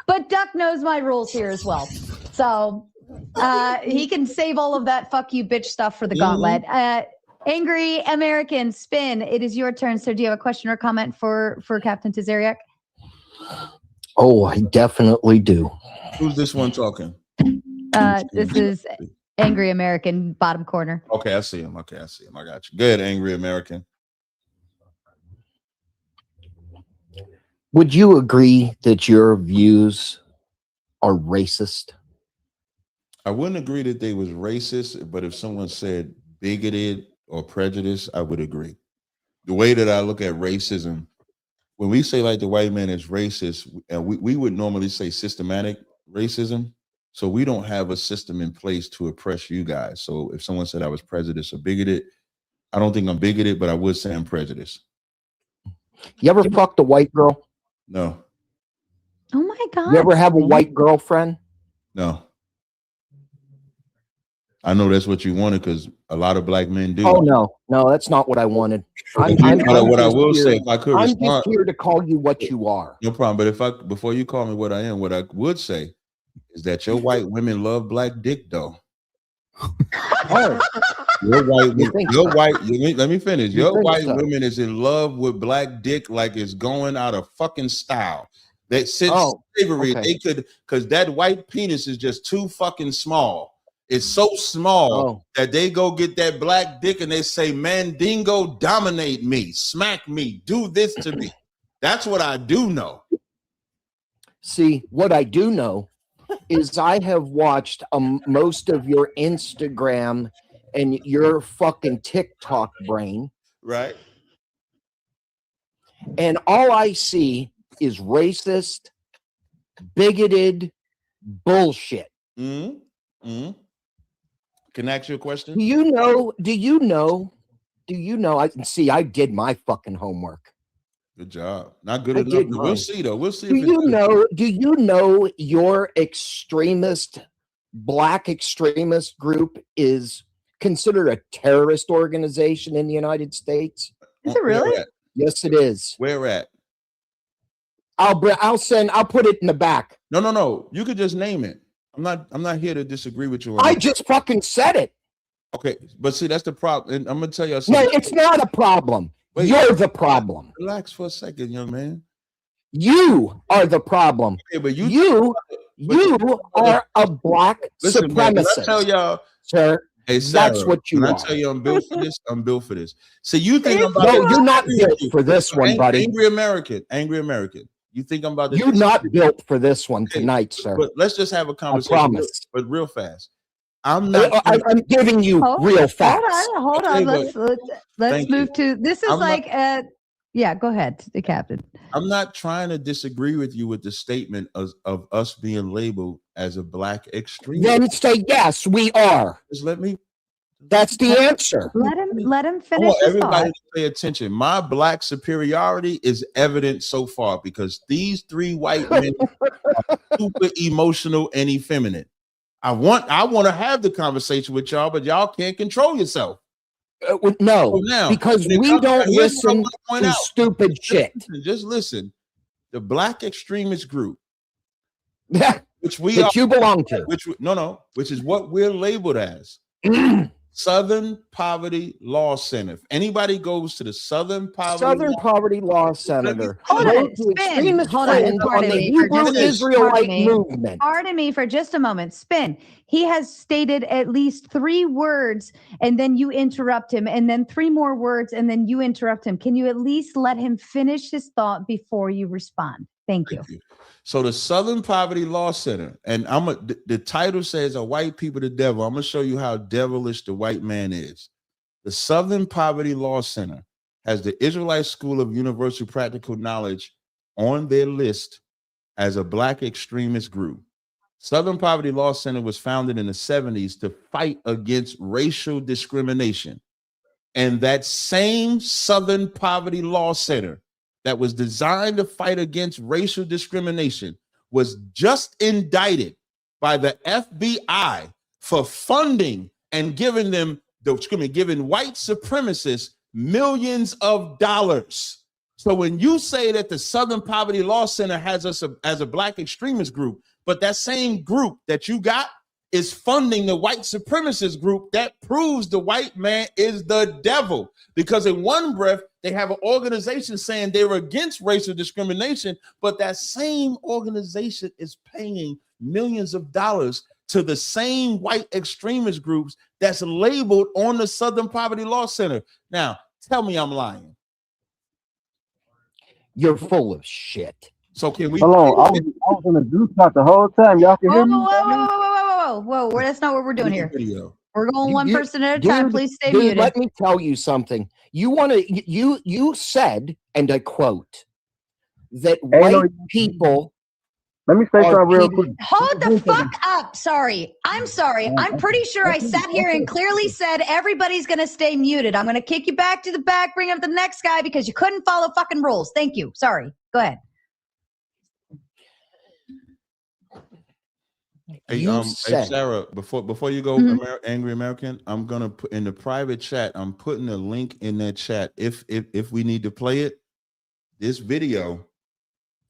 But Duck knows my rules here as well. So he can save all of that fuck you bitch stuff for the gauntlet. Angry American, Spin, it is your turn. So do you have a question or comment for Captain Tazaryach? Oh, I definitely do. Who's this one talking? This is Angry American, bottom corner. Okay, I see him. I got you. Good, Angry American. Would you agree that your views are racist? I wouldn't agree that they was racist, but if someone said bigoted or prejudiced, I would agree. The way that I look at racism, when we say like the white man is racist, and we would normally say systematic racism. So we don't have a system in place to oppress you guys. So if someone said I was prejudiced or bigoted, I don't think I'm bigoted, but I would say I'm prejudiced. You ever fucked a white girl? No. Oh my God. You ever have a white girlfriend? No. I know that's what you wanted because a lot of black men do. Oh no, that's not what I wanted. I'm what I will say, if I could I'm respond, just here to call you what you are. No problem. But before you call me what I am, what I would say is that your white women love black dick, though. Let me finish. Your white women is in love with black dick like it's going out of fucking style. That since slavery, they could, because that white penis is just too fucking small. It's so small that they go get that black dick and they say, Mandingo, dominate me, smack me, do this to me. That's what I do know. See, what I do know is I have watched most of your Instagram and your fucking TikTok brain. Right. And all I see is racist, bigoted bullshit. Can I ask you a question? Do you know? I can see I did my fucking homework. Good job. Not good enough. We'll see though. We'll see. Do you know your black extremist group is considered a terrorist organization in the United States? Is it really? Yes, it is. Where at? I'll put it in the back. No. You could just name it. I'm not here to disagree with you. I just fucking said it. Okay, but see, that's the problem. And I'm gonna tell you something. No, it's not a problem. You're the problem. Relax for a second, young man. You are the problem. Okay, but you are a black supremacist. Man, I tell y'all, sir. Hey, Sarah, that's what you are. I tell you, I'm built for this. I'm built for this. So you think I'm about no, you're not built for this one, buddy. Angry American. You think I'm about to? You're not built for this one tonight, sir. But let's just have a conversation. I promise. But real fast. I'm not. I'm giving you real facts. Hold on. Let's move to this. Is like, yeah. Go ahead, the captain. I'm not trying to disagree with you with the statement of us being labeled as a black extremist. Then say yes, we are. Just let me. That's the answer. Let him finish. I want his everybody thought. to pay attention. My black superiority is evident so far because these three white men are super emotional and effeminate. I want to have the conversation with y'all, but y'all can't control yourself. No, so now, because we don't listen to stupid shit. Just listen. The black extremist group, which you belong to, which is what we're labeled as. Southern Poverty Law Center. If anybody goes to the Southern Poverty Law Center, hold on, Spin. Hold on, pardon me for just a moment. Spin. He has stated at least 3 words, and then you interrupt him, and then 3 more words, and then you interrupt him. Can you at least let him finish his thought before you respond? Thank you. So the Southern Poverty Law Center, and the title says "Are white people the devil?" I'm gonna show you how devilish the white man is. The Southern Poverty Law Center has the Israelite School of Universal Practical Knowledge on their list as a black extremist group. Southern Poverty Law Center was founded in the 70s to fight against racial discrimination. And that same Southern Poverty Law Center that was designed to fight against racial discrimination was just indicted by the FBI for funding and giving white supremacists millions of dollars. So when you say that the Southern Poverty Law Center has us as a black extremist group, but that same group that you got is funding the white supremacist group, that proves the white man is the devil. Because in one breath, they have an organization saying they're against racial discrimination, but that same organization is paying millions of dollars to the same white extremist groups that's labeled on the Southern Poverty Law Center. Now, tell me I'm lying. You're full of shit. So can we? Hold on, I was in the group chat the whole time. Y'all can hear me? Whoa! That's not what we're doing here. We're going one person at a time. Please stay muted. Let me tell you something. You said, and I quote, that white people. Let me say something real quick. Hold the fuck up. Sorry. I'm sorry. I'm pretty sure I sat here and clearly said everybody's going to stay muted. I'm going to kick you back to the back, bring up the next guy because you couldn't follow fucking rules. Thank you. Sorry. Go ahead. Hey, Sarah, before you go, Angry American, I'm gonna put in the private chat. I'm putting a link in that chat. If we need to play it, this video,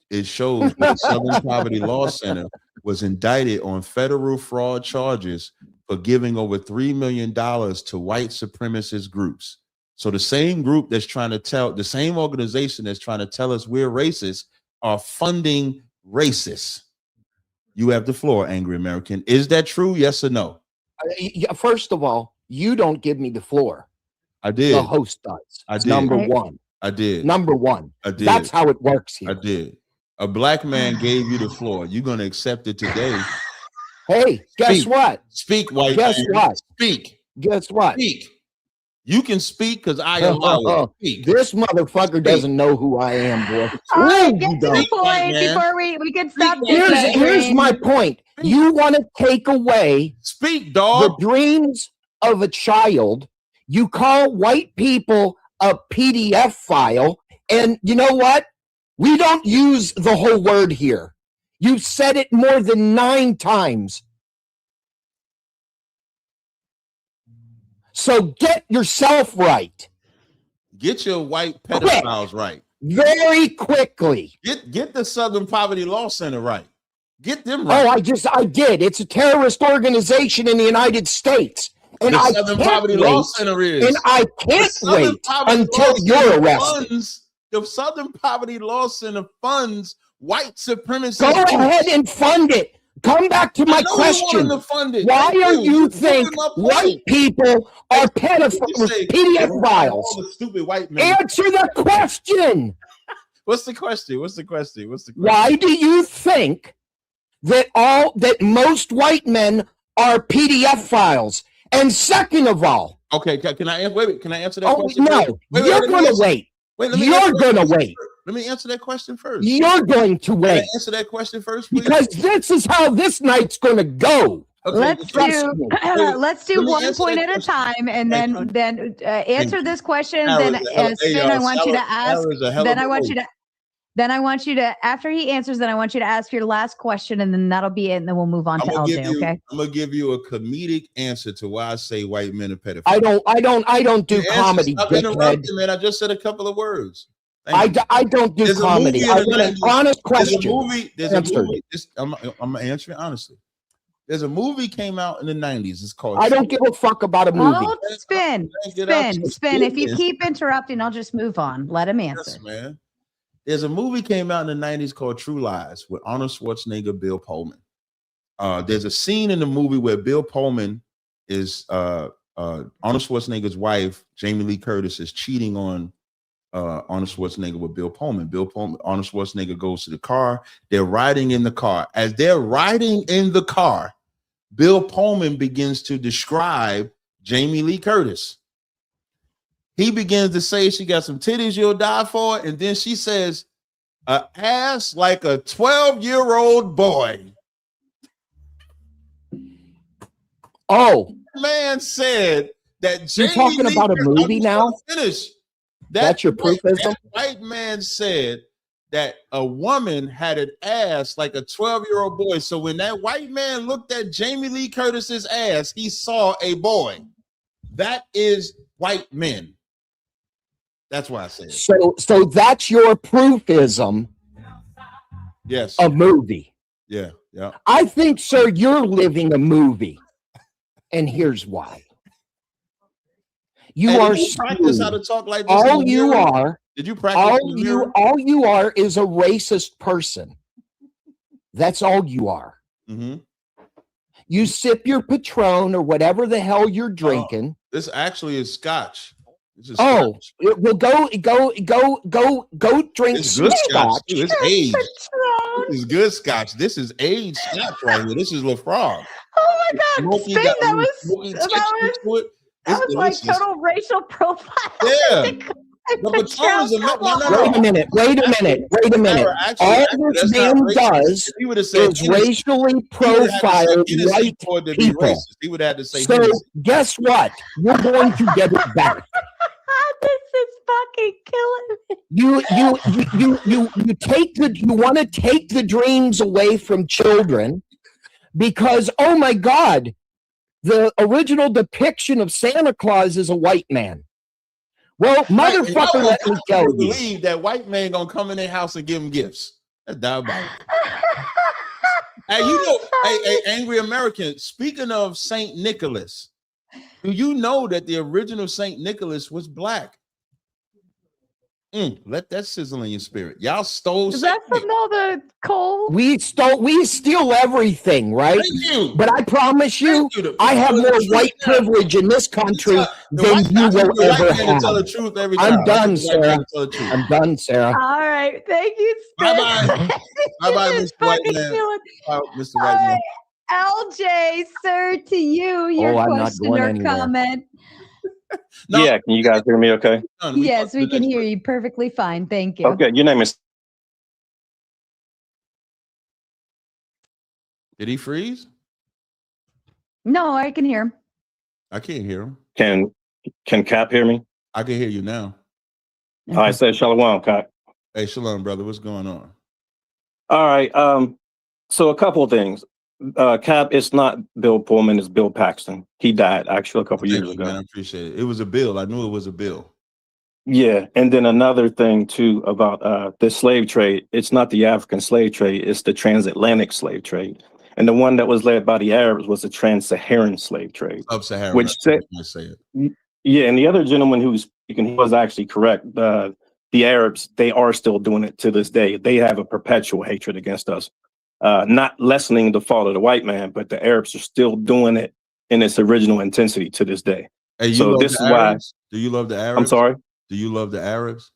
it shows that the Southern Poverty Law Center was indicted on federal fraud charges for giving over $3 million to white supremacist groups. So the same group that's trying to the same organization that's trying to tell us we're racist are funding racists. You have the floor, Angry American. Is that true? Yes or no? First of all, you don't give me the floor. I did. The host does. I did. Number one. I did. Number one. I did. That's how it works here. I did. A black man gave you the floor. You're going to accept it today. Hey, guess what? Speak, white Guess man. what? Speak. Guess what? Speak. You can speak because I allow it. Speak. This motherfucker doesn't know who I am, boy. All right, get to the point before we can stop. Here's my point. You want to take away dog, the dreams of a child. You call white people a PDF file, and you know what? We don't use the whole word here. You've said it more than 9 times. So get yourself right. Get your white pedophiles right. Very quickly. Get the Southern Poverty Law Center right. Get them right. Oh, I did. It's a terrorist organization in the United States. And the Southern Poverty Law Center is. And I can't wait until you're arrested. The Southern Poverty Law Center funds white supremacy. Go ahead and fund it. Come back to my question. Why do you think white people are pedophiles, PDF files? Stupid white men. Answer the question. What's the question? Why do you think that most white men are PDF files. And second of all, okay, can I wait? Can I answer that oh, question? No, you're going to wait. You're going to wait. Let me answer that question first. You're going to wait. Can I answer that question first, please? Because this is how this night's going to go. Okay, let's do one point at a time, and then answer this question. Then I want you to ask. Then I want you to, after he answers, then I want you to ask your last question, and then that'll be it, and then we'll move on to LJ. Okay. I'm gonna give you a comedic answer to why I say white men are pedophiles. I don't do comedy. Stop interrupting, man. I just said a couple of words. I don't do comedy. I want an honest question. There's a movie. I'm gonna answer it honestly. There's a movie came out in the 90s. It's called. I don't give a fuck about a movie. Oh, spin. If you keep interrupting, I'll just move on. Let him answer. Yes, man. There's a movie came out in the 90s called True Lies with Arnold Schwarzenegger, Bill Pullman. There's a scene in the movie where Bill Pullman is Arnold Schwarzenegger's wife, Jamie Lee Curtis, is cheating on Arnold Schwarzenegger with Bill Pullman. Arnold Schwarzenegger goes to the car. They're riding in the car. As they're riding in the car, Bill Pullman begins to describe Jamie Lee Curtis. He begins to say she got some titties you'll die for, and then she says, "An ass like a 12-year-old boy." Oh, man said that. You're talking about a movie now? Finish. That's your proofism? That white man said that a woman had an ass like a 12-year-old boy. So when that white man looked at Jamie Lee Curtis's ass, he saw a boy. That is white men. That's why I say it. So that's your proofism. Yes. A movie. Yeah. I think, sir, you're living a movie. And here's why. You are practice how to talk like this. All you are. Did you practice? All you are is a racist person. That's all you are. Mm-hmm. You sip your Patron or whatever the hell you're drinking. This actually is scotch. Well, go drink it's good scotch. It's aged. This is good scotch. This is aged scotch right here. This is Lafroig. Oh my God, Spain, that was like total racial profile. Yeah. Wait a minute. All this man does is racially profile white people. He would have to say. So guess what? You're going to get it back. This is fucking killing me. You want to take the dreams away from children because, oh my God, the original depiction of Santa Claus is a white man. Well, motherfucker, let me tell you. Believe that white man gonna come in their house and give them gifts. That's diabolical. Hey, angry American. Speaking of Saint Nicholas, do you know that the original Saint Nicholas was black? Let that sizzle in your spirit. Y'all stole. Is that from all the coal? We steal everything, right? Thank you. But I promise you, I have more white privilege in this country than you will ever have. I'm done, Sarah. I'm done, Sarah. All right. Thank you, Bye-bye. Bye-bye, Mr. White Man. Mr. White Man. LJ, sir, to you, your question or comment. No. Yeah, can you guys hear me okay? Yes, we can hear you perfectly fine. Thank you. Okay, your name is... Did he freeze? No, I can hear him. I can't hear him. Can Cap hear me? I can hear you now. I said shalom, Cap. Hey, shalom, brother. What's going on? All right. So a couple of things. Cap, it's not Bill Pullman, it's Bill Paxton. He died actually a couple years ago. Man, I appreciate it. It was a bill. I knew it was a bill. Yeah, and then another thing too about the slave trade. It's not the African slave trade; it's the transatlantic slave trade. And the one that was led by the Arabs was the trans-Saharan slave trade. Sub-Saharan, which said, yeah. And the other gentleman who was speaking, he was actually correct. The Arabs, they are still doing it to this day. They have a perpetual hatred against us. Not lessening the fault of the white man, but the Arabs are still doing it in its original intensity to this day. Hey, so this is why. Do you love the Arabs? I'm sorry. Do you love the Arabs?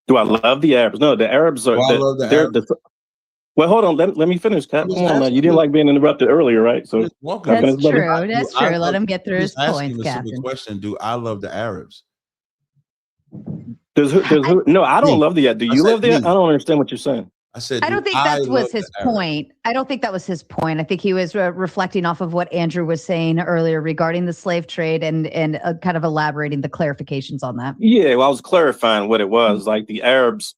Do I love the Arabs? No, the Arabs are. Well, hold on. Let me finish, Cap. Come on, man. You didn't like being interrupted earlier, right? So That's true. That's true. Let him get through his points, a Captain. simple question. Do I love the Arabs? No, I don't love the. Do you love the? I don't understand what you're saying. I said, I don't think that was his point. I don't think that was his point. I think he was reflecting off of what Andrew was saying earlier regarding the slave trade and kind of elaborating the clarifications on that. Yeah, well, I was clarifying what it was. Like the Arabs.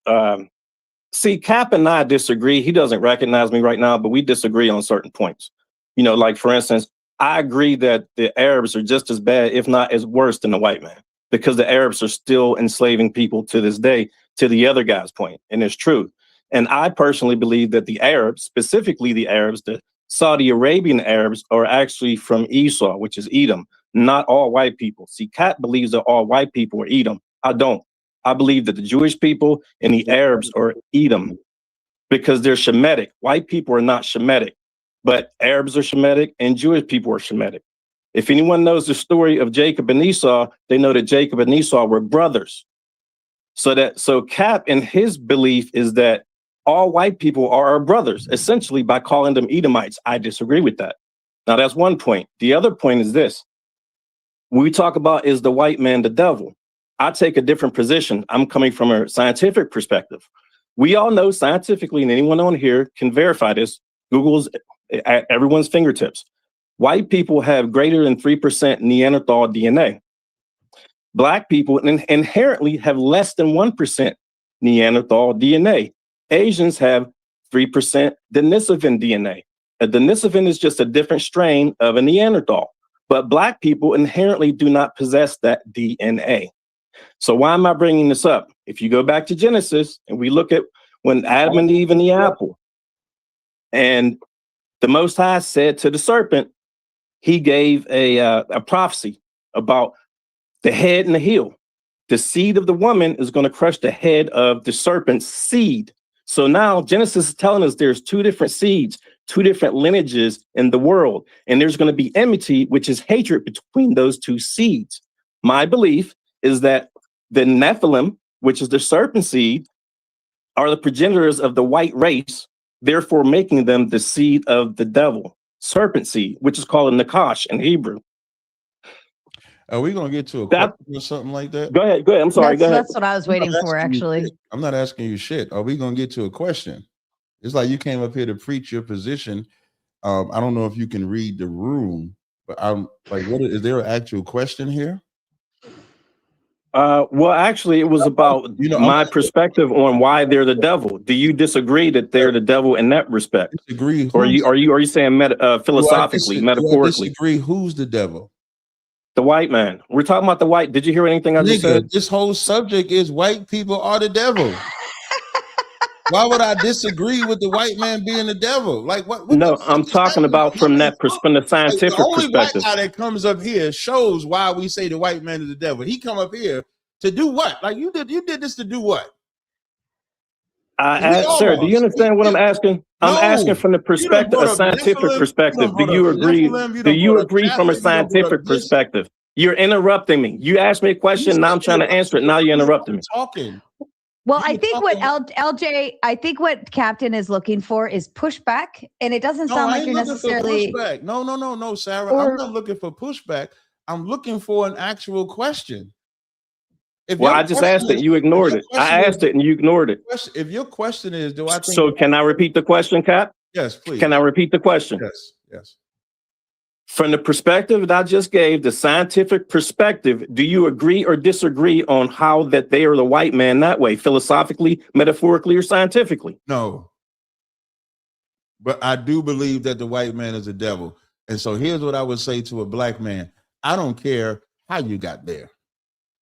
See, Cap and I disagree. He doesn't recognize me right now, but we disagree on certain points. You know, like for instance, I agree that the Arabs are just as bad, if not as worse, than the white man, because the Arabs are still enslaving people to this day. To the other guy's point, and it's true. And I personally believe that the Arabs, specifically the Arabs, the Saudi Arabian Arabs, are actually from Esau, which is Edom, not all white people. See, Kat believes that all white people are Edom. I don't. I believe that the Jewish people and the Arabs are Edom because they're Shemitic. White people are not Shemitic, but Arabs are Shemitic and Jewish people are Shemitic. If anyone knows the story of Jacob and Esau, they know that Jacob and Esau were brothers. So Cap in his belief is that all white people are our brothers, essentially by calling them Edomites. I disagree with that. Now, that's one point. The other point is this. When we talk about is the white man the devil, I take a different position. I'm coming from a scientific perspective. We all know scientifically, and anyone on here can verify this, Google's at everyone's fingertips. White people have greater than 3% Neanderthal DNA. Black people inherently have less than 1% Neanderthal DNA. Asians have 3% Denisovan DNA. A Denisovan is just a different strain of a Neanderthal, but Black people inherently do not possess that DNA. So why am I bringing this up? If you go back to Genesis and we look at when Adam and Eve and the apple, and the Most High said to the serpent, he gave a prophecy about the head and the heel. The seed of the woman is going to crush the head of the serpent's seed. So now Genesis is telling us there's two different seeds, two different lineages in the world, and there's going to be enmity, which is hatred between those two seeds. My belief is that the Nephilim, which is the serpent seed, are the progenitors of the white race, therefore making them the seed of the devil, serpent seed, which is called a Nakash in Hebrew. Are we going to get to a question or something like that? Go ahead. I'm sorry. Go ahead. That's what I was waiting for, actually. I'm not asking you shit. Are we going to get to a question? It's like you came up here to preach your position. I don't know if you can read the room, but I'm like, what is there an actual question here? Well, actually, it was about my perspective on why they're the devil. Do you disagree that they're the devil in that respect? Disagree? Or are you saying philosophically, metaphorically? Disagree? Who's the devil? The white man. We're talking about the white. Did you hear anything I just said? This whole subject is white people are the devil. Why would I disagree with the white man being the devil? Like what no, I'm talking about from the scientific the only perspective. White guy that comes up here shows why we say the white man is the devil. He come up here to do what? Like you did this to do what? Sir, do you understand what I'm asking? I'm asking from the perspective, a scientific perspective. Do you agree? Do you agree from a scientific perspective? You're interrupting me. You asked me a question. Now I'm trying to answer it. Now you're interrupting me. Talking. Well, I think what LJ, I think what Captain is looking for is pushback, and it doesn't sound like you're necessarily. No, Sarah. I'm not looking for pushback. I'm looking for an actual question. Well, I just asked it. You ignored it. I asked it and you ignored it. If your question is, do I think so? Can I repeat the question, Cap? Yes, please. Can I repeat the question? Yes. From the perspective that I just gave, the scientific perspective, do you agree or disagree on how that they are the white man that way, philosophically, metaphorically, or scientifically? No. But I do believe that the white man is the devil. And so here's what I would say to a black man. I don't care how you got there.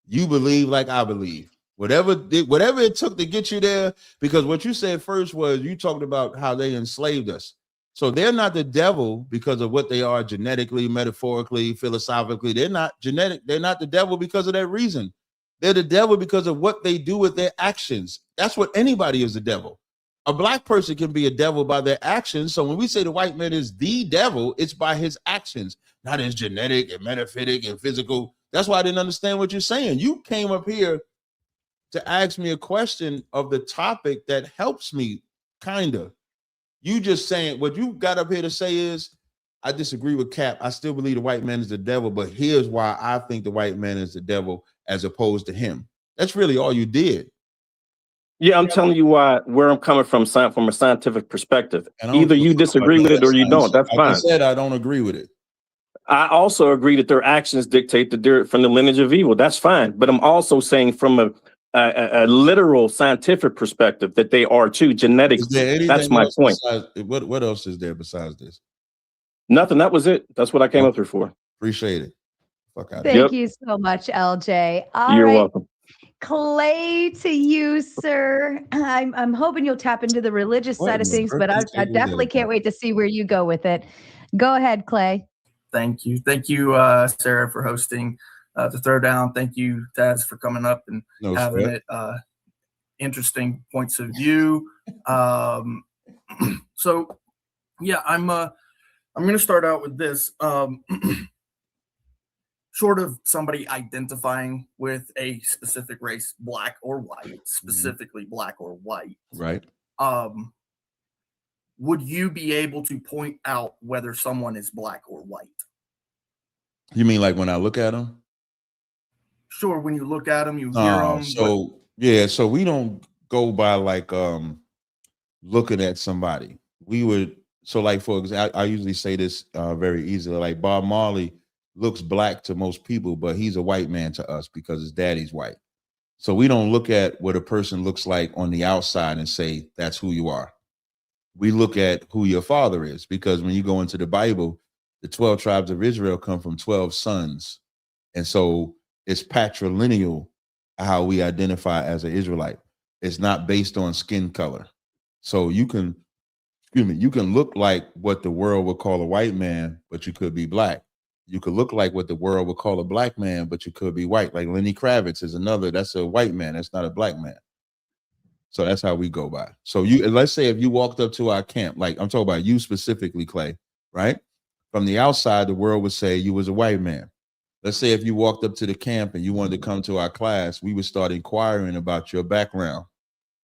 You believe like I believe. Whatever it took to get you there, because what you said first was you talked about how they enslaved us. So they're not the devil because of what they are genetically, metaphorically, philosophically. They're not genetic. They're not the devil because of that reason. They're the devil because of what they do with their actions. That's what anybody is the devil. A black person can be a devil by their actions. So when we say the white man is the devil, it's by his actions, not his genetic and metaphysic and physical. That's why I didn't understand what you're saying. You came up here to ask me a question of the topic that helps me, kind of. You just saying what you got up here to say is, I disagree with Cap. I still believe the white man is the devil, but here's why I think the white man is the devil as opposed to him. That's really all you did. Yeah, I'm telling you where I'm coming from a scientific perspective. Either you disagree with it or you don't. That's fine. I said I don't agree with it. I also agree that their actions dictate that they're from the lineage of evil. That's fine. But I'm also saying from a literal scientific perspective that they are too genetically. That's my point. What else is there besides this? Nothing. That was it. That's what I came up here for. Appreciate it. Fuck out. Thank you so much, LJ. You're welcome. Clay, to you, sir. I'm hoping you'll tap into the religious side of things, but I definitely can't wait to see where you go with it. Go ahead, Clay. Thank you, Sarah, for hosting the Throwdown. Thank you, Taz, for coming up and having it. Interesting points of view. So, yeah, I'm going to start out with this. Short of somebody identifying with a specific race, black or white, specifically black or white, right? Would you be able to point out whether someone is black or white? You mean like when I look at them? Sure, when you look at them, you hear them. So we don't go by like looking at somebody. We would like, for example, I usually say this very easily. Like Bob Marley looks black to most people, but he's a white man to us because his daddy's white. So we don't look at what a person looks like on the outside and say that's who you are. We look at who your father is, because when you go into the Bible, the 12 tribes of Israel come from 12 sons. And so it's patrilineal how we identify as an Israelite. It's not based on skin color. So you can look like what the world would call a white man, but you could be black. You could look like what the world would call a black man, but you could be white. Like Lenny Kravitz is that's a white man. That's not a black man. So that's how we go by. So let's say if you walked up to our camp, like I'm talking about you specifically, Clay, right? From the outside, the world would say you was a white man. Let's say if you walked up to the camp and you wanted to come to our class, we would start inquiring about your background.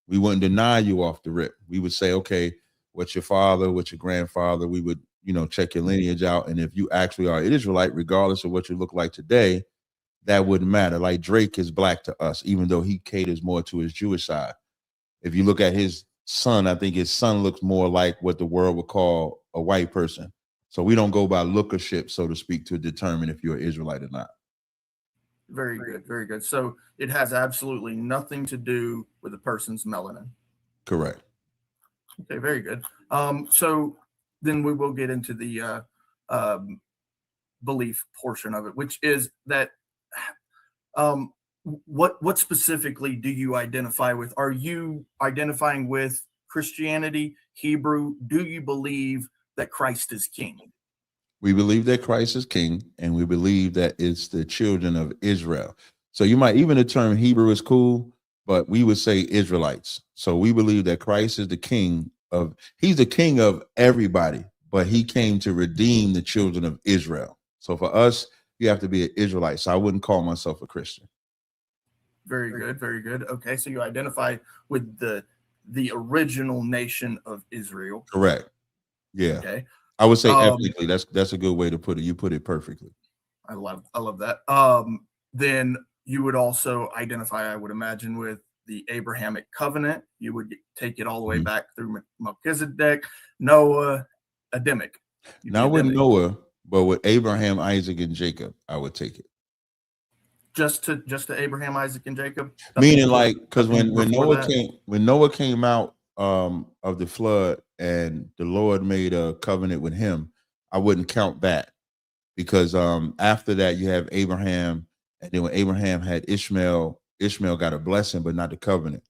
We wouldn't deny you off the rip. We would say, okay, what's your father? What's your grandfather? We would, check your lineage out. And if you actually are Israelite, regardless of what you look like today, that wouldn't matter. Like Drake is black to us, even though he caters more to his Jewish side. If you look at his son, I think his son looks more like what the world would call a white person. So we don't go by lookership, so to speak, to determine if you're Israelite or not. Very good. Very good. So it has absolutely nothing to do with the person's melanin. Correct. Okay, very good. So then we will get into the belief portion of it, which is that what specifically do you identify with? Are you identifying with Christianity, Hebrew? Do you believe that Christ is king? We believe that Christ is king, and we believe that it's the children of Israel. So you might, even the term Hebrew is cool, but we would say Israelites. So we believe that Christ is the king he's the king of everybody, but he came to redeem the children of Israel. So for us, you have to be an Israelite. So I wouldn't call myself a Christian. Very good. Very good. Okay. So you identify with the original nation of Israel. Correct. Yeah. Okay. I would say ethnically. That's a good way to put it. You put it perfectly. I love that. Then you would also identify, I would imagine, with the Abrahamic covenant. You would take it all the way back through Melchizedek, Noah, Adamic. Not with Noah, but with Abraham, Isaac, and Jacob, I would take it. Just to Abraham, Isaac, and Jacob. Meaning, like, because when Noah came out of the flood and the Lord made a covenant with him, I wouldn't count that, because after that you have Abraham, and then when Abraham had Ishmael got a blessing, but not the covenant.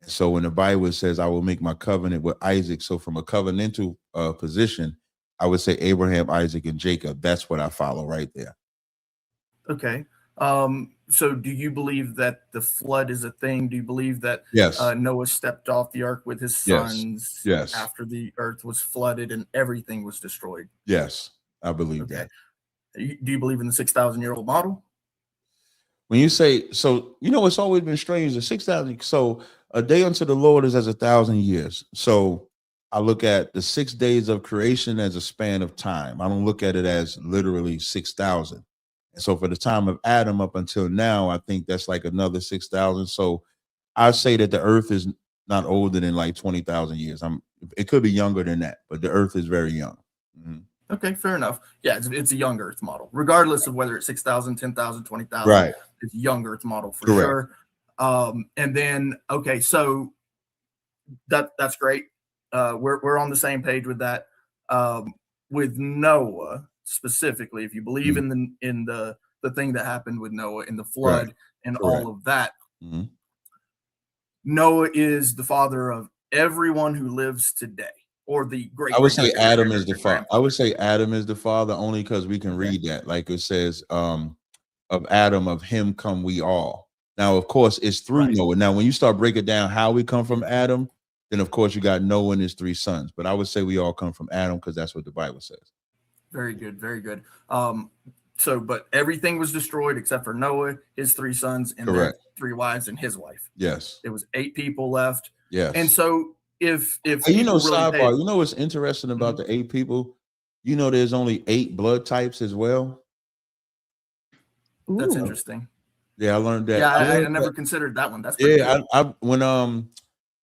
So when the Bible says, I will make my covenant with Isaac, so from a covenantal position, I would say Abraham, Isaac, and Jacob. That's what I follow right there. Okay. So do you believe that the flood is a thing? Do you believe that Noah stepped off the ark with his sons after the earth was flooded and everything was destroyed? Yes, I believe that. Do you believe in the 6,000-year-old model? When you say, so, it's always been strange, the 6,000. So a day unto the Lord is as 1,000 years. So I look at the 6 days of creation as a span of time. I don't look at it as literally 6,000. And so for the time of Adam up until now, I think that's like another 6,000. So I say that the earth is not older than like 20,000 years. It could be younger than that, but the earth is very young. Mm-hmm. Okay, fair enough. Yeah, it's a young Earth model, regardless of whether it's 6,000, 10,000, 20,000. Right. It's a young Earth model for Correct. sure. And then, okay, so that's great. We're on the same page with that. With Noah specifically, if you believe in the thing that happened with Noah in the flood and all of that, Noah is the father of everyone who lives today. Or the great. I would say Adam is the father. I would say Adam is the father only because we can read that. Like it says, of Adam, of him come we all. Now, of course, it's through Noah. Now, when you start breaking down how we come from Adam, then of course you got Noah and his 3 sons. But I would say we all come from Adam because that's what the Bible says. Very good, very good. But everything was destroyed except for Noah, his 3 sons, and their 3 wives and his wife. Yes. It was 8 people left. Yes. And so if you know, sidebar, you know what's interesting about the 8 people? You know, there's only 8 blood types as well. That's interesting. Yeah, I learned that. Yeah, I never considered that one. That's pretty good.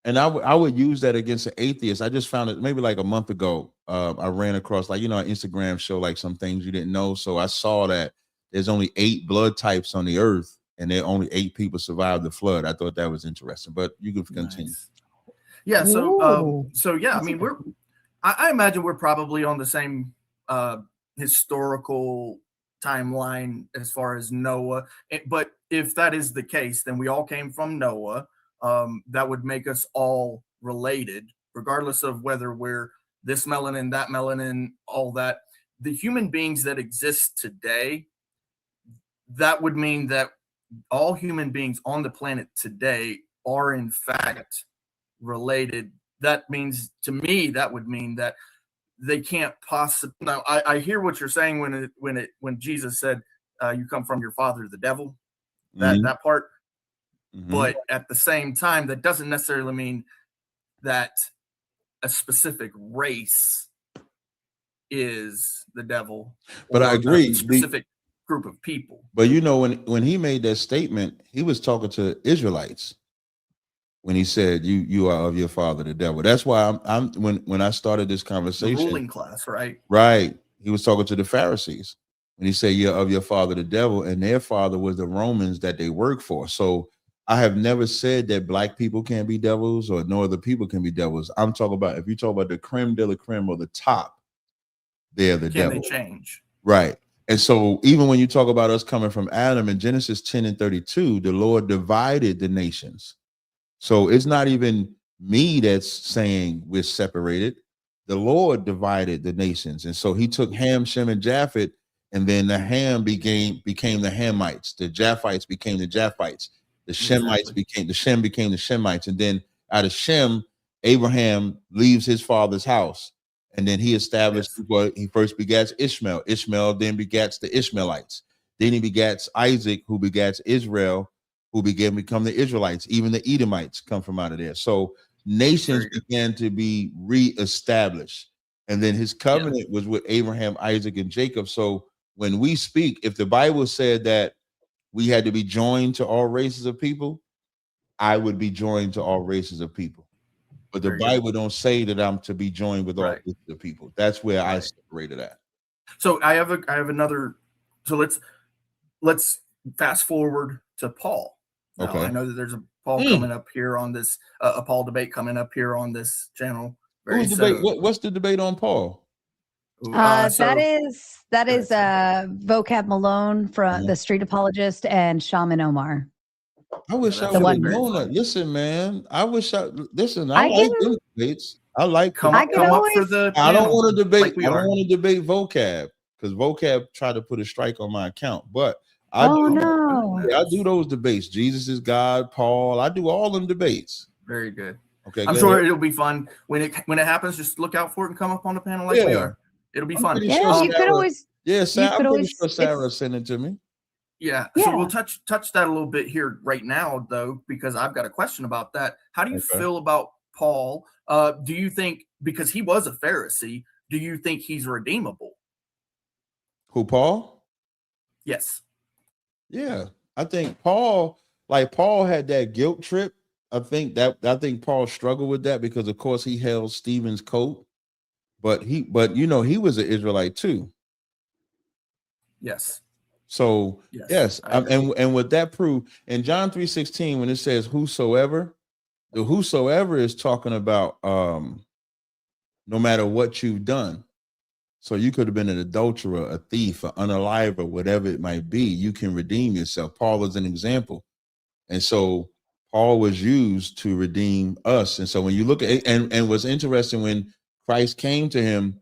I would use that against an atheist. I just found it maybe like a month ago. I ran across an Instagram show like some things you didn't know. So I saw that there's only 8 blood types on the earth, and there only 8 people survived the flood. I thought that was interesting, but you can continue. Nice. Yeah. So yeah, I mean, I imagine we're probably on the same historical timeline as far as Noah. But if that is the case, then we all came from Noah. That would make us all related, regardless of whether we're this melanin, that melanin, all that. The human beings that exist today, that would mean that all human beings on the planet today are in fact related. That means, to me, that would mean that they can't possibly. Now, I hear what you're saying when Jesus said, "You come from your father, the devil." That part. But at the same time, that doesn't necessarily mean that a specific race is the devil. But I agree. A specific group of people. But you know, when he made that statement, he was talking to Israelites. When he said, "You are of your father, the devil." That's why when I started this conversation, the ruling class, right? Right. He was talking to the Pharisees. When he said, "You're of your father, the devil," and their father was the Romans that they work for. So I have never said that black people can't be devils or no other people can be devils. I'm talking about, if you talk about the creme de la creme or the top, they're the devil. Can they change? Right. And so even when you talk about us coming from Adam in Genesis 10:32, the Lord divided the nations. So it's not even me that's saying we're separated. The Lord divided the nations. And so he took Ham, Shem, and Japheth, and then the Ham became the Hamites. The Japhites became the Japhites. The Shemites became the Shemites. And then out of Shem, Abraham leaves his father's house. And then he established, he first begats Ishmael. Ishmael then begats the Ishmaelites. Then he begats Isaac, who begats Israel, who become the Israelites. Even the Edomites come from out of there. So nations began to be reestablished. And then his covenant was with Abraham, Isaac, and Jacob. So when we speak, if the Bible said that we had to be joined to all races of people, I would be joined to all races of people. But the Bible don't say that I'm to be joined with all races of people. That's where I separated at. So I have another. So let's fast forward to Paul. Now, Okay. I know that there's a Paul coming up here on this, a Paul debate coming up here on this channel. What's the debate on Paul? That is Vocab Malone from the Street Apologist and Shaman Omar. I wish I would have known that. Listen, man. I like them debates. I like come up for the I don't want to debate. Like I don't want to debate Vocab because Vocab tried to put a strike on my account. But I do those debates. Jesus is God, Paul. I do all them debates. Very good. Okay. I'm sure it'll be fun when it happens. Just look out for it and come up on the panel like we are. It'll be fun. Yeah, you could always. Yeah, Sarah, I'm pretty sure Sarah sent it to me. Yeah. So we'll touch that a little bit here right now, though, because I've got a question about that. How do you feel about Paul? Do you think because he was a Pharisee, do you think he's redeemable? Who, Paul? Yes. Yeah, I think Paul had that guilt trip. I think Paul struggled with that because, of course, he held Stephen's coat, but he was an Israelite too. Yes. So yes, and with that proof in John 3:16, when it says whosoever, the whosoever is talking about no matter what you've done. So you could have been an adulterer, a thief, an unaliver, whatever it might be. You can redeem yourself. Paul is an example. And so Paul was used to redeem us. And so when you look at it, and what's interesting, when Christ came to him,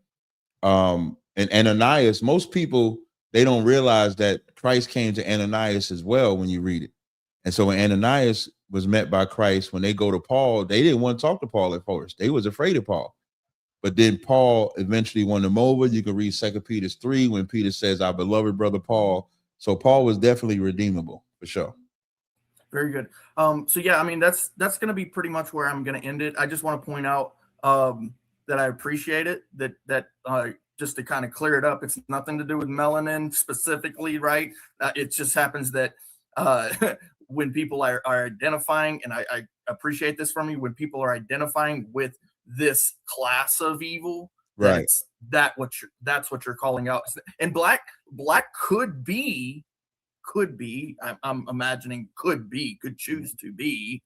and Ananias, most people, they don't realize that Christ came to Ananias as well when you read it. And so when Ananias was met by Christ, when they go to Paul, they didn't want to talk to Paul at first. They was afraid of Paul. But then Paul eventually won them over. You can read 2 Peter 3 when Peter says, our beloved brother Paul. So Paul was definitely redeemable for sure. Very good. So yeah, I mean, that's going to be pretty much where I'm going to end it. I just want to point out that I appreciate it, that just to kind of clear it up, it's nothing to do with melanin specifically, right? It just happens that when people are identifying, and I appreciate this from you, when people are identifying with this class of evil, right? That's what you're calling out. And black could be, I'm imagining could choose to be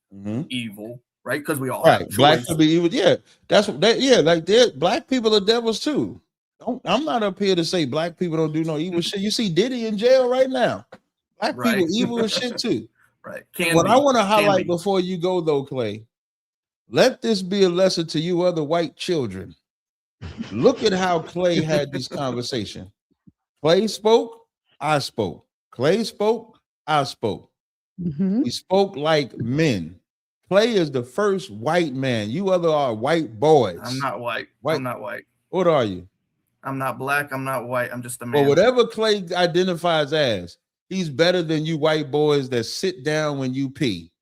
evil, right? Because we all have black could be evil. Yeah, that's what like black people are devils too. I'm not up here to say black people don't do no evil shit. You see Diddy in jail right now. Black people evil as shit too. Right. What I want to highlight before you go though, Clay, let this be a lesson to you other white children. Look at how Clay had this conversation. Clay spoke, I spoke. Clay spoke, I spoke. We spoke like men. Clay is the first white man. You other are white boys. I'm not white. I'm not white. What are you? I'm not black. I'm not white. I'm just a man. Well, whatever Clay identifies as, he's better than you white boys that sit down when you pee.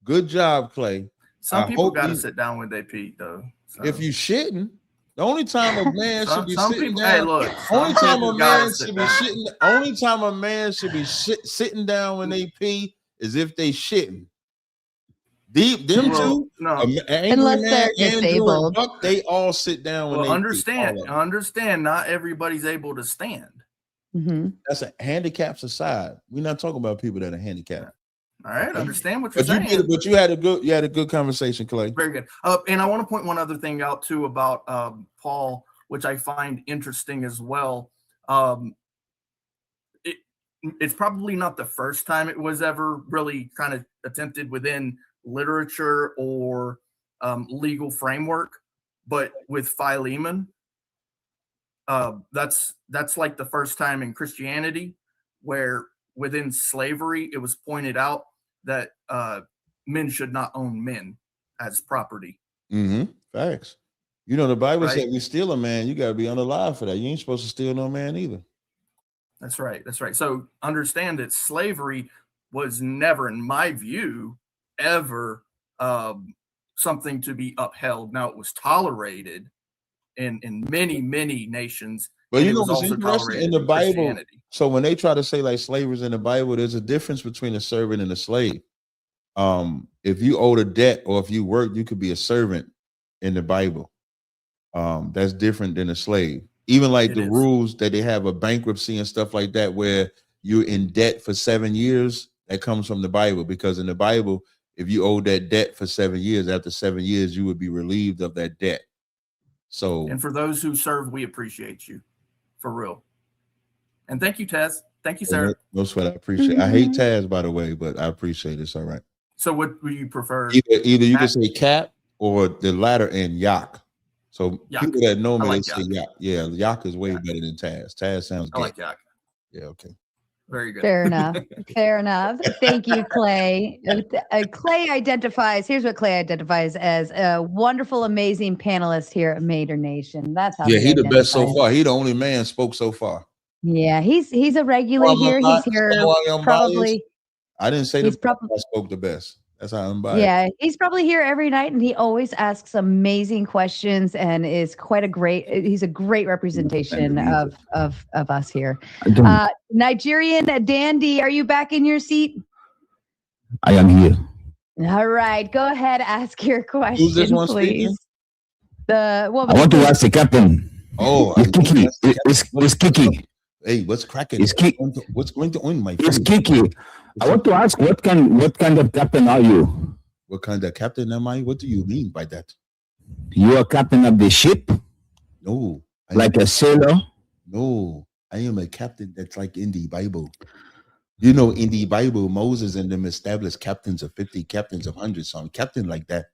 Good job, Clay. Some people got to sit down when they pee, though. So. If you shitting, the only time a man should be sitting down. Hey, look. Only time a man should be shitting. Only time a man should be sitting down when they pee is if they shitting. Them two, unless they're disabled, Buck, they all sit down when they understand. Not everybody's able to stand. That's a handicaps aside. We're not talking about people that are handicapped. All right, understand what you're saying. But you had a good conversation, Clay. Very good. And I want to point one other thing out too about Paul, which I find interesting as well. It's probably not the first time it was ever really kind of attempted within literature or legal framework, but with Philemon, that's like the first time in Christianity where within slavery it was pointed out that men should not own men as property. Facts. You know, the Bible said we steal a man, you got to be unalive for that. You ain't supposed to steal no man either. That's right. So understand that slavery was never, in my view, ever something to be upheld. Now, it was tolerated in many nations. But you know what's interesting in the Bible? So when they try to say like slavery is in the Bible, there's a difference between a servant and a slave. If you owed a debt or if you worked, you could be a servant in the Bible. That's different than a slave. Even like the rules that they have of bankruptcy and stuff like that, where you're in debt for 7 years, that comes from the Bible. Because in the Bible, if you owe that debt for 7 years, after 7 years, you would be relieved of that debt. So, and for those who serve, we appreciate you, for real. And thank you, Taz. Thank you, sir. No sweat. I appreciate it. I hate Taz, by the way, but I appreciate it. It's all right. So what would you prefer? Either you can say Cap or the latter end Yak. So Yak. People that know me, like they say Yak. Yeah, Yak is way better than Taz. Taz sounds good. I like Yak. Yeah, okay. Very good. Fair enough. Fair enough. Thank you, Clay. Clay identifies, here's what Clay identifies as a wonderful, amazing panelist here at Mater Nation. That's how he the best so far. He the only man spoke so far. Yeah, he's a regular here. He's here probably. I didn't say I spoke the best. That's how I'm biased. Yeah, he's probably here every night, and he always asks amazing questions, and is quite a great. He's a great representation of us here. Nigerian Dandy, are you back in your seat? I am here. All right, go ahead, ask your question, Who's this one please. speaking? I want to ask the captain. Oh, it's Kiki. It's Kiki. Hey, what's cracking? What's going to on my? It's Kiki. I want to ask what kind of captain are you? What kind of captain am I? What do you mean by that? You are captain of the ship? No. Like a sailor? No, I am a captain that's like in the Bible. You know, in the Bible, Moses and them established captains of 50, captains of 100. So I'm captain like that.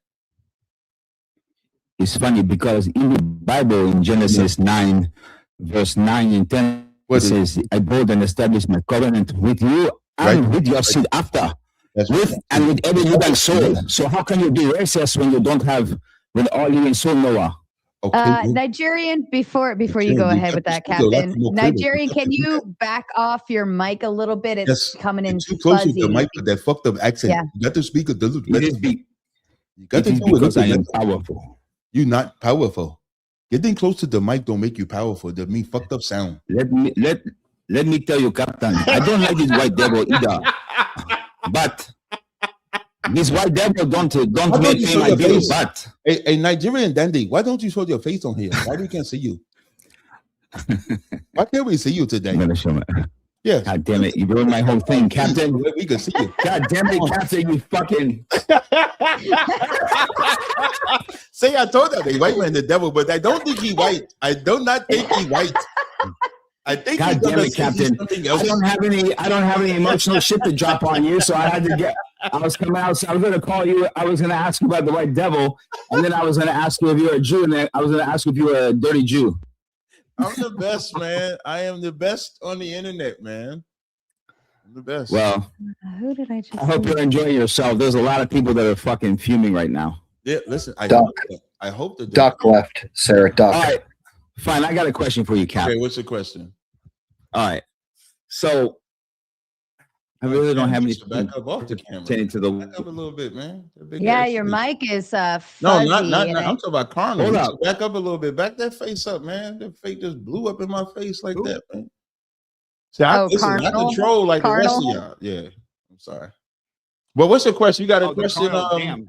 It's funny because in the Bible, in Genesis 9, verse 9 and 10, it says, I bold and establish my covenant with you and with your seed after, and with every living soul. So how can you be racist when you don't have with all living soul, Noah? Nigerian, before you go ahead with that, Captain. Nigerian, can you back off your mic a little bit? It's coming in too close fuzzy. to the mic with that fucked up accent. Yeah. You got to speak a little bit. You got to because I am powerful. You're not powerful. Getting close to the mic don't make you powerful. That mean fucked up sound. Let me tell you, Captain. I don't like this white devil either. But this white devil don't make me my bill. But a Nigerian dandy, why don't you show your face on here? Why we can't see you? Why can't we see you today? I'm gonna show me. Yeah. God damn it! You ruined my whole thing, Captain. We can see you. God damn it, Captain! You fucking. Say I told that the white man the devil, but I don't think he white. I do not think he white. I think God damn it, Captain! I don't have any emotional shit to drop on you, so I had to get. I was coming out. So I was gonna call you. I was gonna ask you about the white devil, and then I was gonna ask you if you're a Jew, and then I was gonna ask you if you were a dirty Jew. I'm the best, man. I am the best on the internet, man. I'm the best. Well, who did I just? I hope you're enjoying yourself. There's a lot of people that are fucking fuming right now. Yeah, listen. I hope the Duck left, Sarah. Duck. All right, fine. I got a question for you, Cap. Okay, what's the question? All right. So I really don't have any. Back up off the camera. Back up a little bit, man. Yeah, your mic is fuzzy. No, not. I'm talking about Carnal. Hold up. Back up a little bit. Back that face up, man. That face just blew up in my face like that, man. See, I control like the rest of y'all. Yeah, I'm sorry. But what's your question? You got a question?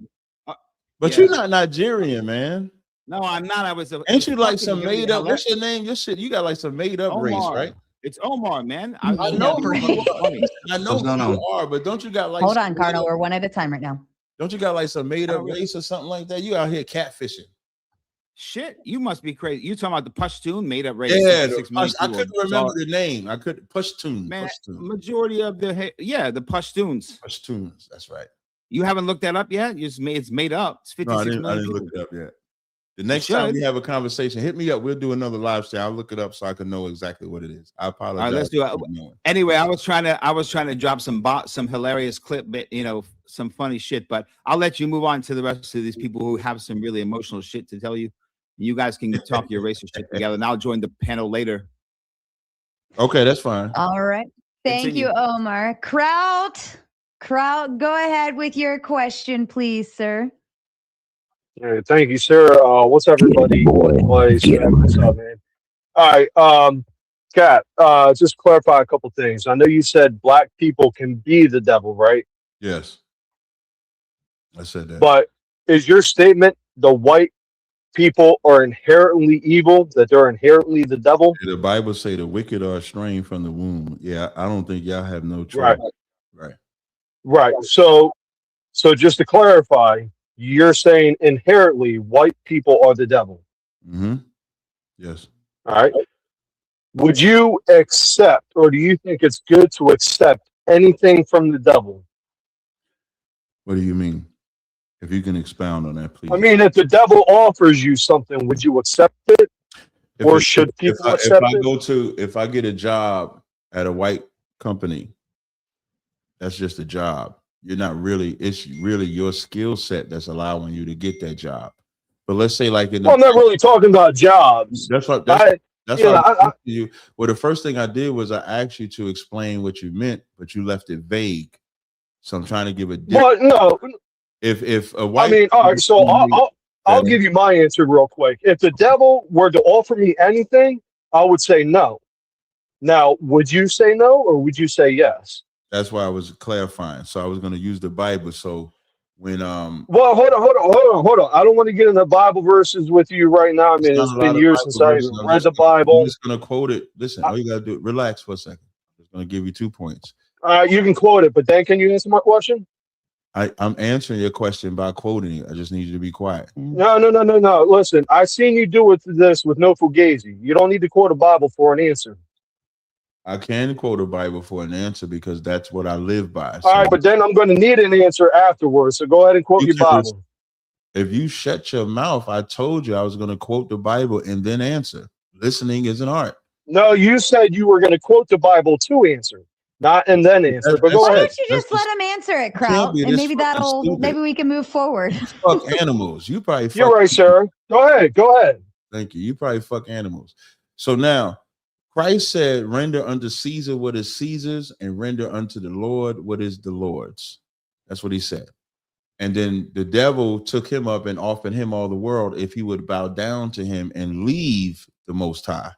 But you're not Nigerian, man. No, I'm not. I was. Ain't you like some made up? What's your name? Your shit. You got like some made up race, right? It's Omar, man. I know you are, but don't you got like? Hold on, Cardinal. We're one at a time right now. Don't you got like some made up race or something like that? You out here catfishing. Shit, you must be crazy. You talking about the Pashtun made up race? Yeah, I couldn't remember the name. I could Pashtun. Man, majority of the the Pashtuns. Pashtuns, that's right. You haven't looked that up yet? It's made up. It's 56 I didn't million look it up yet. The next time we have a conversation, hit me up. We'll do another live stream. I'll look it up so I can know exactly what it is. I apologize. All right, let's do it. Anyway, I was trying to drop some hilarious clip, some funny shit. But I'll let you move on to the rest of these people who have some really emotional shit to tell you. You guys can talk your racist shit together, and I'll join the panel later. Okay, that's fine. All right. Thank you, Omar. Kraut, go ahead with your question, please, sir. Yeah, thank you, sir. What's up, everybody? What's up, man? All right, Kat, just clarify a couple things. I know you said black people can be the devil, right? Yes, I said that. But is your statement the white people are inherently evil, that they're inherently the devil? The Bible say the wicked are strained from the womb. Yeah, I don't think y'all have no choice. Right. So just to clarify, you're saying inherently white people are the devil. Mm-hmm. Yes. All right. Would you accept, or do you think it's good to accept anything from the devil? What do you mean? If you can expound on that, please. I mean, if the devil offers you something, would you accept it? Should people accept it? If I get a job at a white company, that's just a job. You're not really, it's really your skill set that's allowing you to get that job. But let's say like I'm not really talking about jobs. That's what you. Well, the first thing I did was I asked you to explain what you meant, but you left it vague. So I'm trying to give a Well, no, If a white, I mean, all right. So I'll give you my answer real quick. If the devil were to offer me anything, I would say no. Now, would you say no or would you say yes? That's why I was clarifying. So I was going to use the Bible. So when well, hold on. I don't want to get into Bible verses with you right now. I mean, it's been years since I even read the Bible. I'm just going to quote it. Listen, all you got to do, relax for a second. I'm just going to give you 2 points. You can quote it, but then can you answer my question? I'm answering your question by quoting it. I just need you to be quiet. No. Listen, I've seen you do this with no fugazi. You don't need to quote a Bible for an answer. I can quote a Bible for an answer because that's what I live by. All right, but then I'm going to need an answer afterwards. So go ahead and quote your Bible. If you shut your mouth, I told you I was going to quote the Bible and then answer. Listening is an art. No, you said you were going to quote the Bible to answer, not and then answer. But go Why ahead. don't you just let him answer it, Kraut, and maybe maybe we can move forward. Fuck animals. You probably. You're right, sir. Go ahead. Thank you. You probably fuck animals. So now, Christ said, "Render unto Caesar what is Caesar's, and render unto the Lord what is the Lord's." That's what he said. And then the devil took him up and offered him all the world if he would bow down to him and leave the Most High.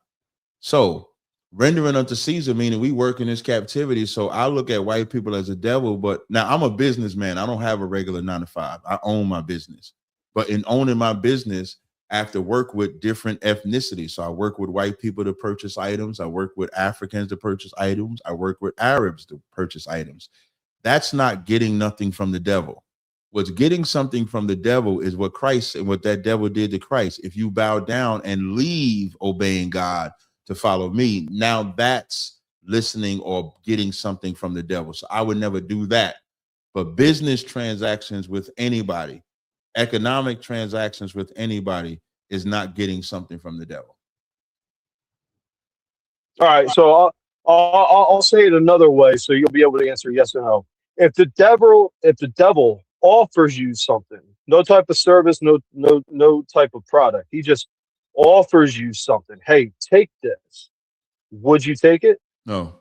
So rendering unto Caesar, meaning we work in this captivity. So I look at white people as a devil, but now I'm a businessman. I don't have a regular 9 to 5. I own my business. But in owning my business, I have to work with different ethnicities. So I work with white people to purchase items. I work with Africans to purchase items. I work with Arabs to purchase items. That's not getting nothing from the devil. What's getting something from the devil is what Christ and what that devil did to Christ. If you bow down and leave obeying God to follow me, now that's listening or getting something from the devil. So I would never do that. But business transactions with anybody, economic transactions with anybody is not getting something from the devil. All right, so I'll say it another way, so you'll be able to answer yes or no. If the devil offers you something, no type of service, no type of product, he just offers you something. Hey, take this. Would you take it? No.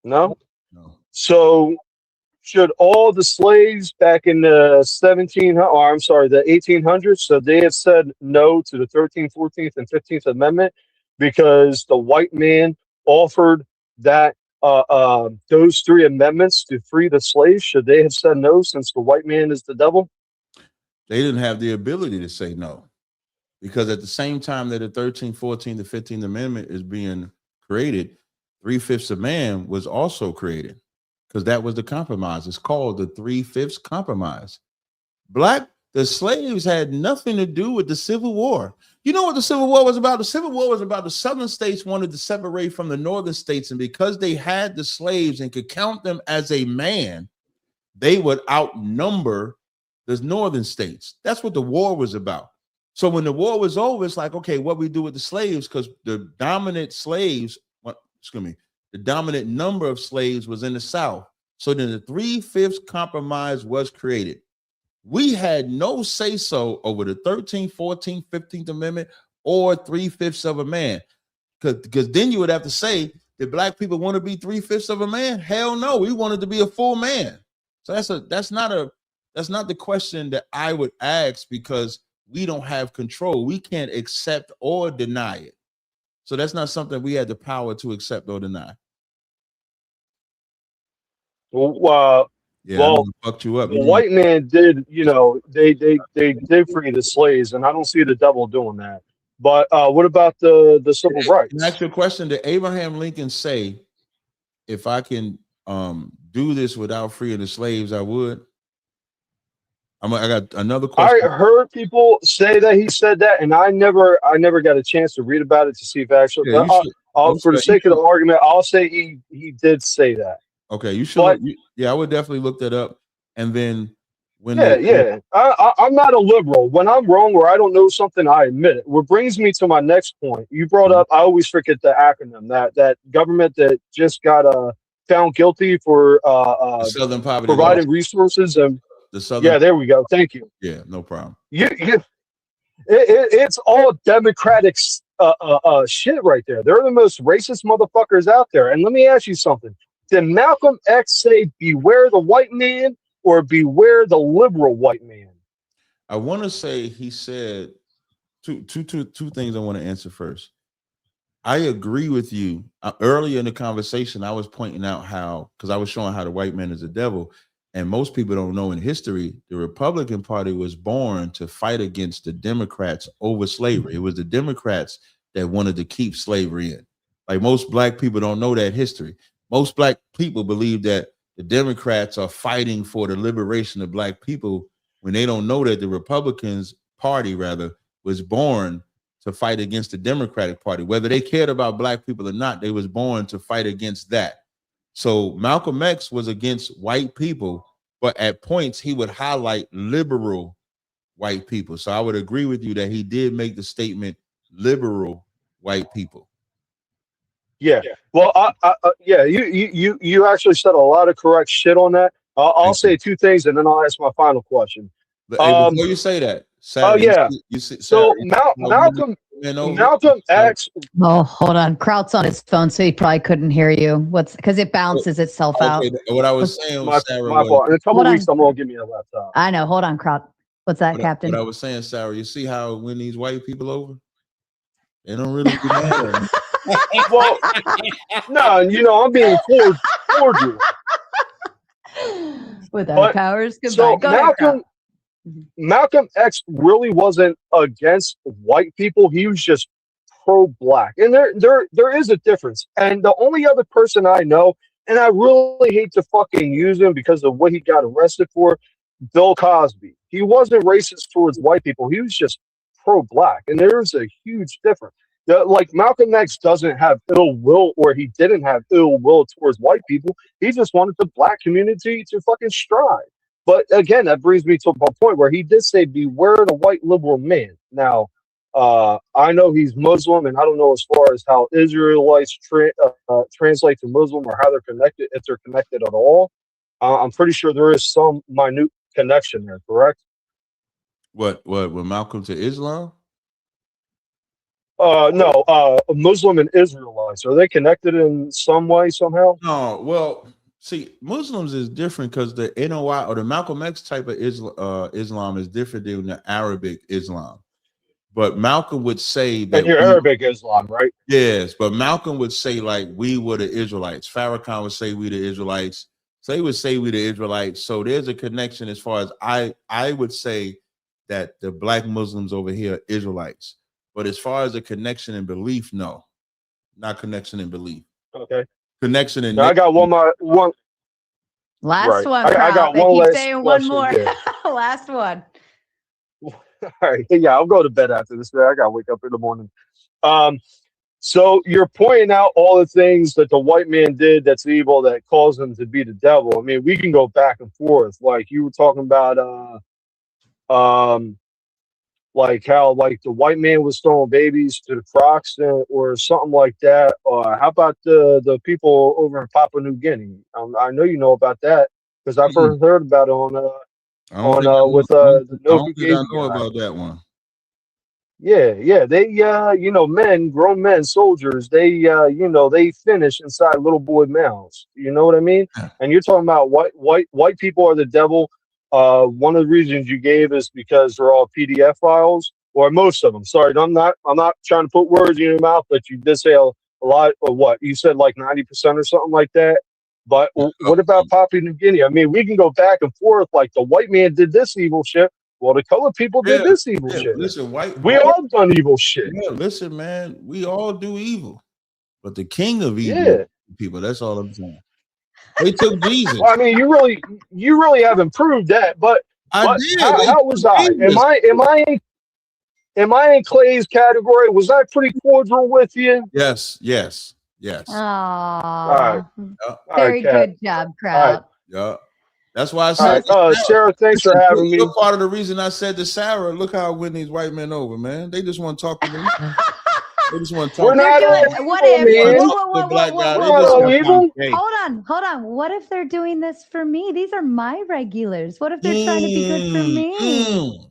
No. So should all the slaves back in the the 1800s, so they had said no to the 13th, 14th, and 15th Amendment because the white man offered that those 3 amendments to free the slaves? Should they have said no since the white man is the devil? They didn't have the ability to say no, because at the same time that the 13th, 14th, and 15th Amendment is being created, 3/5 of man was also created, because that was the compromise. It's called the 3/5 compromise. The slaves had nothing to do with the Civil War. You know what the Civil War was about? The Civil War was about the southern states wanted to separate from the northern states, and because they had the slaves and could count them as a man, they would outnumber the northern states. That's what the war was about. So when the war was over, it's like, okay, what we do with the slaves, because the dominant the dominant number of slaves was in the South. So then the 3/5 compromise was created. We had no say-so over the 13th, 14th, 15th Amendment or 3/5 of a man. Because then you would have to say, did black people want to be 3/5 of a man? Hell no, we wanted to be a full man. So that's not the question that I would ask, because we don't have control. We can't accept or deny it. So that's not something we had the power to accept or deny. Fucked you up. The white man did, they did free the slaves, and I don't see the devil doing that. But what about the civil rights? Can I ask you a question? Did Abraham Lincoln say, if I can do this without freeing the slaves, I would? I got another question. I heard people say that he said that, and I never got a chance to read about it to see if actually. Yeah, for the sake of the argument, I'll say he did say that. Okay, you should. I would definitely look that up. And then when I'm not a liberal. When I'm wrong or I don't know something, I admit it. What brings me to my next point, you brought up, I always forget the acronym, that government that just got found guilty for Southern Poverty providing Law. Resources and the Southern. Yeah, there we go. Thank you. Yeah, no problem. It's all Democratic shit right there. They're the most racist motherfuckers out there. And let me ask you something. Did Malcolm X say, beware the white man? or beware the liberal white man? I want to say he said two things I want to answer first. I agree with you. Earlier in the conversation, I was pointing out how, because I was showing how the white man is a devil, and most people don't know in history, the Republican Party was born to fight against the Democrats over slavery. It was the Democrats that wanted to keep slavery in. Like, most black people don't know that history. Most black people believe that the Democrats are fighting for the liberation of black people when they don't know that the Republicans Party, rather, was born to fight against the Democratic Party. Whether they cared about black people or not, they was born to fight against that. So Malcolm X was against white people, but at points he would highlight liberal white people. So I would agree with you that he did make the statement liberal white people. Yeah. Well, yeah, you actually said a lot of correct shit on that. I'll say two things and then I'll ask my final question. But before you say that, Saturday, yeah. So Malcolm X. Oh, hold on. Kraut's on his phone, so he probably couldn't hear you. What's because it bounces itself out. What I was saying, Sarah, my fault. In a couple of weeks, I'm gonna give me a laptop. I know. Hold on, Kraut. What's that, Captain? What I was saying, Sarah, you see how when these white people over, they don't really be mad. Well, no, you know, I'm being cordial. Without powers, goodbye. So Malcolm X really wasn't against white people. He was just pro-black, and there is a difference. And the only other person I know, and I really hate to fucking use him because of what he got arrested for, Bill Cosby. He wasn't racist towards white people. He was just pro-black, and there's a huge difference. Like Malcolm X doesn't have ill will, or he didn't have ill will towards white people. He just wanted the black community to fucking strive. But again, that brings me to a point where he did say, beware the white liberal man. Now, I know he's Muslim, and I don't know as far as how Israelites translate to Muslim or how they're connected, if they're connected at all. I'm pretty sure there is some minute connection there, correct? What, with Malcolm to Islam? No, Muslim and Israelites. Are they connected in some way, somehow? No, well, see, Muslims is different because the NOI or the Malcolm X type of Islam is different than the Arabic Islam. But Malcolm would say that Arabic Islam, right? Yes, but Malcolm would say like we were the Israelites. Farrakhan would say we the Israelites. So he would say we the Israelites. So there's a connection as far as I would say that the black Muslims over here are Israelites. But as far as a connection in belief, no, not connection in belief. Okay. Connection in. Now I got one. Last right. one. I got they one keep last saying question, one more. yeah. Last one. All right. Yeah, I'll go to bed after this. I got to wake up in the morning. So you're pointing out all the things that the white man did that's evil that caused him to be the devil. I mean, we can go back and forth. Like you were talking about, like how like the white man was throwing babies to the crocs or something like that. How about the people over in Papua New Guinea? I know you know about that because I first heard about it on the I know about that one. Yeah, they grown men, soldiers, they finish inside little boy mouths. You know what I mean? And you're talking about white people are the devil. One of the reasons you gave is because they're all PDF files, or most of them. Sorry, I'm not trying to put words in your mouth, but you did say a lot of what you said, like 90% or something like that. But what about Papua New Guinea? I mean, we can go back and forth. Like the white man did this evil shit. Well, the colored people did this evil shit. Listen, we all done evil shit. Yeah, listen, man, we all do evil, but the king of evil people. That's all I'm saying. They took Jesus. Well, I mean, you really haven't proved that, but I did. How was I? Am I in Clay's category? Was I pretty cordial with you? Yes. Oh, all right. Very good job, Kraut. Yeah. That's why I said, Sarah, thanks for having me. You're part of the reason I said to Sarah, look how I win these white men over, man. They just want to talk to me. They just want to talk. We're not what if? Hold on. What if they're doing this for me? These are my regulars. What if they're trying to be good for me?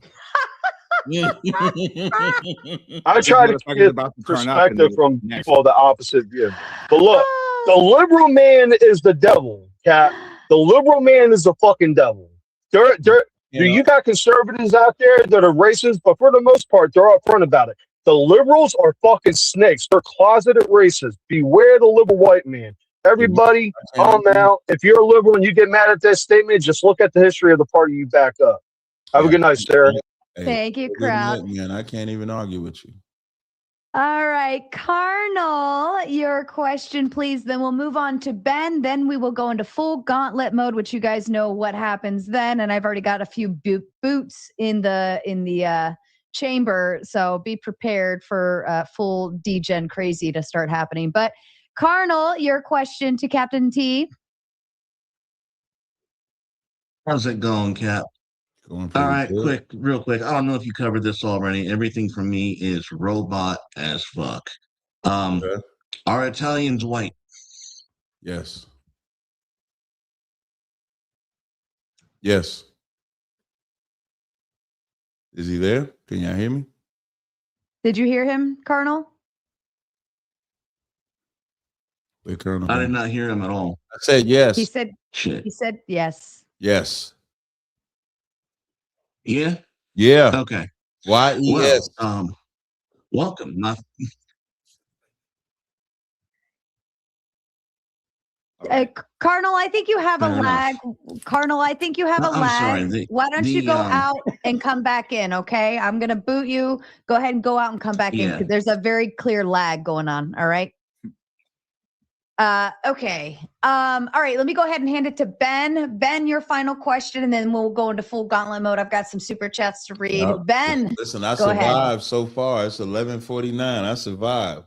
I try to get perspective from people of the opposite view. But look, the liberal man is the devil, Cap. The liberal man is the fucking devil. You got conservatives out there that are racist, but for the most part, they're upfront about it. The liberals are fucking snakes. They're closeted racists. Beware the liberal white man. Everybody, calm down. If you're a liberal and you get mad at that statement, just look at the history of the party you back up. Have a good night, Sarah. Thank you, crowd. Man, I can't even argue with you. All right, Carnal, your question, please. Then we'll move on to Ben. Then we will go into full gauntlet mode, which you guys know what happens then. And I've already got a few boots in the chamber, so be prepared for full degen crazy to start happening. But Carnal, your question to Captain T. How's it going, Cap? All right, real quick. I don't know if you covered this already. Everything for me is robot as fuck. Are Italians white? Yes. Yes. Is he there? Can y'all hear me? Did you hear him, Carnal? Wait, Colonel. I did not hear him at all. I said yes. He said shit. He said yes. Yes. Yeah. Yeah. Okay. Y-E-S. Well, welcome. Cardinal, I think you have a Fair lag. Cardinal, I think you have a I'm lag. sorry, Why don't you go out and come back in, okay? I'm going to boot you. Go ahead and go out and come back in, because there's a very clear lag going on, all right? Okay. All right, let me go ahead and hand it to Ben. Ben, your final question, and then we'll go into full gauntlet mode. I've got some super chats to read. Yep. Ben, listen, I go ahead. survived so far. It's 11:49. I survived.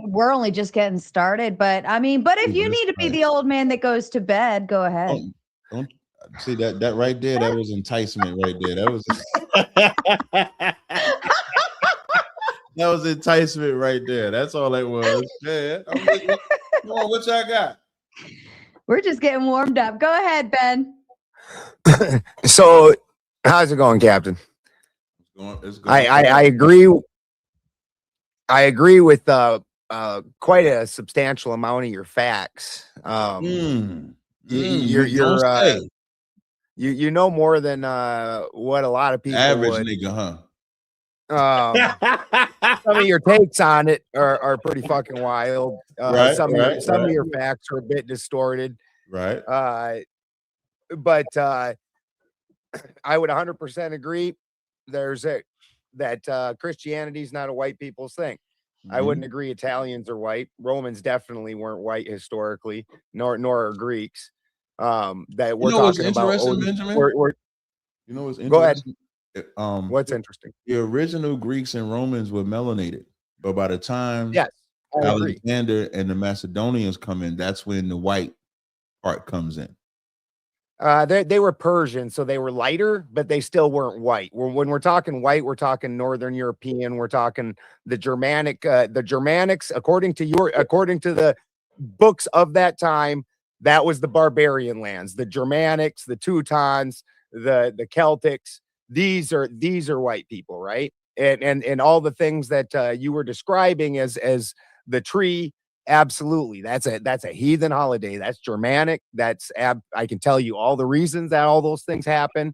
We're only just getting started, but I mean, but if you need to be the old man that goes to bed, go ahead. Don't see that right there. That was enticement right there. That was that was enticement right there. That's all that was. Yeah. Come on, what y'all got? We're just getting warmed up. Go ahead, Ben. So, how's it going, Captain? It's going. I agree. I agree with quite a substantial amount of your facts. You know more than what a lot of people average would. nigga, huh? Some of your takes on it are pretty fucking wild. Some of your facts are a bit distorted. Right. But I would 100% agree. That Christianity is not a white people's thing. I wouldn't agree Italians are white. Romans definitely weren't white historically, nor are Greeks. That we're talking about. Benjamin? You know what's interesting? Go ahead. What's interesting? The original Greeks and Romans were melanated, but by the time Alexander and the Macedonians come in, that's when the white part comes in. They were Persian, so they were lighter, but they still weren't white. When we're talking white, we're talking Northern European. We're talking the Germanic. The Germanics, according to the books of that time, that was the barbarian lands. The Germanics, the Teutons, the Celtics. These are white people, right? And all the things that you were describing as the tree. Absolutely. That's a heathen holiday. That's Germanic. I can tell you all the reasons that all those things happen,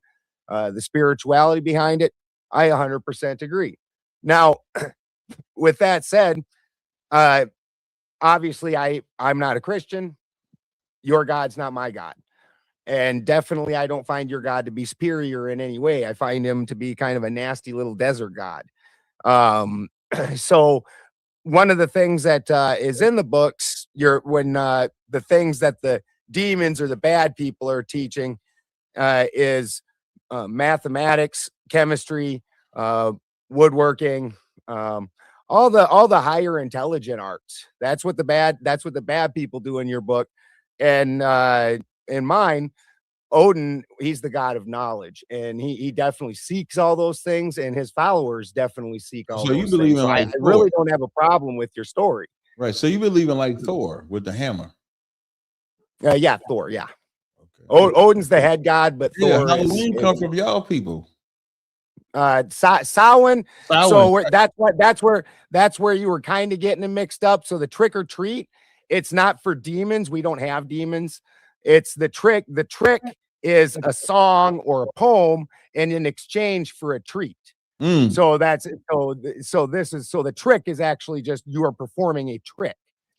the spirituality behind it. I 100% agree. Now, with that said, obviously I'm not a Christian. Your God's not my God. And definitely I don't find your God to be superior in any way. I find him to be kind of a nasty little desert God. So one of the things that is in the books, the things that the demons or the bad people are teaching is mathematics, chemistry, woodworking, all the higher intelligent arts. That's what the bad people do in your book, and in mine, Odin, he's the god of knowledge, and he definitely seeks all those things, and his followers definitely seek all those things. So I really don't have a problem with your story. Right. So you believe in like Thor with the hammer. Yeah, Thor, yeah. Okay. Odin's the head god, but Thor Halloween come from y'all people. Samhain. So that's where you were kind of getting it mixed up. So the trick or treat, it's not for demons. We don't have demons. It's the trick. The trick is a song or a poem, and in exchange for a treat. So that's so the trick is actually just you are performing a trick.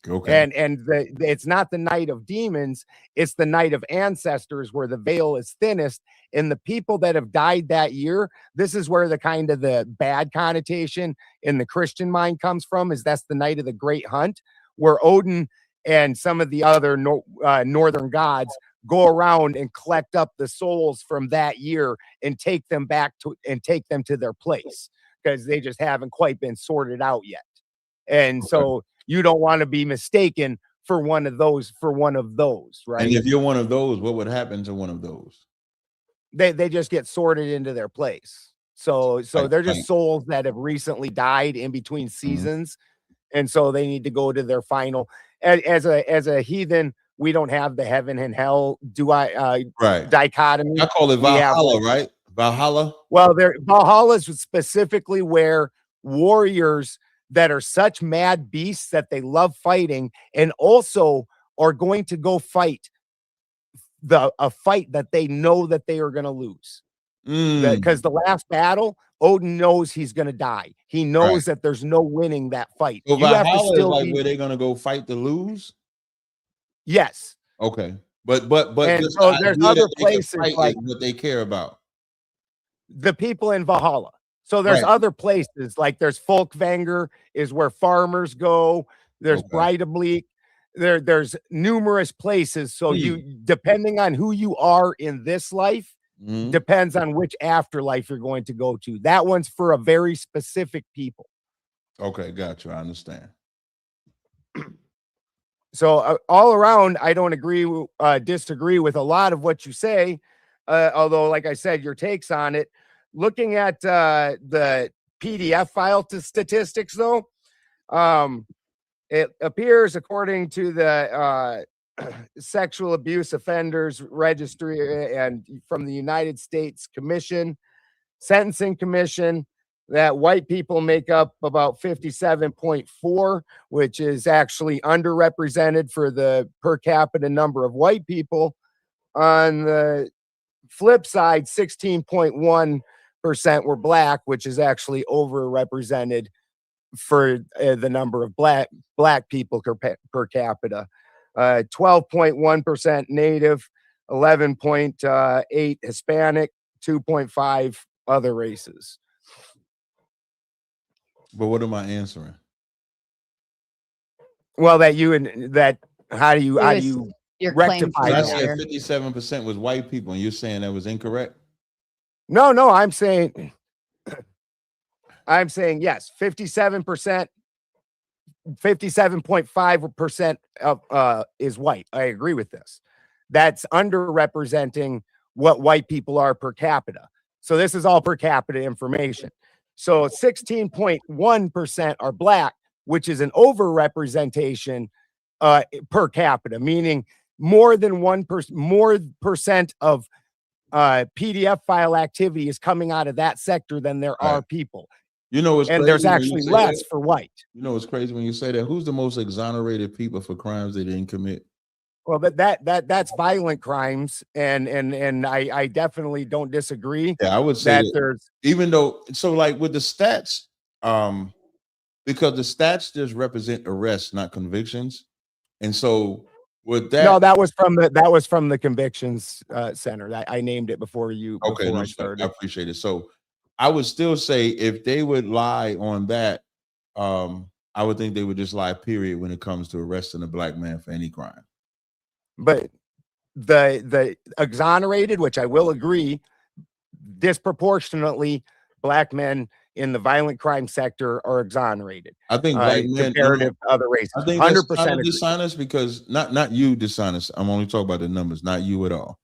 Okay. And it's not the night of demons, it's the night of ancestors where the veil is thinnest. And the people that have died that year, this is where the kind of the bad connotation in the Christian mind comes from, is that's the night of the great hunt, where Odin and some of the other northern gods go around and collect up the souls from that year and take them back to their place, because they just haven't quite been sorted out yet. And so you don't want to be mistaken for one of those, right? And if you're one of those, what would happen to one of those? They just get sorted into their place. So they're just souls that have recently died in between seasons. And so they need to go to their final. As a heathen, we don't have the heaven and hell dichotomy. I call it Valhalla, right? Valhalla. Well, Valhalla is specifically where warriors that are such mad beasts that they love fighting and also are going to go fight a fight that they know that they are going to lose. Because the last battle, Odin knows he's going to die. He knows that there's no winning that fight. So You have to Valhalla still is like where they're going to go fight to lose? Yes. Okay. But And this so there's idea other that they can places fight like is what they care about. the people in Valhalla. So there's other places, like there's Folkvanger is where farmers go. There's Breidablik. There's numerous places. So you, depending on who you are in this life, depends on which afterlife you're going to go to. That one's for a very specific people. Okay, gotcha. I understand. So all around, I don't disagree with a lot of what you say. Although, like I said, your takes on it. Looking at the PDF file to statistics, though, it appears, according to the Sexual Abuse Offenders Registry and from the United States Sentencing Commission, that white people make up about 57.4, which is actually underrepresented for the per capita number of white people. On the flip side, 16.1% were black, which is actually overrepresented for the number of black people per capita. 12.1% Native, 11.8 Hispanic, 2.5 other races. But what am I answering? Well, how do you rectify I that? said 57% was white people, and you're saying that was incorrect? No, I'm saying yes, 57%, 57.5% of is white. I agree with this. That's underrepresenting what white people are per capita. So this is all per capita information. So 16.1% are black, which is an overrepresentation per capita, meaning more than 1% of PDF file activity is coming out of that sector than there are people. You know, it's and there's actually less for white. You know, it's crazy when you say that. Who's the most exonerated people for crimes they didn't commit? Well, but that's violent crimes, and I definitely don't disagree. Yeah, I would say that there's, even though, so like with the stats, because the stats just represent arrests, not convictions, and so with that, no, that was from the convictions center. I named it before you. Okay, before no, I started. I appreciate it. So I would still say if they would lie on that, I would think they would just lie, period, when it comes to arresting a black man for any crime. But the exonerated, which I will agree, disproportionately black men in the violent crime sector are exonerated. I think black men comparative to other races. I think 100% dishonest, because not you dishonest. I'm only talking about the numbers, not you at all.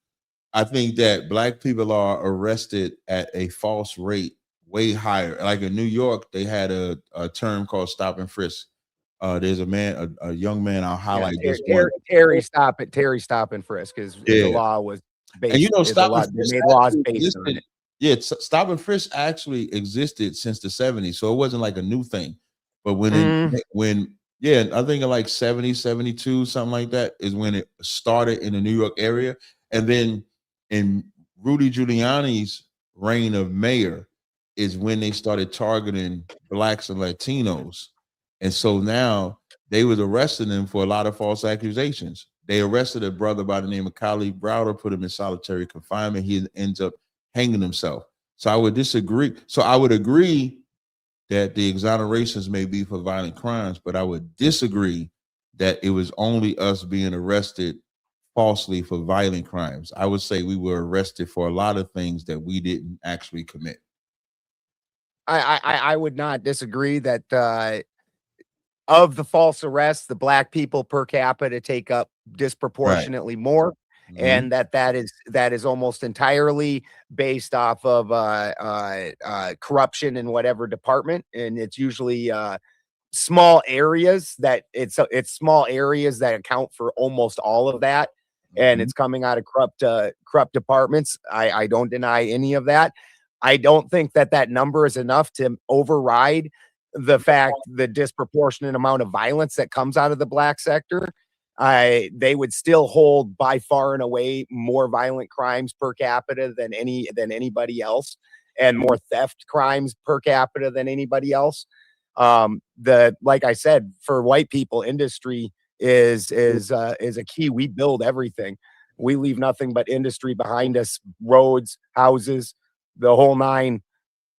I think that black people are arrested at a false rate, way higher. Like in New York, they had a term called stop and frisk. There's a young man. I'll highlight this one. Terry stop and frisk because the law was based. And you know, stop and frisk made laws based on it. Yeah, stop and frisk actually existed since the 70s, so it wasn't like a new thing. But when I think in like 70, 72, something like that is when it started in the New York area, and then in Rudy Giuliani's reign of mayor is when they started targeting blacks and Latinos. And so now they was arresting them for a lot of false accusations. They arrested a brother by the name of Khalid Browder, put him in solitary confinement. He ends up hanging himself. So I would disagree. So I would agree that the exonerations may be for violent crimes, but I would disagree that it was only us being arrested falsely for violent crimes. I would say we were arrested for a lot of things that we didn't actually commit. I would not disagree that of the false arrests, the black people per capita take up disproportionately more, and that is almost entirely based off of corruption in whatever department, and it's usually small areas that it's small areas that account for almost all of that, and it's coming out of corrupt departments. I don't deny any of that. I don't think that number is enough to override the fact the disproportionate amount of violence that comes out of the black sector. They would still hold by far and away more violent crimes per capita than anybody else, and more theft crimes per capita than anybody else. Like I said, for white people, industry is a key. We build everything. We leave nothing but industry behind us, roads, houses, the whole nine.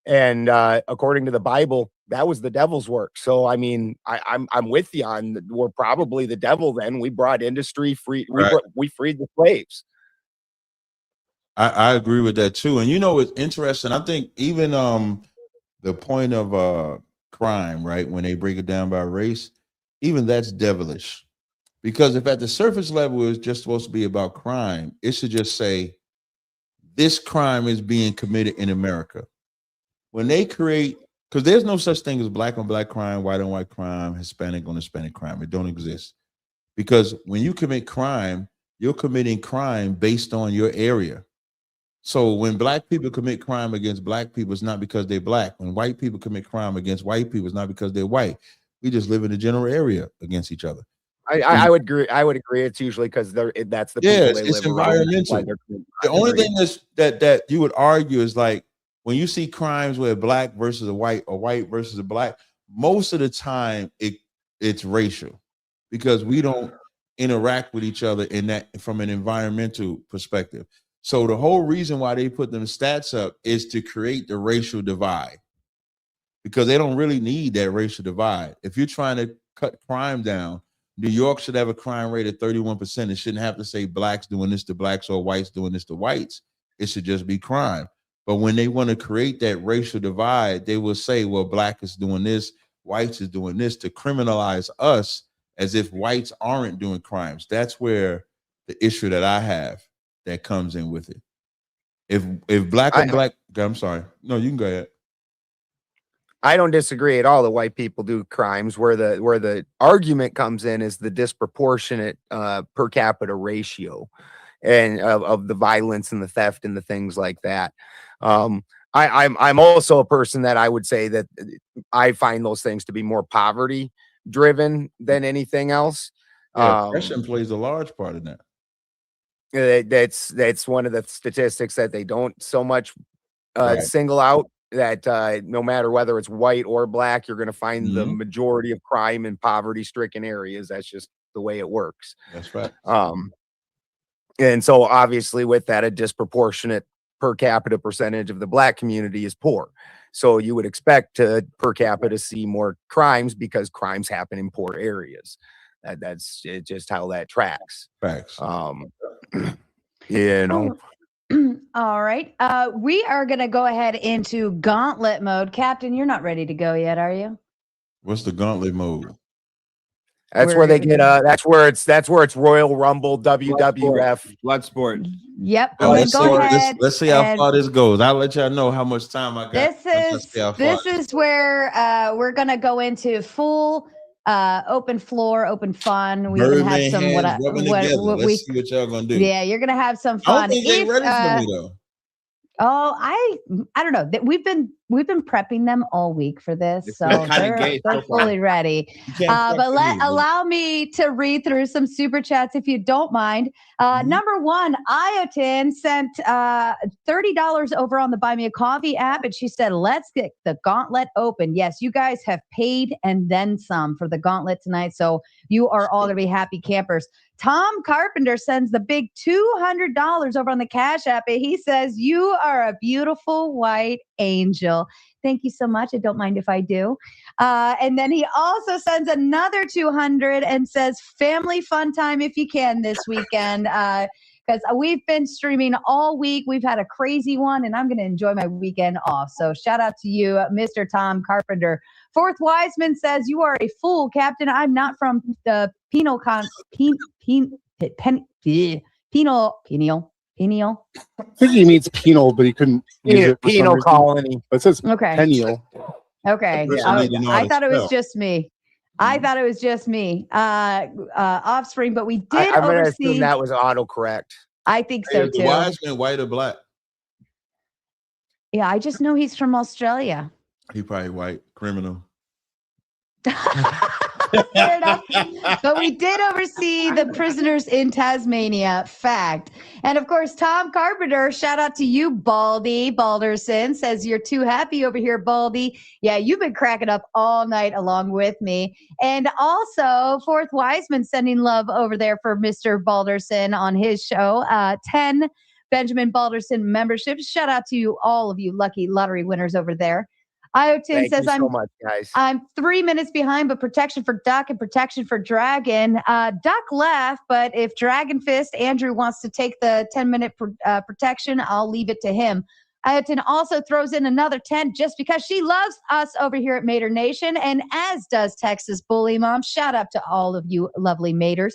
And according to the Bible, that was the devil's work. So I mean, I'm with you on we're probably the devil. Then we brought industry free. We freed the slaves. I agree with that too. And you know, it's interesting. I think even the point of crime, right, when they break it down by race, even that's devilish. Because if at the surface level it's just supposed to be about crime, it should just say this crime is being committed in America. When they create, because there's no such thing as black on black crime, white on white crime, Hispanic on Hispanic crime. It don't exist. Because when you commit crime, you're committing crime based on your area. So when black people commit crime against black people, it's not because they're black. When white people commit crime against white people, it's not because they're white. We just live in a general area against each other. I would agree. I would agree. It's usually because that's the people they it's live around. environmental. The only thing that you would argue is like when you see crimes where black versus a white or white versus a black, most of the time it's racial because we don't interact with each other in that from an environmental perspective. So the whole reason why they put them stats up is to create the racial divide because they don't really need that racial divide. If you're trying to cut crime down, New York should have a crime rate of 31%. It shouldn't have to say blacks doing this to blacks or whites doing this to whites. It should just be crime. But when they want to create that racial divide, they will say, well, black is doing this, whites is doing this to criminalize us as if whites aren't doing crimes. That's where the issue that I have that comes in with it. If black on black, I'm sorry. No, you can go ahead. I don't disagree at all that white people do crimes. Where the argument comes in is the disproportionate per capita ratio and of the violence and the theft and the things like that. I'm also a person that I would say that I find those things to be more poverty driven than anything else. Yeah, oppression plays a large part in that. That's one of the statistics that they don't so much single out. That no matter whether it's white or black, you're going to find the majority of crime in poverty-stricken areas. That's just the way it works. That's right. And so obviously with that, a disproportionate per capita percentage of the black community is poor. So you would expect to per capita see more crimes because crimes happen in poor areas. That's just how that tracks. Facts. You know. All right. We are going to go ahead into gauntlet mode. Captain, you're not ready to go yet, are you? What's the gauntlet mode? That's where they get that's where it's Royal Rumble, WWF, Bloodsport. Yep. Let's see how far this goes. I'll let y'all know how much time I got. This is where we're going to go into full open floor, open fun. We can have some let's see what y'all gonna do. Yeah, you're gonna have some fun. I don't think they're ready for me though. Oh, I don't know. We've been prepping them all week for this, so they're fully ready. But allow me to read through some super chats if you don't mind. Number one, Iotin sent $30 over on the Buy Me a Coffee app, and she said, "Let's get the gauntlet open." Yes, you guys have paid and then some for the gauntlet tonight, so you are all gonna be happy campers. Tom Carpenter sends the big $200 over on the Cash App. And he says, "You are a beautiful white angel." Thank you so much. I don't mind if I do. And then he also sends another 200 and says, "Family fun time if you can this weekend." Because we've been streaming all week. We've had a crazy one, and I'm going to enjoy my weekend off. So shout out to you, Mr. Tom Carpenter. Fourth Wiseman says, "You are a fool, Captain. I'm not from the penal I think he means penal, but he couldn't use it for some penal reason. colony. But it says Okay. penal. Okay. I thought it was just me. I thought it was just me. Offspring, but we did I'm going to oversee. assume that was autocorrect. I think so Is the too. Wiseman white or black? Yeah, I just know he's from Australia. He probably white criminal. Fair enough. But we did oversee the prisoners in Tasmania. Fact. And of course, Tom Carpenter, shout out to you, Baldy Balderson, says, "You're too happy over here, Baldy." Yeah, you've been cracking up all night along with me. And also, Fourth Wiseman sending love over there for Mr. Balderson on his show. 10 Benjamin Balderson memberships. Shout out to you, all of you lucky lottery winners over there. Iotin Thank says, you so much, guys. I'm 3 minutes behind, but protection for Duck and protection for Dragon. Duck left, but if Dragon Fist, Andrew wants to take the 10-minute protection, I'll leave it to him. Iotin also throws in another 10 just because she loves us over here at Mater Nation, and as does Texas Bully Mom. Shout out to all of you lovely Maters.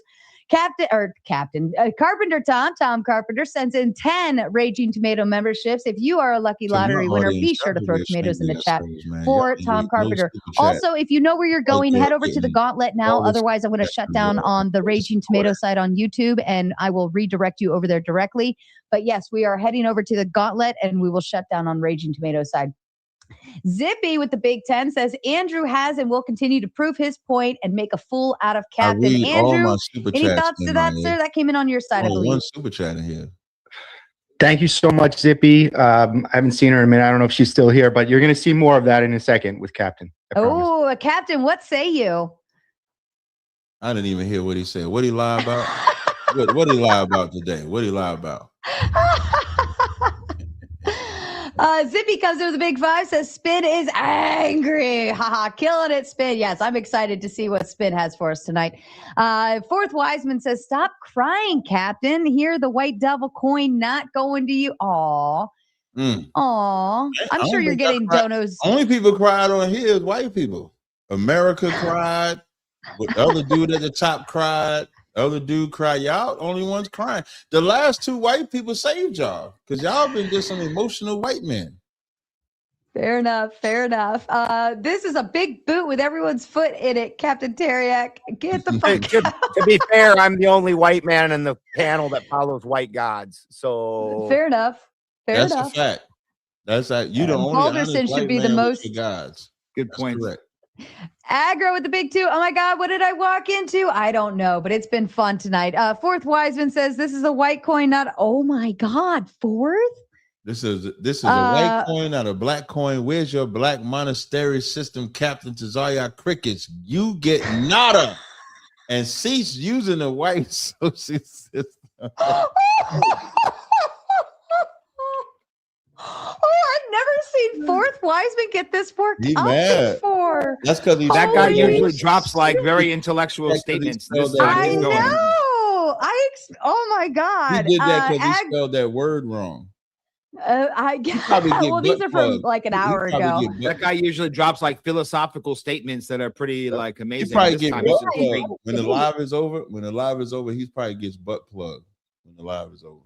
Carpenter Tom Carpenter sends in 10 Raging Tomato memberships. If you are a lucky lottery winner, be sure to throw tomatoes in the chat for Tom Carpenter. Also, if you know where you're going, head over to the Gauntlet now. Otherwise, I'm going to shut down on the Raging Tomato side on YouTube, and I will redirect you over there directly. But yes, we are heading over to the Gauntlet, and we will shut down on Raging Tomato side. Zippy with the Big 10 says, "Andrew has and will continue to prove his point and make a fool out of Captain." Andrew, any thoughts to that, sir? That came in on your side, I believe. One super chat in here. Thank you so much, Zippy. I haven't seen her in a minute. I don't know if she's still here, but you're going to see more of that in a second with Captain. Oh, Captain, what say you? I didn't even hear what he said. What did he lie about? what did he lie about today? What did he lie about? Zippy comes with the Big 5, says, "Spin is angry." Haha, killing it, Spin. Yes, I'm excited to see what Spin has for us tonight. Fourth Wiseman says, "Stop crying, Captain. Hear the white devil coin not going to you." Aw. Aw. I'm sure you're getting donos. Only people cried on here is white people. America cried. The other dude at the top cried. Other dude cried. Y'all only ones crying. The last two white people saved y'all because y'all been just some emotional white men. Fair enough. Fair enough. This is a big boot with everyone's foot in it, Captain Tazaryach. Get the fuck out. To be fair, I'm the only white man in the panel that follows white gods. So fair enough. That's a fact. That's that. You the only Balderson should be the most gods. Good point. Correct. Aggro with the big 2. Oh my God, what did I walk into? I don't know, but it's been fun tonight. Fourth Wiseman says this is a white coin, not. Oh my God, Fourth. This is a white coin, not a black coin. Where's your black monastery system, Captain Tazaryach Crickets? You get nada and cease using the white social system. I've never seen Fourth Wiseman get this worked He up mad. before. That's because that guy usually drops like very intellectual statements. I know. Oh my God. He did that because he spelled that word wrong. Well, these are from like an hour ago. That guy usually drops like philosophical statements that are pretty like amazing. He probably get butt plugged when the live is over. When the live is over, he probably gets butt plugged when the live is over.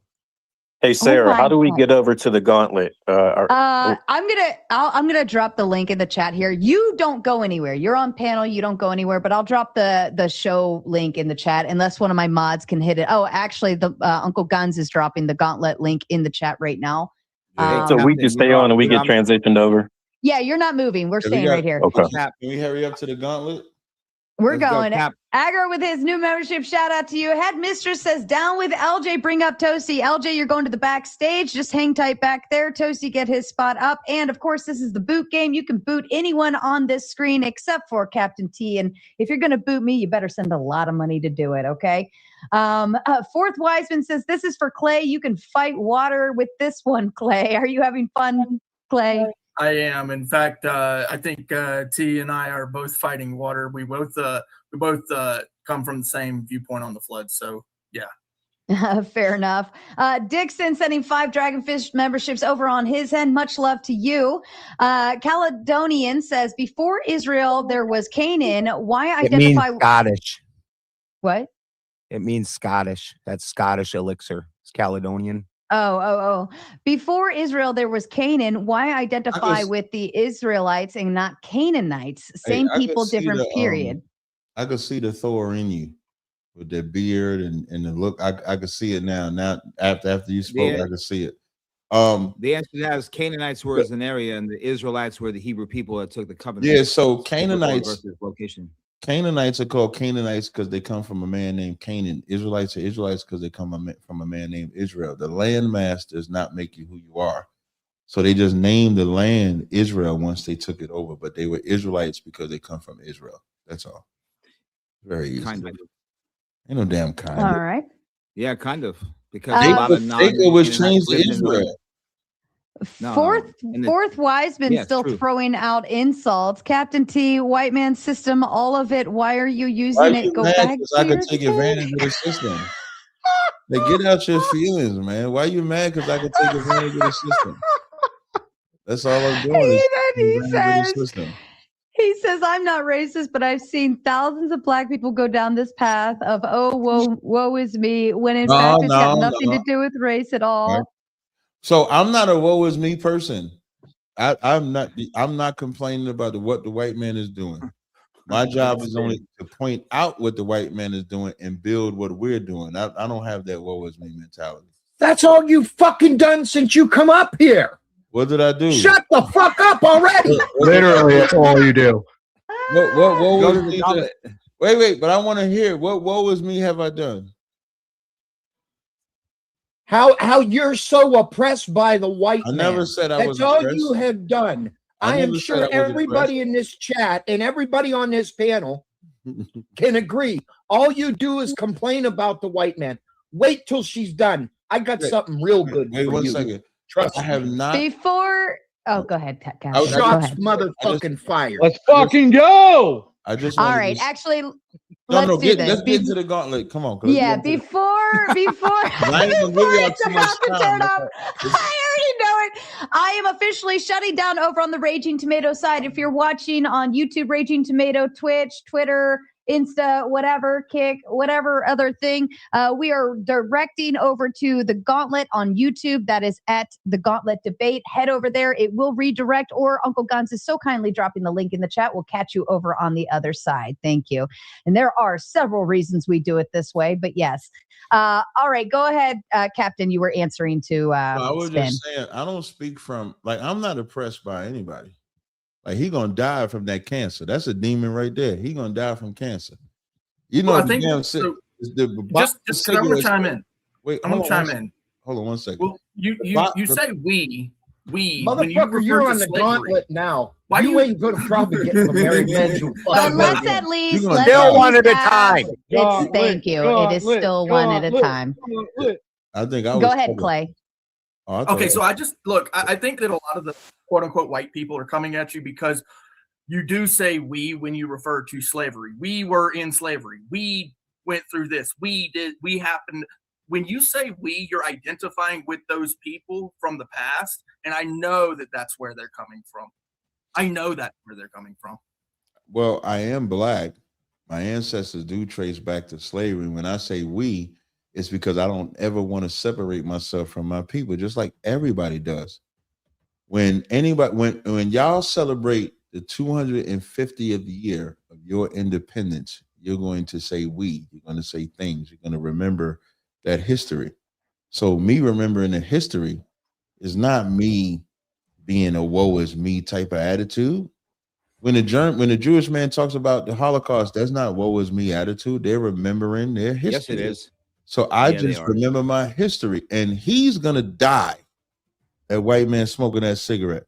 Hey Sarah, how do we get over to the Gauntlet? I'm gonna drop the link in the chat here. You don't go anywhere. You're on panel. You don't go anywhere. But I'll drop the show link in the chat unless one of my mods can hit it. Oh, actually, the Uncle Guns is dropping the Gauntlet link in the chat right now. So we just stay on and we get transitioned over. Yeah, you're not moving. We're staying right here. Okay. Can we hurry up to the gauntlet? We're Let's go, going. Cap. Agar with his new membership. Shout out to you. Headmistress says, down with LJ. Bring up Toasty. LJ, you're going to the backstage. Just hang tight back there. Toasty, get his spot up. And of course, this is the boot game. You can boot anyone on this screen except for Captain T. And if you're going to boot me, you better send a lot of money to do it. Okay. Fourth Wiseman says, this is for Clay. You can fight water with this one, Clay. Are you having fun, Clay? I am. In fact, I think T and I are both fighting water. We both come from the same viewpoint on the flood. So yeah. Fair enough. Dixon sending 5 Dragonfish memberships over on his end. Much love to you. Caledonian says, before Israel, there was Canaan. Why It means identify Scottish. What? It means Scottish. That's Scottish elixir. It's Caledonian. Oh. Before Israel, there was Canaan. Why identify with the Israelites and not Canaanites? Same people, different period. I could see the Thor in you with that beard and the look. I could see it now. Now after you spoke, I could see it. The answer to that is Canaanites were as an area, and the Israelites were the Hebrew people that took the covenant. Yeah, so Canaanites location. Canaanites are called Canaanites because they come from a man named Canaan. Israelites are Israelites because they come from a man named Israel. The landmass does not make you who you are. So they just named the land Israel once they took it over, but they were Israelites because they come from Israel. That's all. Very easy. Kind of. Ain't no damn kind. All right. Yeah, kind of. Because a lot of Jacob was changed to Israel. Fourth Wiseman still throwing out insults. Captain T, white man system, all of it. Why are you using it? Go back. I could take advantage of the system. Like, get out your feelings, man. Why are you mad? Because I could take advantage of the system. That's all I'm doing. He says, I'm not racist, but I've seen thousands of black people go down this path of, oh, woe is me, when in fact it's got nothing to do with race at all. Right. So I'm not a woe is me person. I'm not complaining about what the white man is doing. My job is only to point out what the white man is doing and build what we're doing. I don't have that woe is me mentality. That's all you fucking done since you come up here. What did I do? Shut the fuck up already. Literally, that's all you do. What was me? Wait, but I want to hear what was me have I done? How you're so oppressed by the white man. I never said I was That's all oppressed. you have done. I am sure everybody in this chat and everybody on this panel can agree. All you do is complain about the white man. Wait till she's done. I got something real good for one you. second. Trust I have not. Before, go ahead, Cat. Shots motherfucking fired. Let's fucking go. I just all right. Actually, let's do this. Let's get into the gauntlet. Come on. Yeah, before it's about to turn up. I already know it. I am officially shutting down over on the Raging Tomato side. If you're watching on YouTube, Raging Tomato, Twitch, Twitter, Insta, whatever, Kick, whatever other thing, we are directing over to the Gauntlet on YouTube. That is at the Gauntlet Debate. Head over there. It will redirect, or Uncle Guns is so kindly dropping the link in the chat. We'll catch you over on the other side. Thank you. And there are several reasons we do it this way, but yes. All right, go ahead, Captain. You were answering to I was Spin. just saying, I don't speak from, I'm not oppressed by anybody. Like, he gonna die from that cancer. That's a demon right there. He gonna die from cancer. You know, I think just because I want to chime in. Wait, I'm gonna chime in. Hold on one second. Well, you say we Motherfucker, you're on the gauntlet now. Why you ain't gonna probably get the Mary Mansion. But let's at least still one at a time. Thank you. It is still one at a time. I think I was. Go ahead, Clay. Okay, so I think that a lot of the quote unquote white people are coming at you because you do say we when you refer to slavery. We were in slavery. We went through this. We happened. When you say we, you're identifying with those people from the past. And I know that that's where they're coming from. Well, I am black. My ancestors do trace back to slavery. When I say we, it's because I don't ever want to separate myself from my people, just like everybody does. When y'all celebrate the 250th year of your independence, you're going to say we. You're going to say things. You're going to remember that history. So me remembering the history is not me being a woe is me type of attitude. When the Jewish man talks about the Holocaust, that's not woe is me attitude. They're remembering their history. Yes, it is. So I just remember my history, and he's gonna die. That white man smoking that cigarette.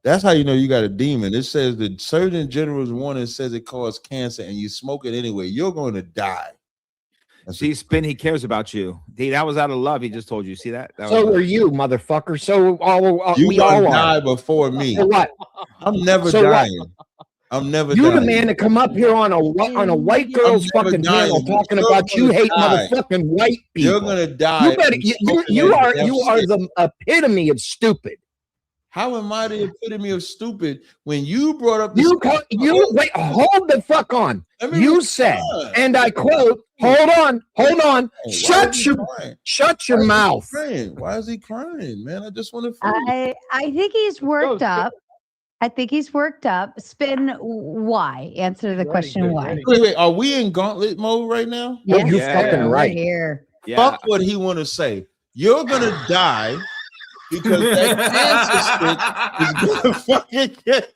That's how you know you got a demon. It says the Surgeon General's warning says it causes cancer, and you smoke it anyway, you're going to die. See, Spin, he cares about you. That was out of love. He just told you. See that? So are you, motherfucker. So You we all die are. before me. So what? I'm never So what? dying. I'm never You're dying. the man to come up here on a white girl's never fucking dying. panel talking You're about you gonna hate die. motherfucking white people. You're gonna die. You better. You are the epitome of stupid. How am I the epitome of stupid when you brought up You wait, hold the fuck on. Let me You respond. said, and I quote, hold on, shut your mouth. Why is he crying, man? I just want to I think he's worked up. I think he's worked up. Spin, why? Answer the question, why? Wait, are we in gauntlet mode right now? Yes, you're fucking right. Here. Fuck what he want to say. You're gonna die because that cancer stick is gonna fucking get.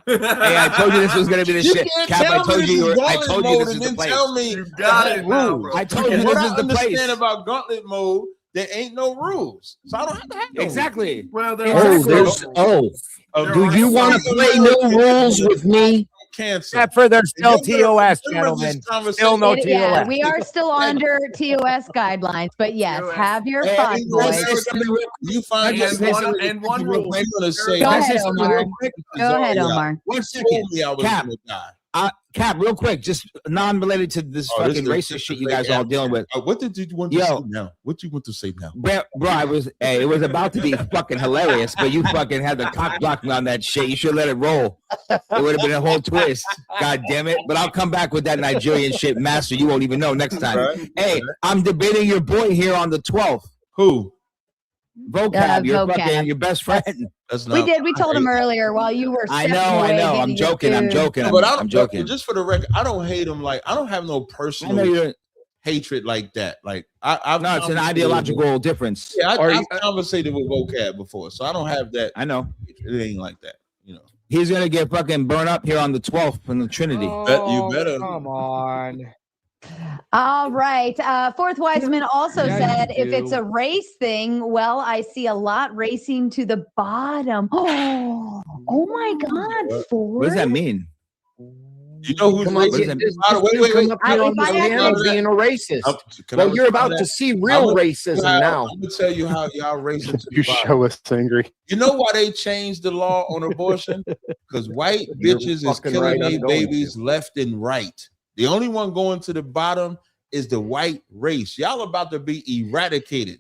Hey, I told you this was gonna be the shit. Cap, I told you. I told you this is the place. Tell me You got it, bro. I told you what this I is the place. understand about gauntlet mode, there ain't no rules, so I don't have to have no Exactly. Well, Do you want to play no rules with me? Cancer. Except for there's still Remember TOS, this gentlemen. conversation. Still no TOS. Yeah, we are still under TOS guidelines, but yes, have your fun, boys. You find and one rule. Go ahead, Omar. Go ahead, Omar. 1 second. Cap, Cap, real quick, just non-related to this fucking racist shit you guys all dealing with. What did you want to say now? What you want to say now? Bro, it was about to be fucking hilarious, but you fucking had the cock blocking on that shit. You should let it roll. It would have been a whole twist. God damn it. But I'll come back with that Nigerian shit, master. You won't even know next time. Right. Hey, I'm debating your boy here on the 12th. Who? Vocab, your Vocab. fucking your best friend. That's We did. We told him earlier while you were. I stepping know. away I'm getting your joking. I'm food. joking. But I'm joking. Just for the record, I don't hate him. Like I don't have no I know personal you're. hatred like that. Like I've No, it's an ideological difference. Yeah, I've conversated with vocab before, so I don't have that. I know. It ain't like that. You know. He's gonna get fucking burned up here on the 12th from the Trinity. You better. Come on. All right. Fourth Wiseman also Yeah, said, you if it's do. a race thing, well, I see a lot racing to the bottom. Oh my God, Ford. What does that mean? You know who's Come on, racist? wait. Come up here on this panel being a racist. Well, you're about to see real racism now. I'm gonna tell you how y'all racist. You show us angry. You know why they changed the law on abortion? Because white You're bitches is fucking killing right, their I'm going babies left and right. The only one going to the bottom is the white race. Y'all about to be eradicated.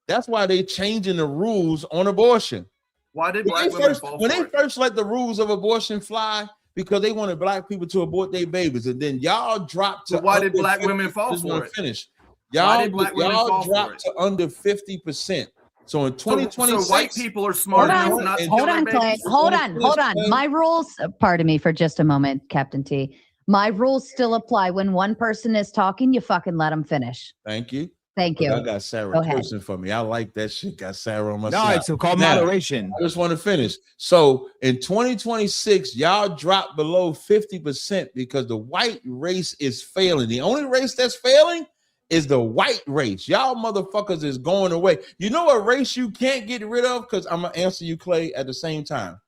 That's why they changing the rules on abortion. Why did When black they women first, fall when for they it? first let the rules of abortion fly, because they wanted black people to abort their babies, and then y'all dropped to. So why did under black 50%. women fall Just for wanna it? Finish. Why Y'all, did black women fall y'all for dropped it? to under 50%. So in 2026, So white people are smart enough not to kill Hold their on, Clay. babies. Hold on. My rules, pardon me for just a moment, Captain T. My rules still apply. When one person is talking, you fucking let them finish. Thank you. Thank you. I got Sarah Go ahead. cursing for me. I like that shit. Got Sarah on my No, side. it's called Now, moderation. I just want to finish. So in 2026, y'all dropped below 50% because the white race is failing. The only race that's failing is the white race. Y'all motherfuckers is going away. You know what race you can't get rid of? Because I'm going to answer you, Clay, at the same time.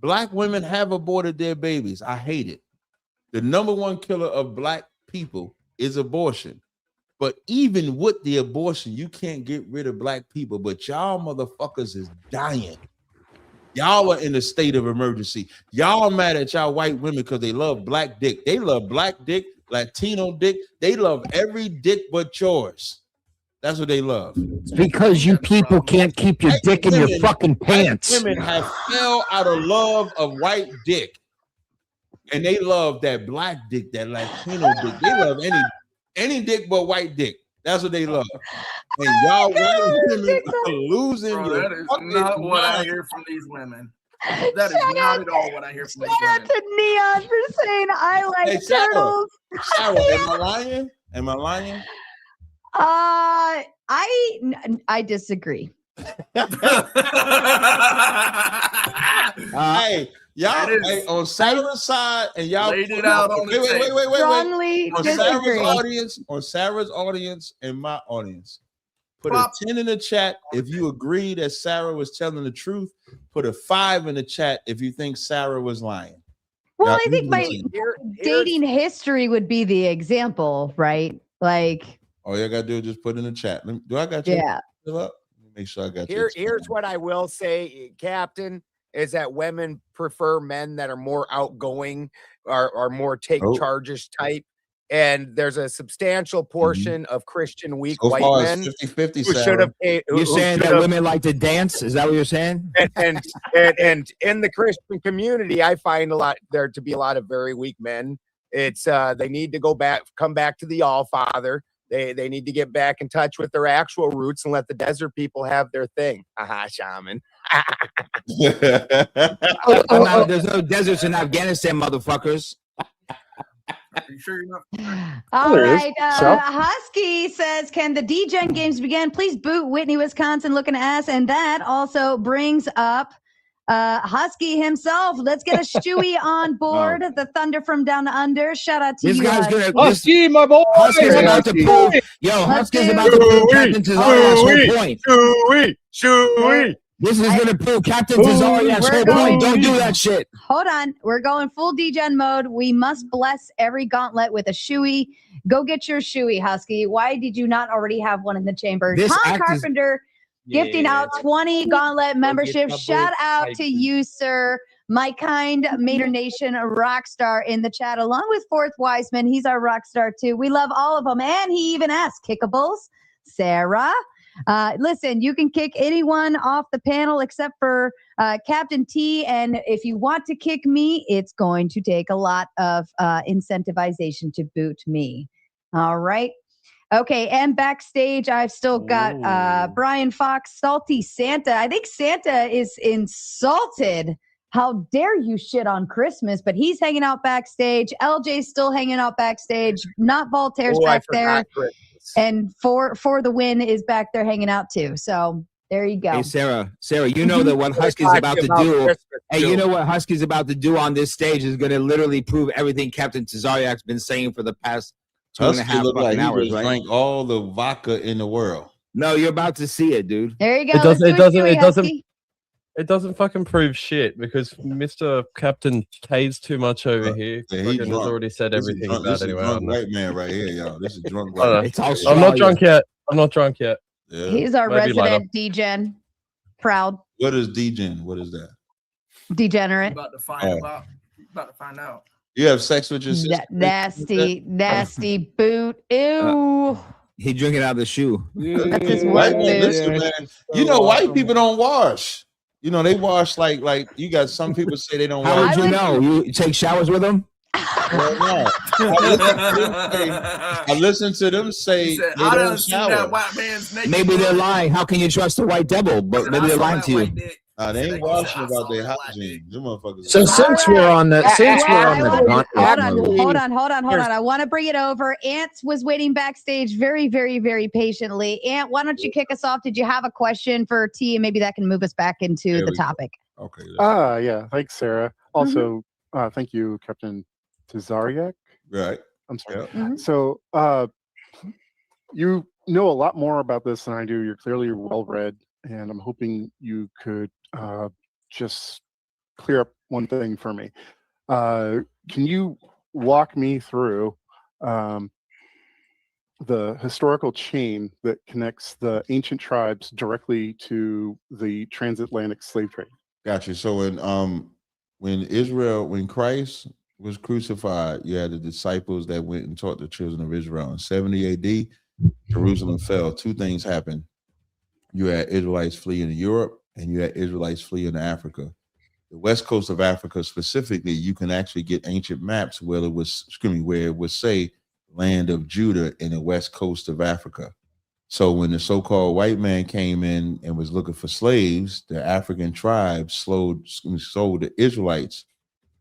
Black women have aborted their babies. I hate it. The number one killer of black people is abortion. But even with the abortion, you can't get rid of black people. But y'all motherfuckers is dying. Y'all are in a state of emergency. Y'all mad at y'all white women because they love black dick. They love black dick, Latino dick. They love every dick but yours. That's what they love. It's because you people can't keep your dick in your fucking pants. Women have fell out of love of white dick. And they love that black dick, that Latino dick. They love any dick but white dick. That's what they love. And y'all white women are losing Bro, your that is fucking not what I mind. hear from these women. That is not at all what I hear from these Shout out women. to Neon for saying I like Hey, Sarah. turtles. Sarah, am I lying? Am I lying? I disagree. Hey, y'all on Sarah's side, and y'all laid it out on the table. Wait. Strongly On disagree. Sarah's audience and my audience. Put a 10 in the chat if you agree that Sarah was telling the truth. Put a 5 in the chat if you think Sarah was lying. Well, Now, I think my dating history would be the example, right? Like, all you gotta do is just put in the chat. Do I got you? Yeah. Let me make sure I got you. Here's what I will say, Captain, is that women prefer men that are more outgoing, are more take charges type. And there's a substantial portion of Christian weak So white far, men it's 50-50, who should have paid. You're saying that women like to dance? Is that what you're saying? And in the Christian community, I find there to be a lot of very weak men. It's they need to come back to the All Father. They need to get back in touch with their actual roots and let the desert people have their thing. Aha, shaman. There's no deserts in Afghanistan, motherfuckers. Are you sure you're not? all right. Husky says, can the D-Gen games begin? Please boot Whitney, Wisconsin looking ass. And that also brings up Husky himself. Let's get a Stewie on board. The Thunder from Down Under. Shout out to This you. guy's gonna Husky, my boy. Husky's about to prove. Yo, Husky's about to prove Captain Tazaryach's whole point. Chewy. This is gonna prove Captain Tazaryach's whole point. Don't do that shit. Hold on. We're going full D-Gen mode. We must bless every gauntlet with a shoey. Go get your shoey, Husky. Why did you not already have one in the chamber? This Tom act is- Carpenter gifting out 20 gauntlet memberships. my Shout boy, out my to you, sir. My kind Mater Nation rock star in the chat, along with Fourth Wiseman. He's our rock star too. We love all of them. And he even asked, Kickables, Sarah. Listen, you can kick anyone off the panel except for Captain T. And if you want to kick me, it's going to take a lot of incentivization to boot me. All right. Okay. And backstage, I've still got Brian Fox, Salty Santa. I think Santa is insulted. How dare you shit on Christmas? But he's hanging out backstage. LJ's still hanging out backstage. Not Voltaire's back there. And for the win is back there hanging out too. So there you go. Hey, Sarah, you know that what Husky's about to do. Hey, you know what Husky's about to do on this stage is going to literally prove everything Captain Tazaryach's been saying for the past 2.5 look like hours, he right? drank all the vodka in the world. No, you're about to see it, dude. There you go. It doesn't fucking prove shit because Mr. Captain K's too much over here. Yeah, Fucking has already said everything about anyway. Drunk white man right here, y'all. This is drunk white man. I'm not drunk yet. Yeah. He's our Maybe later. resident D-Gen. Proud. What is D-Gen? What is that? Degenerate. About to find out. About to find out. You have sex with your sister? Nasty boot. Ew. He drinking out of the shoe. That's his White work, man, dude. listen, man. You know, white people don't wash. You know, they wash like you got some people say they don't How wash. would you know? You take showers with them? Well, no. I listen to them say Said, they I don't done seen that shower. white man's naked. Maybe they're lying. How can you trust the white devil? But maybe they're lying to you. They ain't washing about their hygiene. Them motherfuckers. So since we're on the Hold on. I want to bring it over. Ant was waiting backstage very, very, very patiently. Ant, why don't you kick us off? Did you have a question for T? And maybe that can move us back into the topic. Okay. Yeah. Thanks, Sarah. Also, thank you, Captain Tazaryach. Right. I'm sorry. Mm-hmm. So, you know a lot more about this than I do. You're clearly well read, and I'm hoping you could just clear up one thing for me. Can you walk me through the historical chain that connects the ancient tribes directly to the transatlantic slave trade? Gotcha. So when Christ was crucified, you had the disciples that went and taught the children of Israel. In 70 AD, Jerusalem fell. Two things happened. You had Israelites flee into Europe, and you had Israelites flee into Africa. The west coast of Africa specifically, you can actually get ancient maps where it would say land of Judah in the west coast of Africa. So when the so-called white man came in and was looking for slaves, the African tribes sold the Israelites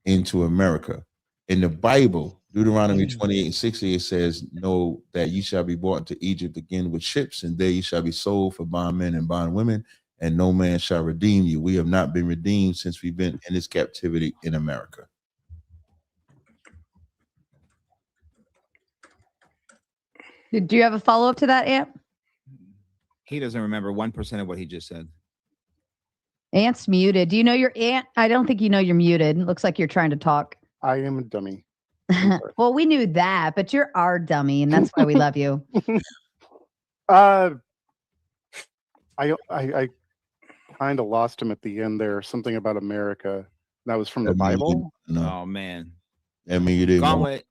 into America. In the Bible, Deuteronomy 28:60, it says, "Know that ye shall be brought into Egypt again with ships, and there ye shall be sold for bondmen and bondwomen, and no man shall redeem you. We have not been redeemed since we've been in this captivity in America. Do you have a follow-up to that, Ant? He doesn't remember 1% of what he just said. Ant's muted. Do you know your Ant? I don't think you know you're muted. It looks like you're trying to talk. I am a dummy. Well, we knew that, but you're our dummy, and that's why we love you. I kind of lost him at the end there. Something about America. That was from the Bible. Oh man. I mean, you didn't. Gauntlet.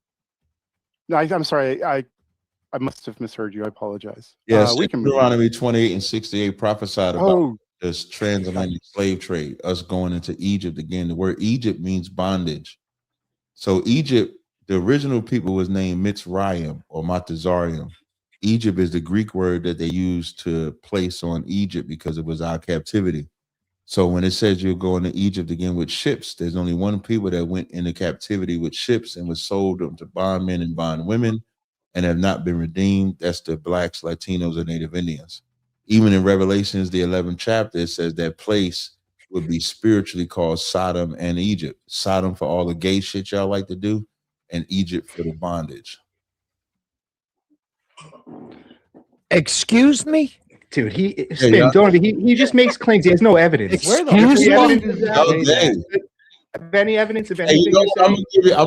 No, I'm sorry. I must have misheard you. I apologize. Yes, we can move on. Deuteronomy 28 and 68 prophesied about this transatlantic slave trade, us going into Egypt again. The word Egypt means bondage. So Egypt, the original people was named Mitzrayim or Matazarium. Egypt is the Greek word that they used to place on Egypt because it was our captivity. So when it says you're going to Egypt again with ships, there's only one people that went into captivity with ships and was sold to bondmen and bondwomen and have not been redeemed. That's the blacks, Latinos, and Native Indians. Even in Revelations, the 11th chapter, it says that place would be spiritually called Sodom and Egypt. Sodom for all the gay shit y'all like to do, and Egypt for the bondage. Excuse me? Dude, he just makes claims. He has no evidence. Excuse me? Have any evidence of Hey, anything? I'm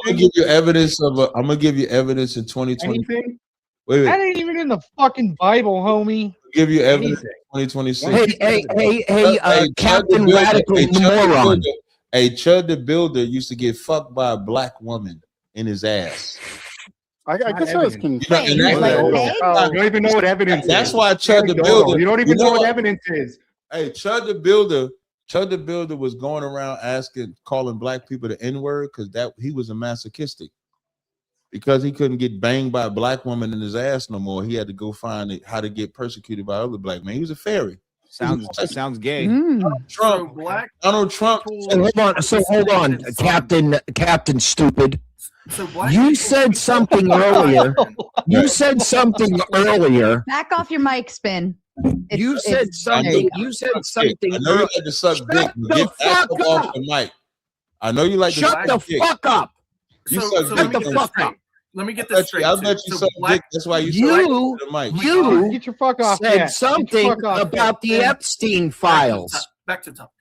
gonna give you evidence of. I'm gonna give you evidence in 2020. Anything? Wait. That ain't even in the fucking Bible, homie. I'll give you evidence in 2026. Hey, Captain Radical Moron. Hey, Chud the Builder used to get fucked by a black woman in his ass. I guess I was confused. You don't even know what evidence is. That's why Chud the Builder. You don't even know what evidence is. Hey, Chud the Builder was going around calling black people the N-word because he was a masochistic. Because he couldn't get banged by a black woman in his ass no more, he had to go find how to get persecuted by other black men. He was a fairy. Sounds gay. Donald Trump. Hold on, Captain Stupid. You said something earlier. You said something earlier. Back off your mic, Spin. You said something. You said something. I know you like to suck dick. Get off the mic. I know you like to shut the fuck up. You suck dick. Shut the fuck up. Let me get this straight. I bet you suck dick. That's why you suck the mic. You get your fuck off. Said something about the Epstein files. Back to the top.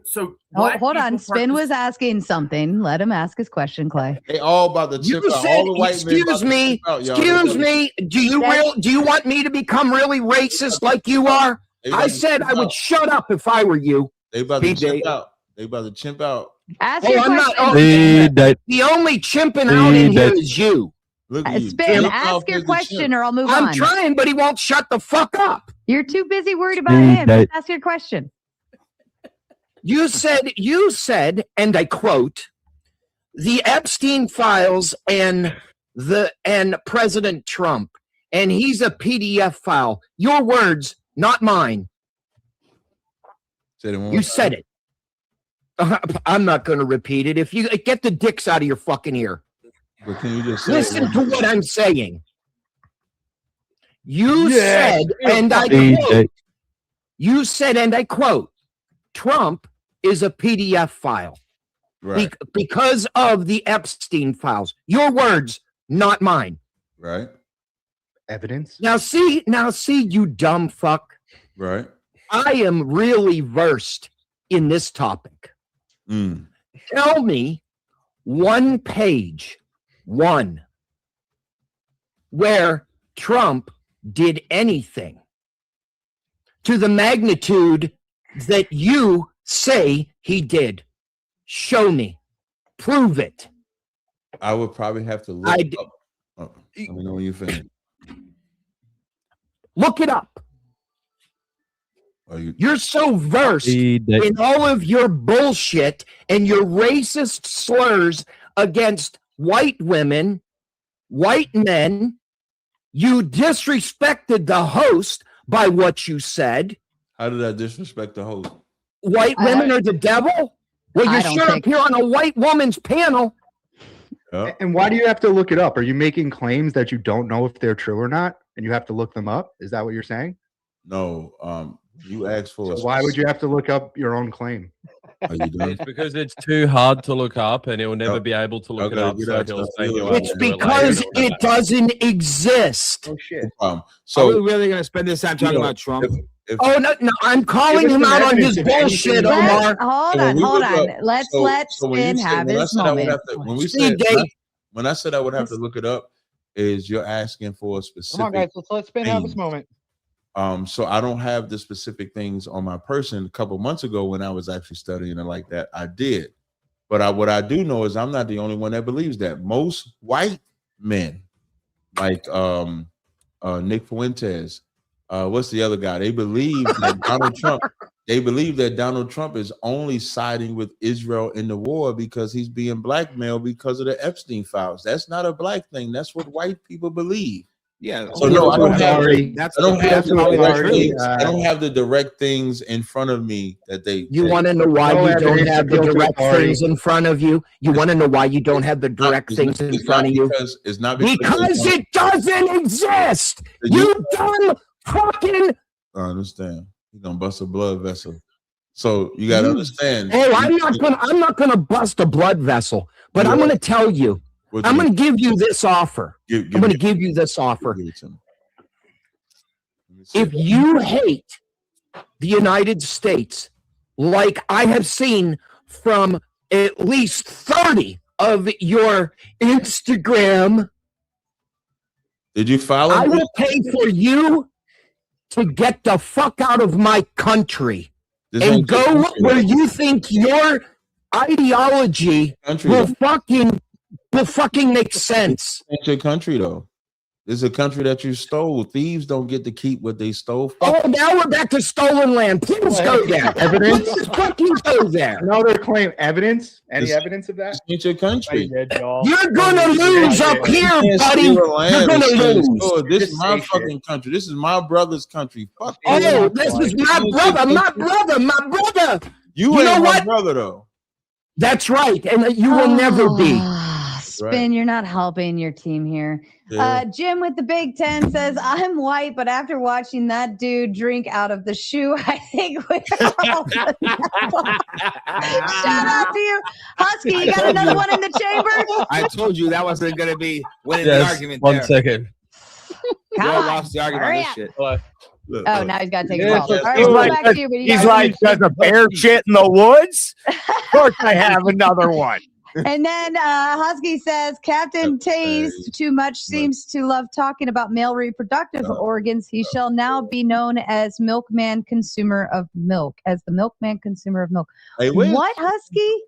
So hold on. Spin was asking something. Let him ask his question, Clay. They all about to chip out. All the white men. Excuse me. Do you want me to become really racist like you are? I said I would shut up if I were you. They about to chimp out. They about to chimp out. Ask your question. The only chimping out in here is you. Spin, ask your question or I'll move on. I'm trying, but he won't shut the fuck up. You're too busy worried about him. Just ask your question. You said, and I quote, the Epstein files and President Trump, and he's a PDF file. Your words, not mine. You said it. I'm not going to repeat it. If you get the dicks out of your fucking ear. But can you just listen to what I'm saying? You said, and I quote. You said, and I quote, Trump is a PDF file, right? Because of the Epstein files. Your words, not mine. Right. Evidence. Now see, you dumb fuck. Right. I am really versed in this topic. Tell me one page, where Trump did anything to the magnitude that you say he did. Show me. Prove it. I would probably have to look it up. Let me know when you finish. Look it up. You're so versed in all of your bullshit and your racist slurs against white women, white men. You disrespected the host by what you said. How did I disrespect the host? White women are the devil? Well, you're sure up here on a white woman's panel. And why do you have to look it up? Are you making claims that you don't know if they're true or not, and you have to look them up? Is that what you're saying? No. You asked for. So why would you have to look up your own claim? Are you done? It's because it's too hard to look up, and he'll never be able to look it up. So he'll say he'll have It's to do it later because and he'll it doesn't exist. Oh shit. So are we really going to spend this time talking about Trump? Oh no, I'm calling him out on his bullshit, Omar. Hold on. Let's let Spin have his moment. When I said I would have to look it up, is you're asking for a specific. Come on, guys, let's let Spin have his moment. So I don't have the specific things on my person. A couple months ago, when I was actually studying it like that, I did. But what I do know is I'm not the only one that believes that. Most white men, like Nick Fuentes, what's the other guy? They believe that Donald Trump. They believe that Donald Trump is only siding with Israel in the war because he's being blackmailed because of the Epstein files. That's not a black thing. That's what white people believe. Yeah. So no, I don't have the direct things in front of me that they. You want to know why you don't have the direct things in front of you? You want to know why you don't have the direct things in front of you? It's not because it doesn't exist. You dumb fucking. I understand. You're gonna bust a blood vessel. So you gotta understand. Oh, I'm not gonna bust a blood vessel, but I'm gonna tell you. I'm going to give you this offer. I'm going to give you this offer. If you hate the United States, like I have seen from at least 30 of your Instagram, did you follow? I will pay for you to get the fuck out of my country and go where you think your ideology will fucking make sense. It's your country, though. This is a country that you stole. Thieves don't get to keep what they stole. Oh, now we're back to stolen land. Please go there. Evidence? Please fucking go there. Another claim. Evidence? Any evidence of that? It's your country. You're gonna lose up here, buddy. You're gonna lose. This is my fucking country. This is my brother's coury. Fuck. Oh, this is my brother. My brother. You ain't my brother, though. That's right, and you will never be. Spin, you're not helping your team here. Yeah. Jim with the Big Ten says, I'm white, but after watching that dude drink out of the shoe, I think we're all Shout out to you. Husky, you got another one in the chamber? I told you that wasn't going to be winning the argument there. 1 second. Come on. Lost the argument on this shit. Oh, now he's got to take it off. All right, we'll go back to you, but He's like, does a bear shit in the woods? Of course I have another one. And then Husky says, Captain Taze too much seems to love talking about male reproductive organs. He shall now be known as Milkman Consumer of Milk, as the Milkman Consumer of Milk. Hey, what, Husky?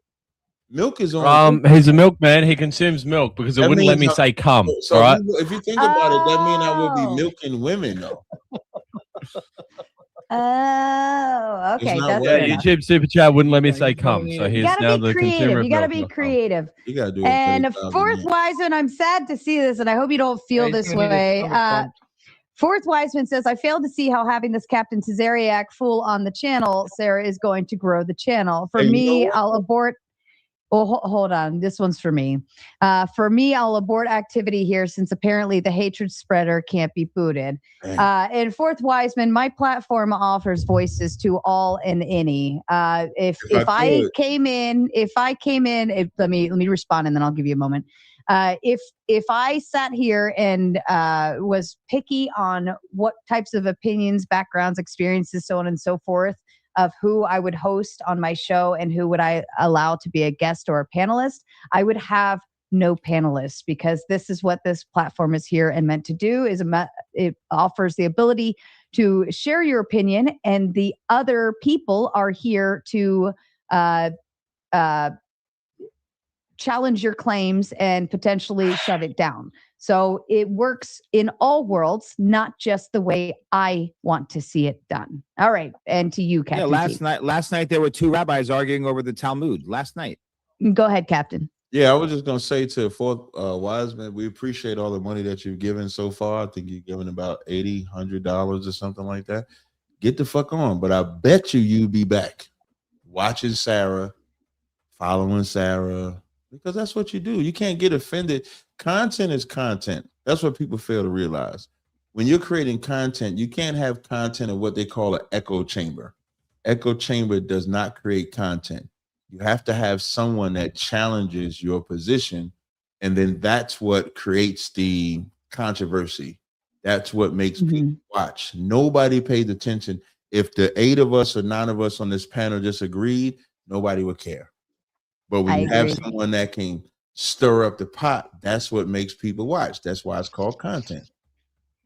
Milk is on. He's a milkman. He consumes milk because it wouldn't let me say cum. So all right. If you think about it, that means I will be milking women, though. Oh, okay. That's yeah, YouTube Super Chat wouldn't let me say cum. So he's now the consumer. You got to be creative. You got to do it. And Fourth Wiseman, I'm sad to see this, and I hope you don't feel this way. Fourth Wiseman says, I fail to see how having this Captain Tazaryach fool on the channel, Sarah, is going to grow the channel. For me, I'll abort. Well, hold on. This one's for me. For me, I'll abort activity here since apparently the hatred spreader can't be booted. And Fourth Wiseman, my platform offers voices to all and any. If I came in, let me respond and then I'll give you a moment. If I sat here and was picky on what types of opinions, backgrounds, experiences, so on and so forth, of who I would host on my show and who would I allow to be a guest or a panelist, I would have no panelists, because this is what this platform is here and meant to do. It offers the ability to share your opinion, and the other people are here to challenge your claims and potentially shut it down. So it works in all worlds, not just the way I want to see it done. All right. And to you, Captain. Yeah, last night there were two rabbis arguing over the Talmud. Last night. Go ahead, Captain. Yeah, I was just going to say to Fourth Wiseman, we appreciate all the money that you've given so far. I think you've given about $80, $100 or something like that. Get the fuck on. But I bet you'll be back watching Sarah, following Sarah, because that's what you do. You can't get offended. Content is content. That's what people fail to realize. when you're creating content, you can't have content of what they call an echo chamber. Echo chamber does not create content. You have to have someone that challenges your position, and then that's what creates the controversy. That's what makes people watch. Nobody paid attention. If the 8 of us or 9 of us on this panel just agreed, nobody would care. But when you have someone that can stir up the pot, that's what makes people watch. That's why it's called content.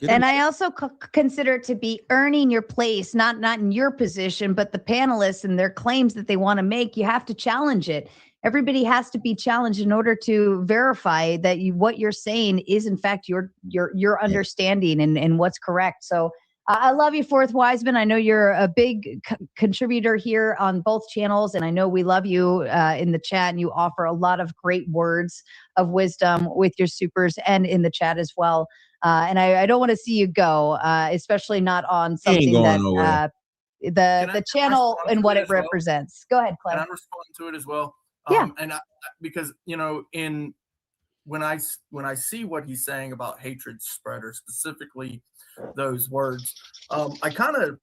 And I also consider it to be earning your place, not in your position, but the panelists and their claims that they want to make. You have to challenge it. Everybody has to be challenged in order to verify that what you're saying is in fact your understanding and what's correct. So I love you, Fourth Wiseman. I know you're a big contributor here on both channels, and I know we love you in the chat, and you offer a lot of great words of wisdom with your supers and in the chat as well. And I don't want to see you go, especially not on something that the channel and what it represents. Go ahead, Clay. Can I respond to it as well? Yeah. And because when I see what he's saying about hatred spreader, specifically those words, I kind of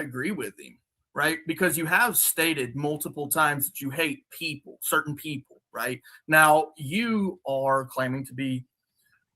agree with him, right? Because you have stated multiple times that you hate people, certain people, right? Now you are claiming to be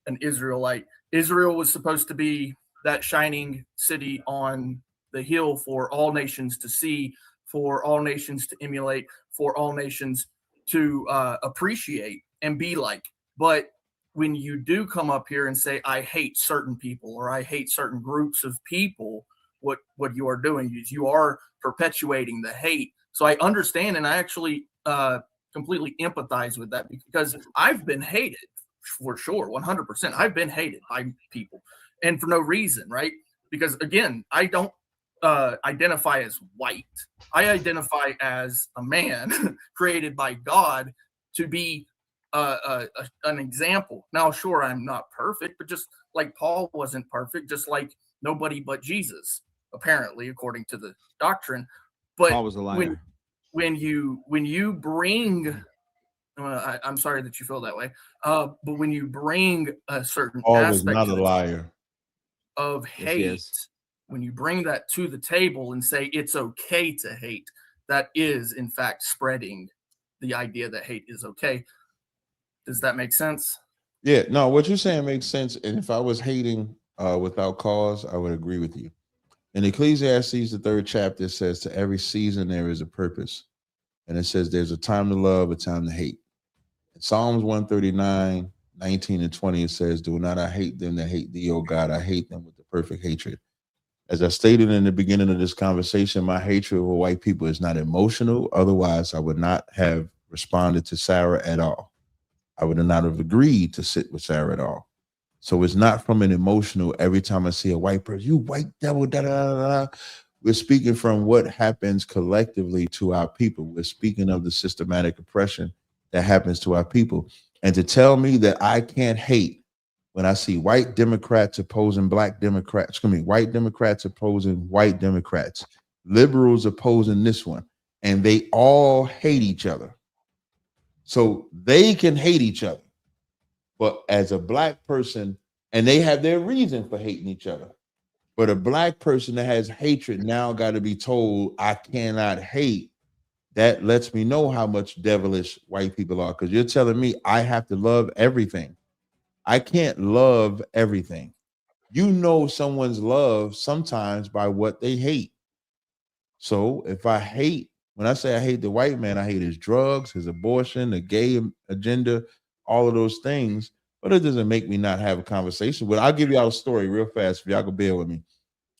an Israelite. Israel was supposed to be that shining city on the hill for all nations to see, for all nations to emulate, for all nations to appreciate and be like. But when you do come up here and say, I hate certain people or I hate certain groups of people, what you are doing is you are perpetuating the hate. So I understand, and I actually completely empathize with that, because I've been hated. For sure, 100%. I've been hated by people, and for no reason, right? Because again, I don't identify as white. I identify as a man created by God to be an example. Now, sure, I'm not perfect, but just like Paul wasn't perfect, just like nobody but Jesus, apparently, according to the doctrine. But Paul was a liar. When you bring I'm sorry that you feel that way. But when you bring a certain Paul was aspect not a liar of hate, when you bring that to the table and say it's okay to hate, that is in fact spreading the idea that hate is okay. Does that make sense? Yeah, no, what you're saying makes sense. And if I was hating without cause, I would agree with you. In Ecclesiastes, the 3rd chapter, says to every season there is a purpose. And it says there's a time to love, a time to hate. In Psalms 139, 19 and 20, it says, do not I hate them that hate thee, O God. I hate them with the perfect hatred. As I stated in the beginning of this conversation, my hatred for white people is not emotional. Otherwise, I would not have responded to Sarah at all. I would not have agreed to sit with Sarah at all. So it's not from an emotional, every time I see a white person, you white devil, da da da da. We're speaking from what happens collectively to our people. We're speaking of the systematic oppression that happens to our people. And to tell me that I can't hate when I see white Democrats opposing black Democrats, white Democrats opposing white Democrats, liberals opposing this one, and they all hate each other. So they can hate each other. But as a black person, and they have their reason for hating each other, but a black person that has hatred now got to be told, I cannot hate. That lets me know how much devilish white people are, because you're telling me I have to love everything. I can't love everything. You know someone's love sometimes by what they hate. So if I hate, when I say I hate the white man, I hate his drugs, his abortion, the gay agenda, all of those things. But it doesn't make me not have a conversation. But I'll give y'all a story real fast if y'all can bear with me.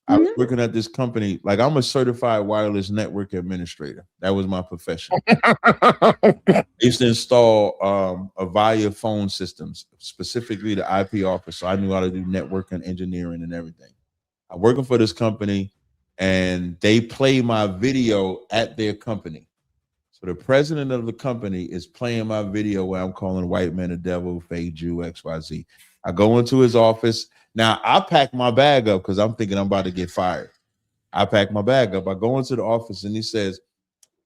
I was working at this company, like I'm a certified wireless network administrator. That was my profession. I used to install Avaya phone systems, specifically the IP office. So I knew how to do networking, engineering, and everything. I'm working for this company, and they play my video at their company. So the president of the company is playing my video where I'm calling white men a devil, fake Jew, XYZ. I go into his office. Now, I pack my bag up because I'm thinking I'm about to get fired. I pack my bag up. I go into the office, and he says,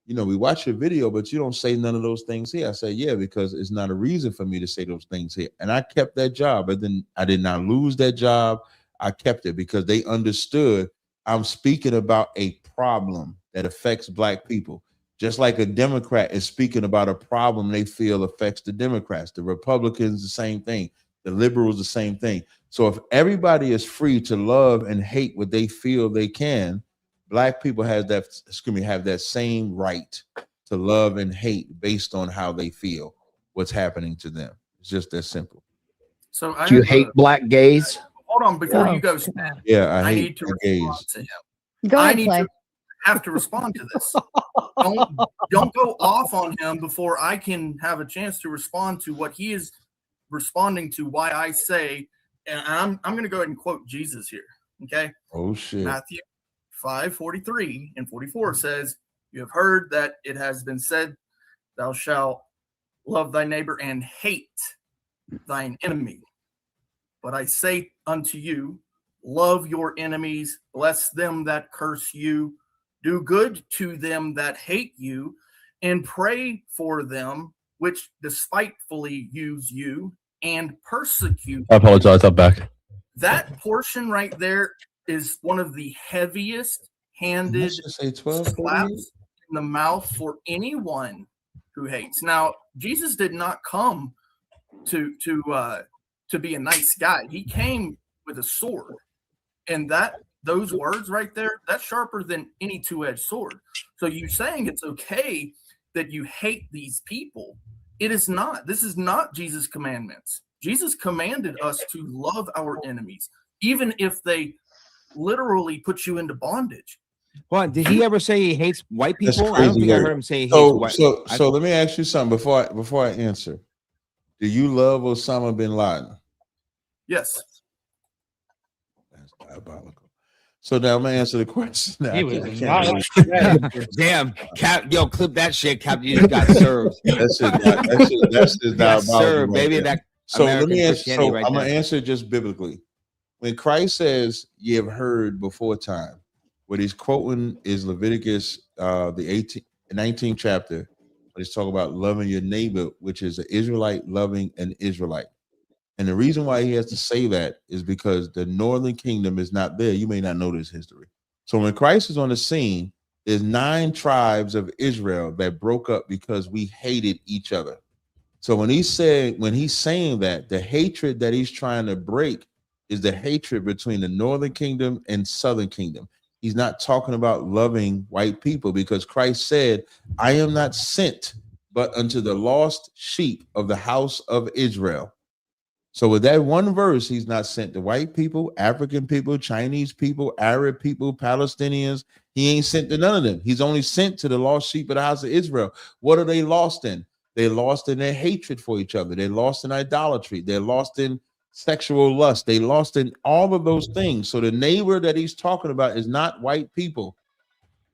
you know, we watch your video, but you don't say none of those things here. I say, yeah, because it's not a reason for me to say those things here. And I kept that job. But then I did not lose that job. I kept it because they understood I'm speaking about a problem that affects black people. Just like a Democrat is speaking about a problem they feel affects the Democrats, the Republicans, the same thing, the liberals, the same thing. So if everybody is free to love and hate what they feel they can, black people have that same right to love and hate based on how they feel what's happening to them. It's just that simple. So Do you hate black gays? Hold on, before you go, Yeah, I hate need to respond gays. to him. Go I ahead, need Clay. to have to respond to this. Don't go off on him before I can have a chance to respond to what he is responding to. Why I say, and I'm going to go ahead and quote Jesus here. Okay. Oh shit. Matthew 5:43 and 44 says, "You have heard that it has been said, thou shalt love thy neighbor and hate thine enemy. But I say unto you, love your enemies, bless them that curse you, do good to them that hate you, and pray for them which despitefully use you and persecute." I apologize. I'm back. That portion right there is one of the heaviest handed slaps in the mouth for anyone who hates. Now, Jesus did not come to be a nice guy. He came with a sword, and those words right there, that's sharper than any two-edged sword. So you saying it's okay that you hate these people? It is not. This is not Jesus' commandments. Jesus commanded us to love our enemies, even if they literally put you into bondage. Well, did he ever say he hates white That's people? I don't crazy think I word. heard him say he hates So, white. so let me ask you something before I answer. Do you love Osama bin Laden? Yes. That's diabolical. So now I'm gonna answer the question. Now, He I was can't not believe- Damn, Cap, yo, clip that shit, Cap. You just got served. That's just Got diabolical. served, right baby. there. That So let American me answer. Christianity So right I'm gonna there. answer just biblically. When Christ says ye have heard before time, what he's quoting is Leviticus the 19th chapter, when he's talking about loving your neighbor, which is an Israelite loving an Israelite. And the reason why he has to say that is because the northern kingdom is not there. You may not know this history. So when Christ is on the scene, there's 9 tribes of Israel that broke up because we hated each other. So when he's saying that, the hatred that he's trying to break is the hatred between the northern kingdom and southern kingdom. He's not talking about loving white people, because Christ said, I am not sent but unto the lost sheep of the house of Israel. So with that one verse, he's not sent to white people, African people, Chinese people, Arab people, Palestinians. He ain't sent to none of them. He's only sent to the lost sheep of the house of Israel. What are they lost in? They're lost in their hatred for each other. They're lost in idolatry. They're lost in sexual lust. They lost in all of those things. So the neighbor that he's talking about is not white people.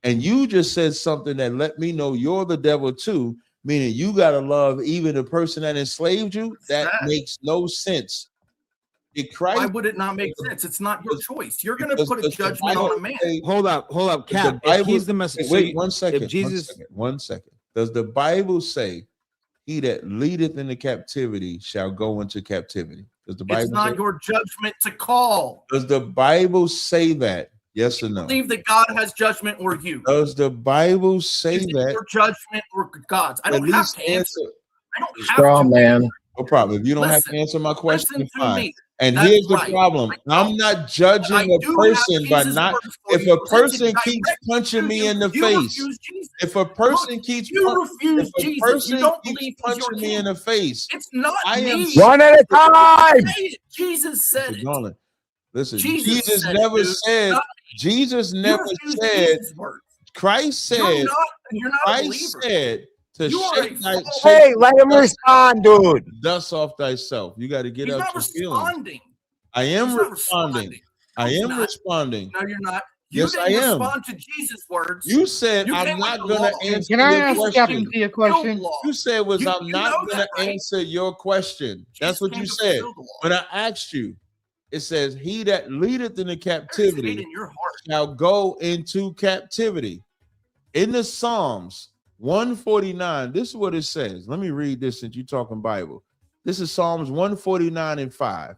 And you just said something that let me know you're the devil too, meaning you got to love even the person that enslaved you. That makes no sense. Why would it not make sense? It's not your choice. You're going to put a judgment on a man. Hold up, Cap. If he's the Messiah, wait 1 second. If Jesus, 1 second. Does the Bible say, "He that leadeth into captivity shall go into captivity"? Does the Bible? It's not your judgment to call. Does the Bible say that? Yes or no? Believe that God has judgment or you. Does the Bible say Is it that? your judgment or God's? I don't have to answer. I don't have Strong to. man. No problem. If you don't have Listen, to answer my question, listen to fine. me. And That's here's the right. problem. I'm not judging I a do person have by Jesus' not. words for If you a presented person keeps direct punching to me you, in the you face, refuse Jesus. if a person Look, keeps you if refuse a Jesus. person You don't keeps believe he's your punching me king. in the face, It's not I am me. One at a time. Say it. Jesus said it. Garland, listen, Jesus Jesus said it, never dude. said. Not Jesus You never refuse said. Jesus' words. Christ You're said. not a Christ believer. said to You are shake a thy false- shake hey, let him respond, dude. dust off thyself. You got to get He's out not your feelings. responding. I am He's not responding. No, I he's am not. responding. No, you're not. You Yes, I didn't am. respond to Jesus' words. You said You I'm came not with the gonna law. answer Can I your ask question. Captain T a question? Law. You said was I'm you not know gonna that, right? answer your question. That's Jesus what came you to said. fulfill the law. When I asked you, it says, "He that leadeth into There's hate captivity in your heart. shall go into captivity." In the Psalms 149, this is what it says. Let me read this since you're talking Bible. This is Psalms 149 and 5.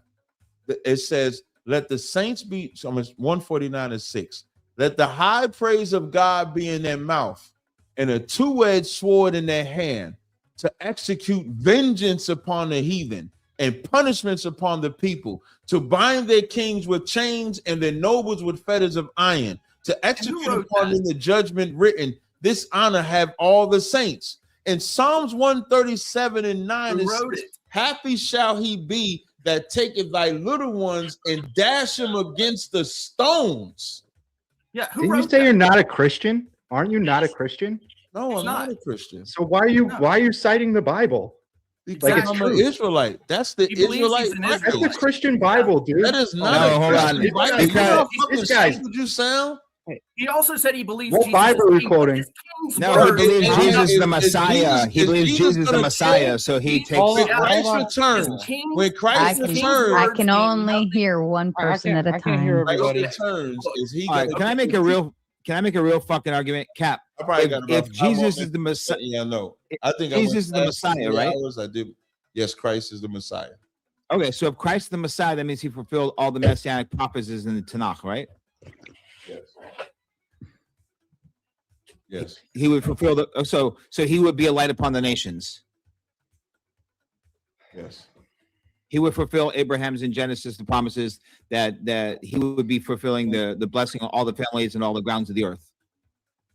It says, let the saints be, so 149:6. Let the high praise of God be in their mouth and a two-edged sword in their hand to execute vengeance upon the heathen and punishments upon the people, to bind their kings with chains and their nobles with fetters of iron, to execute upon them the judgment written. This honor have all the saints. And Psalms 137:9 is, happy shall he be that taketh thy little ones and dash them against the stones. Yeah, Did you say you're not a Christian? Aren't you not a Christian? No, I'm not a Christian. So why are you citing the Bible? Because I'm an Israelite. That's the Israelite. That's the Christian Bible, dude. That is not a Christian Bible. This guy, Did you sound? he also said he believes. What Jesus Bible is are you king, quoting? but his king's No, word he believes is- Jesus is the Messiah. He believes Jesus is the gonna Messiah, kill- so he takes. When Christ returns, when Christ I returns, can only hear one person at a time. Christ returns, is he All right, gonna can I make a real fucking argument, Cap? I probably got about If 5 Jesus more is the minutes. Messiah, Yeah, no. I think Jesus is the Messiah, right? I did. Yes, Christ is the Messiah. Okay, so if Christ is the Messiah, that means he fulfilled all the messianic prophecies in the Tanakh, right? Yes. Yes. He would fulfill the so he would be a light upon the nations. Yes. He would fulfill Abraham's in Genesis the promises that he would be fulfilling the blessing on all the families and all the grounds of the earth.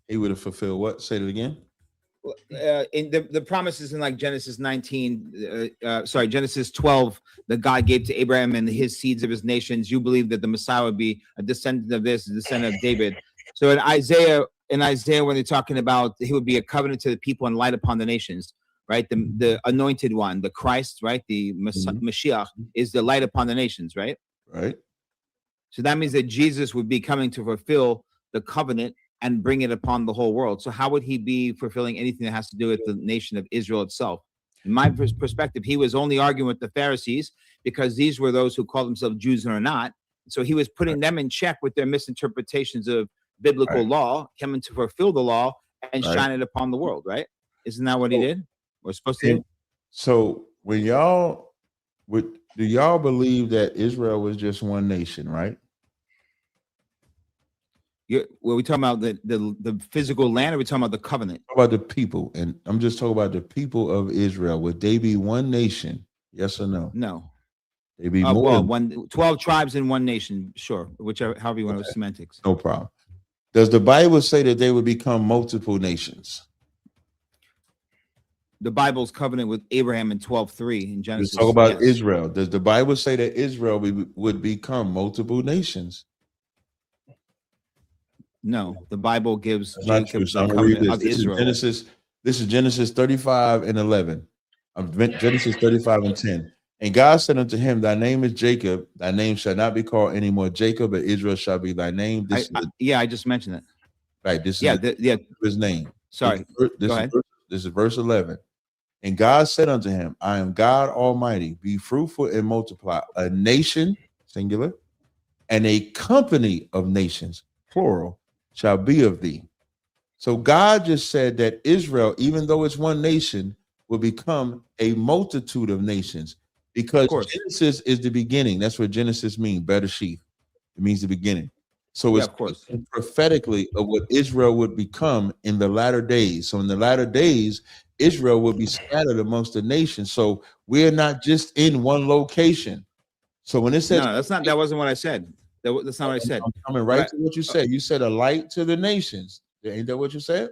He would have fulfilled what? Say it again. In the promises in like Genesis 12 that God gave to Abraham and his seeds of his nations. You believe that the Messiah would be a descendant of this, a descendant of David. So in Isaiah, when they're talking about he would be a covenant to the people and light upon the nations, right? The anointed one, the Christ, right? The Mashiach is the light upon the nations, right? Right. So that means that Jesus would be coming to fulfill the covenant and bring it upon the whole world. So how would he be fulfilling anything that has to do with the nation of Israel itself? In my perspective, he was only arguing with the Pharisees because these were those who called themselves Jews and are not. So he was putting them in check with their misinterpretations of biblical law, coming to fulfill the law and shine it upon the world, right? Isn't that what he did? We're supposed to do? So when do y'all believe that Israel was just one nation, right? Were we talking about the physical land, or are we talking about the covenant? How about the people? And I'm just talking about the people of Israel. Would they be one nation? Yes or no? No. They be more than 12 tribes in one nation. Sure. However you want to semantics. no problem. Does the Bible say that they would become multiple nations? The Bible's covenant with Abraham in 12:3 in Genesis. Let's talk about Israel. Does the Bible say that Israel would become multiple nations? No, the Bible gives Not Jacob true. the covenant of Israel. This is Genesis 35:11. Genesis 35:10. And God said unto him, thy name is Jacob, thy name shall not be called any more Jacob, but Israel shall be thy name. I just mentioned that. Right. This is his name. Sorry. Go ahead. This is verse 11. And God said unto him, I am God Almighty, be fruitful and multiply. A nation, singular, and a company of nations, plural, shall be of thee. So God just said that Israel, even though it's one nation, will become a multitude of nations, because Genesis is the beginning. That's what Genesis means, better sheaf. It means the beginning. So it's prophetically of what Israel would become in the latter days. So in the latter days, Israel will be scattered amongst the nations. So we're not just in one location. So when it says no, that wasn't what I said. That's not what I said. I'm coming right to what you said. You said a light to the nations. Ain't that what you said?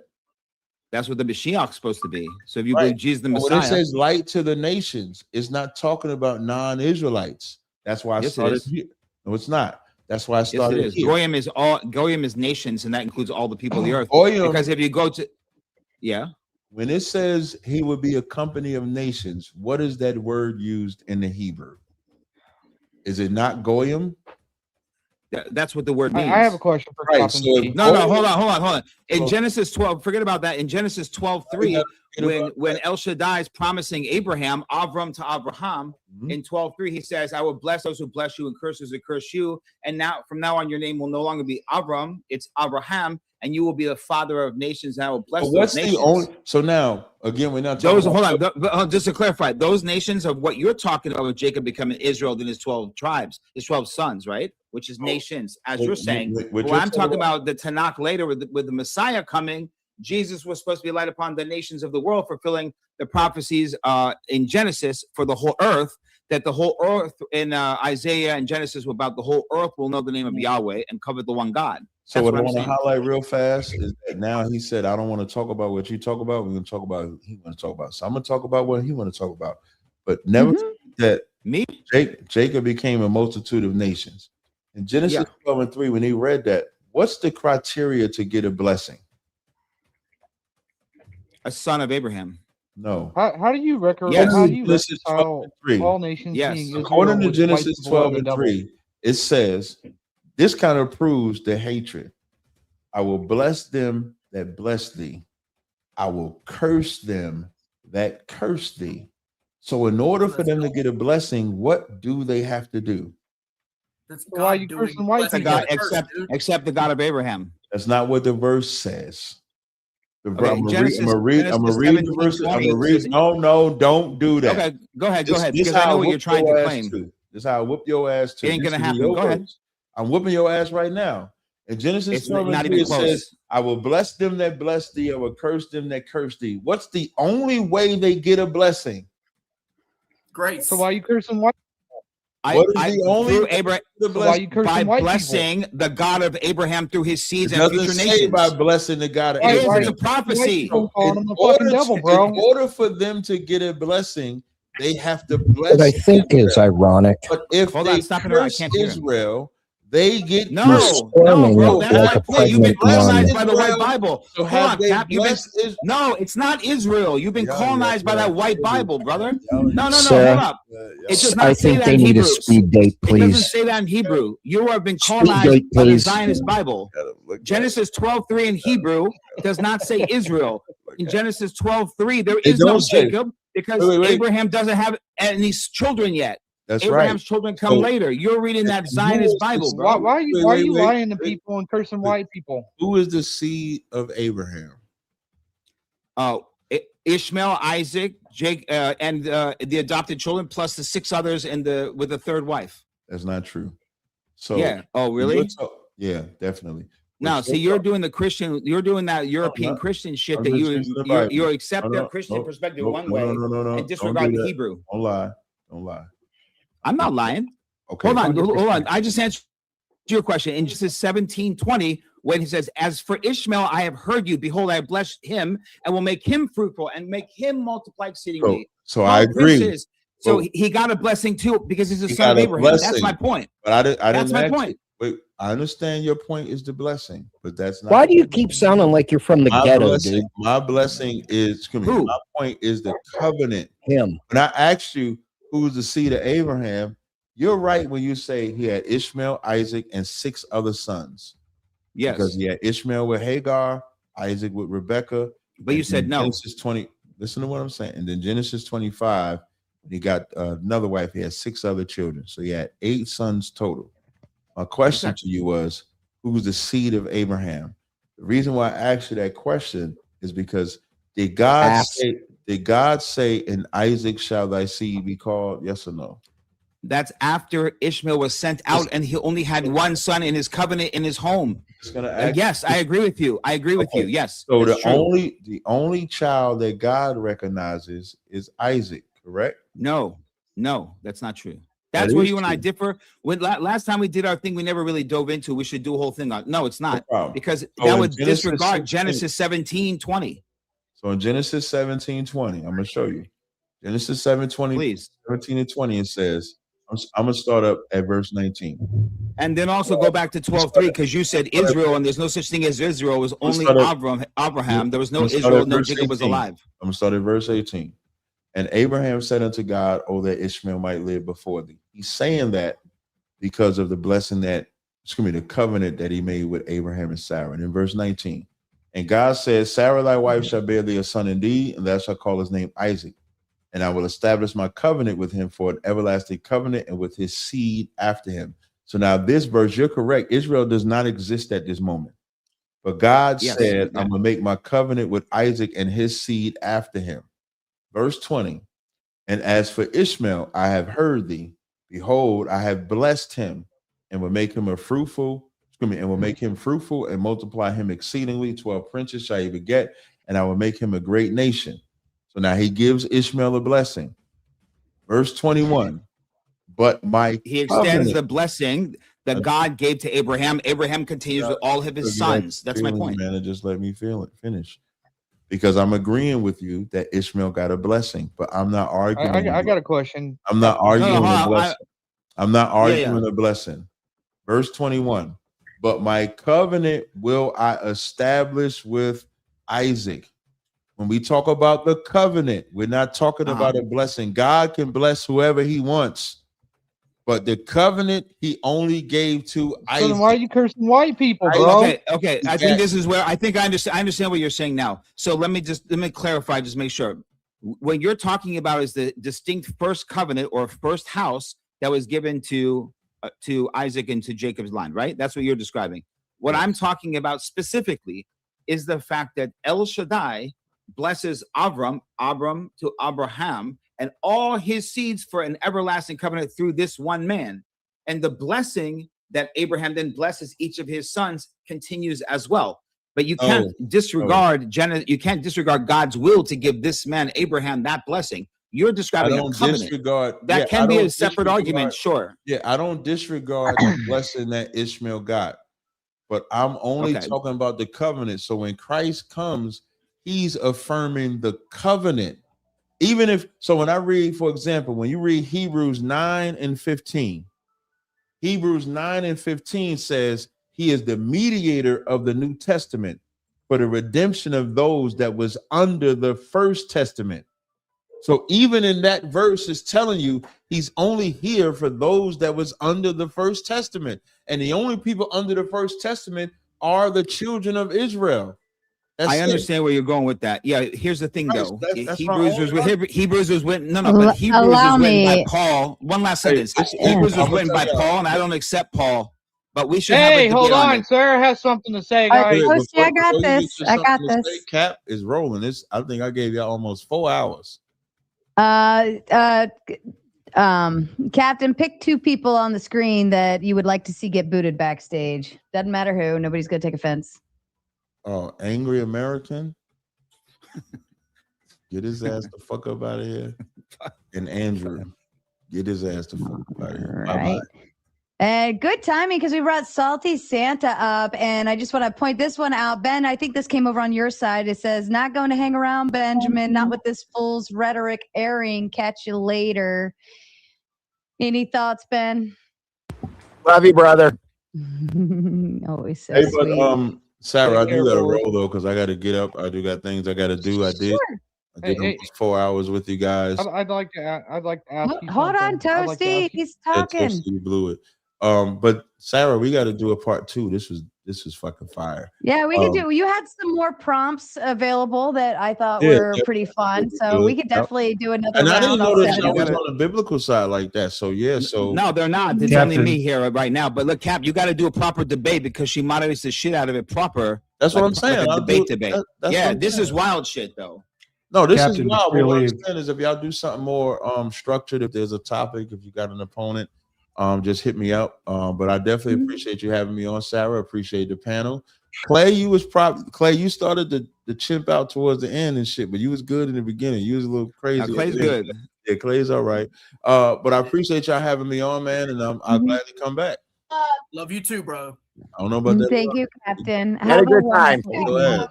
That's what the Mashiach is supposed to be. So if you believe Jesus the Messiah, when it says light to the nations, it's not talking about non-Israelites. That's why I started here. No, it's not. That's why I started yes, it is. Here. Goyim is nations, and that includes all the people of the earth. Goyim, because if you go to when it says he would be a company of nations, what is that word used in the Hebrew? Is it not Goyim? That's what the word means. I have a question for Right, Captain so T. No, hold on. In So- Genesis 12, forget about that. In Genesis 12:3, when El Shaddai is promising Abraham, Avram to Abraham, in 12:3, he says, I will bless those who bless you and curse those who curse you. And now, from now on, your name will no longer be Avram, it's Abraham, and you will be the father of nations, and I will bless But those what's nations. the only? So now, again, we're not talking Those, about. hold on, just to clarify, those nations of what you're talking about with Jacob becoming Israel, then his 12 tribes, his 12 sons, right? Which is nations, as you're saying. What I'm talking about, the Tanakh later with the Messiah coming, Jesus was supposed to be light upon the nations of the world, fulfilling the prophecies in Genesis for the whole earth, that the whole earth in Isaiah and Genesis about the whole earth will know the name of Yahweh and cover the one God. So That's what I I'm want to saying. highlight real fast is that now he said, I don't want to talk about what you talk about. We're going to talk about what he want to talk about. So I'm going to talk about what he want to talk about. But never that Jacob became a multitude of nations. In Genesis 12:3, when he read that, what's the criteria to get a blessing? A son of Abraham. No. How do you record? Yes. How do you Genesis reconcile 12:3. all nations being Israel According to with Genesis white people and the devil? 12:3, it says, this kind of proves the hatred. I will bless them that bless thee. I will curse them that curse thee. So in order for them to get a blessing, what do they have to do? Why are you cursing white people? God, except the God of Abraham. That's not what the verse says. I'm Okay, gonna read the verse. I'm gonna read. No, don't do that. Okay, go ahead, This because I know what you're trying to claim. This is how I whoop your ass too. It ain't gonna This is happen. your Go ahead. words. I'm whooping your ass right now. In Genesis It's not 12:3, even it close. says, I will bless them that bless thee, I will curse them that curse thee. What's the only way they get a blessing? Grace. So why are you cursing white? What is the only way Abraham to bless? by blessing the God of Abraham through his seeds It and doesn't future say nations. by blessing the God of It is, Abraham. it's a prophecy. In order for them to get a blessing, they have to bless. What I think Israel. is ironic. But if Hold they on, stop it. I curse can't hear him. Israel, they get No, bro, that's like my a point. You've been pregnant nun. colonized by the white Bible. So Hold have on, they Cap. blessed Israel? No, it's not Israel. You've been colonized by that white Bible, brother. No, Sir, hold up. It does I not say think that they in need Hebrew. a speed date, It doesn't please. say that in Hebrew. You have been Speed colonized date, by the please. Zionist Bible. Genesis 12:3 in Hebrew does not say Israel. In Genesis 12:3, there is no don't say- Jacob because Wait. Abraham doesn't have any children yet. That's Abraham's right. children come So- later. You're reading that Zionist Bible, Why bro. are you Wait. lying to people and cursing white people? Who is the seed of Abraham? Oh, Ishmael, Isaac, Jake, and the adopted children, plus the 6 others with the third wife. That's not true. So Yeah. Oh, really? Yeah, definitely. Now, see, you're doing that European Christian shit I'm that just using the Bible. you accept their No, Christian no, perspective no, one no, way no. and disregard Don't do the that. Hebrew. Don't lie. Don't lie. I'm not lying. Okay. Hold on. I just answered your question. In Genesis 17:20, when he says, as for Ishmael, I have heard you. Behold, I have blessed him and will make him fruitful and make him multiply exceedingly. So I agree. So he got a blessing too because he's a He son of got a Abraham. That's blessing. my point. But I didn't That's my ask point. you. Wait, I understand your point is the blessing, but that's not. Why do you keep sounding like you're from the my ghetto, blessing, dude? My blessing is my point is the covenant. Him. When I asked you who's the seed of Abraham, you're right when you say he had Ishmael, Isaac, and 6 other sons. Yes. Because he had Ishmael with Hagar, Isaac with Rebekah. But you said no. Genesis 20. Listen to what I'm saying. And then Genesis 25, he got another wife. He had 6 other children. So he had 8 sons total. My question to you was, who's the seed of Abraham? The reason why I asked you that question is because did God say, in Isaac shall thy seed be called? Yes or no? That's after Ishmael was sent out and he only had one son in his covenant in his home. Yes, I agree with you. I agree with you. Yes. So that's true. the only child that God recognizes is Isaac, correct? No, that's not true. That's where you and I differ. When last time we did our thing, we never really dove into. We should do a whole thing on. No, it's not because that would disregard Genesis 17:20. So in Genesis 17:20, I'm gonna show you. Genesis 7:20, please. 17 and 20, it says, I'm gonna start up at verse 19. And then also go back to 12:3 because you said Israel, and there's no such thing as Israel. It was only Abraham. There was no Israel. No Jacob was alive. I'm gonna start at verse 18. And Abraham said unto God, "Oh, that Ishmael might live before thee." He's saying that because of the blessing that the covenant that he made with Abraham and Sarah. And in verse 19, and God said, Sarah, thy wife, shall bear thee a son indeed, and thou shalt call his name Isaac. And I will establish my covenant with him for an everlasting covenant and with his seed after him. So now this verse, you're correct. Israel does not exist at this moment. But God said, I'm going to make my covenant with Isaac and his seed after him. Verse 20, and as for Ishmael, I have heard thee. Behold, I have blessed him and will make him fruitful and multiply him exceedingly. 12 princes shall he beget, and I will make him a great nation. So now he gives Ishmael a blessing. Verse 21, but he extends the blessing that God gave to Abraham. Abraham continues with all of his sons. That's my point. Man, just let me finish. Because I'm agreeing with you that Ishmael got a blessing, but I'm not arguing. I got a question. I'm not arguing the blessing. I'm not arguing the blessing. Verse 21, but my covenant will I establish with Isaac. When we talk about the covenant, we're not talking about a blessing. God can bless whoever he wants, but the covenant he only gave to Isaac. So then why are you cursing white people, bro? Okay. I think this is where I understand what you're saying now. So let me clarify, just make sure. What you're talking about is the distinct first covenant or first house that was given to Isaac and to Jacob's line, right? That's what you're describing. What I'm talking about specifically is the fact that El Shaddai blesses Abram to Abraham and all his seeds for an everlasting covenant through this one man. And the blessing that Abraham then blesses each of his sons continues as well. But you can't disregard you can't disregard God's will to give this man Abraham that blessing. You're describing a covenant. That can be a separate argument, sure. Yeah, I don't disregard the blessing that Ishmael got, but I'm only talking about the covenant. So when Christ comes, he's affirming the covenant. Even if, so when I read, for example, when you read Hebrews 9 and 15, Hebrews 9 and 15 says he is the mediator of the New Testament for the redemption of those that was under the first testament. So even in that verse is telling you he's only here for those that was under the first testament. And the only people under the first testament are the children of Israel. I understand where you're going with that. Yeah, here's the thing though. Hebrews was written by Paul. One last sentence. Hebrews was written by Paul, and I don't accept Paul. But we should have a hold on. Sarah has something to say, guys. I got this. I got this. Cap is rolling. I think I gave you almost 4 hours. Captain, pick 2 people on the screen that you would like to see get booted backstage. Doesn't matter who. Nobody's gonna take offense. Oh, angry American. Get his ass the fuck up out of here. And Andrew, get his ass the fuck up out of here. Right. And good timing because we brought Salty Santa up, and I just want to point this one out. Ben, I think this came over on your side. It says, not going to hang around, Benjamin, not with this fool's rhetoric airing. Catch you later. Any thoughts, Ben? Love you, brother. Always so sweet. But Sarah, I do gotta roll though, because I gotta get up. I do got things I gotta do. I did almost 4 hours with you guys. I'd like to ask you hold on, Toasty. He's talking. Toasty, you blew it. But Sarah, we got to do a part 2. This was fucking fire. Yeah, we could do. You had some more prompts available that I thought were pretty fun, so we could definitely do another. And round. I didn't know that I was on the biblical side like that. So yeah, no, they're not. It's only me here right now. But look, Cap, you got to do a proper debate because she moderates the shit out of it proper. That's what I'm saying. Like a debate. Yeah, this is wild shit though. No, this is wild. What I'm saying is, if y'all do something more structured, if there's a topic, if you got an opponent, just hit me up. But I definitely appreciate you having me on, Sarah. Appreciate the panel. Clay, you started the chimp out towards the end and shit, but you was good in the beginning. You was a little crazy. Clay's good. Yeah, Clay's all right. But I appreciate y'all having me on, man, and I'll gladly come back. Love you too, bro. I don't know about that. Thank you, Captain. Had a good time. Noah,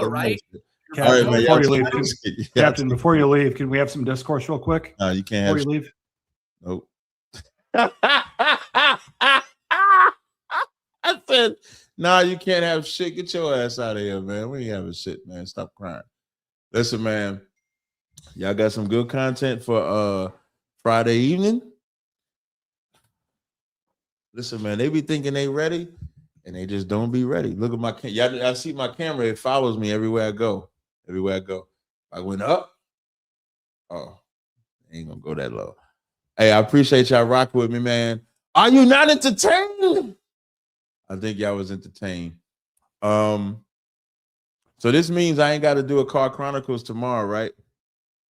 right? Captain, all right, before you leave, Captain, before you leave, can we have some discourse real quick? No, you can't. Before you leave. Nope. I said, nah, you can't have shit. Get your ass out of here, man. We ain't having shit, man. Stop crying. Listen, man. Y'all got some good content for Friday evening. Listen, man, they be thinking they ready, and they just don't be ready. Look at my camera. I see my camera. It follows me everywhere I go. Everywhere I go. I went up. Oh, ain't gonna go that low. Hey, I appreciate y'all rocking with me, man. Are you not entertained? I think y'all was entertained. So this means I ain't got to do a Car Chronicles tomorrow, right?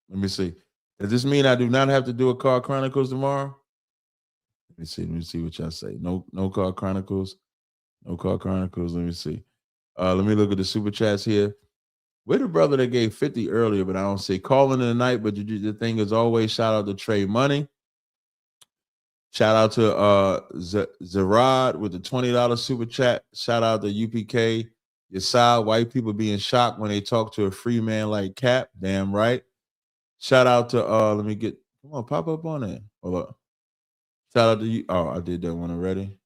Let me see. Does this mean I do not have to do a Car Chronicles tomorrow? Let me see what y'all say. No Car Chronicles. No Car Chronicles. Let me see. Let me look at the super chats here. We're the brother that gave 50 earlier, but I don't see calling in the night. But the thing is always shout out to Trey Money. Shout out to Zerad with the $20 super chat. Shout out to UPK. Yasai, white people being shocked when they talk to a free man like Cap. Damn right. Shout out to let me get, come on, pop up on it. Hold up. Shout out to you. Oh, I did that one already.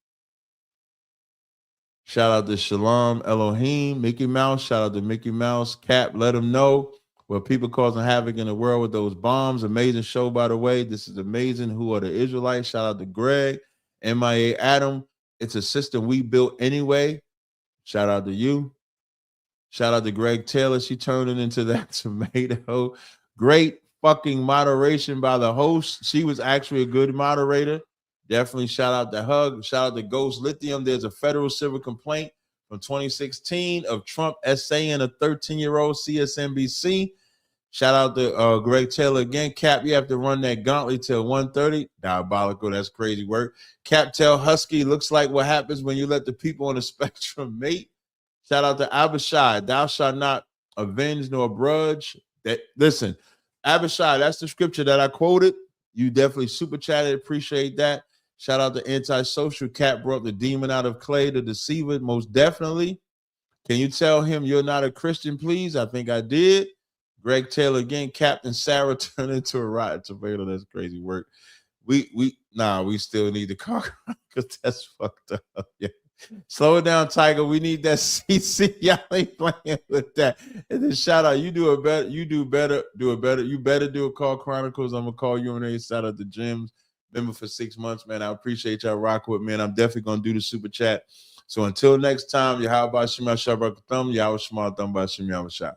Shout out to Shalom Elohim, Mickey Mouse. Shout out to Mickey Mouse. Cap, let them know what people causing havoc in the world with those bombs. Amazing show, by the way. This is amazing. Who are the Israelites? Shout out to Greg, MIA Adam. It's a system we built anyway. Shout out to you. Shout out to Greg Taylor. She turned it into that tomato. Great fucking moderation by the host. She was actually a good moderator. Definitely shout out to Hug. Shout out to Ghost Lithium. There's a federal civil complaint from 2016 of Trump essaying a 13-year-old CSNBC. Shout out to Greg Taylor again. Cap, you have to run that gauntlet till 1:30. Diabolical. That's crazy work. Cap, tell Husky looks like what happens when you let the people on the spectrum mate. Shout out to Abishai. Thou shalt not avenge nor grudge. Listen, Abishai, that's the scripture that I quoted. You definitely super chatted. Appreciate that. Shout out to Antisocial. Cap brought the demon out of clay, the deceiver. Most definitely. Can you tell him you're not a Christian, please? I think I did. Greg Taylor again. Captain Sarah turned into a rotten tomato. That's crazy work. We still need the car because that's fucked up. Yeah. Slow it down, Tiger. We need that CC. Y'all ain't playing with that. And then shout out, you better do a Call Chronicles. I'm gonna call you and shout out to Jim's member for 6 months, man. I appreciate y'all rocking with me, and I'm definitely gonna do the super chat. So until next time, Yahweh Shem Yahweh Thumb, Yahweh Shema Thumb by Shem Yahweh Shah.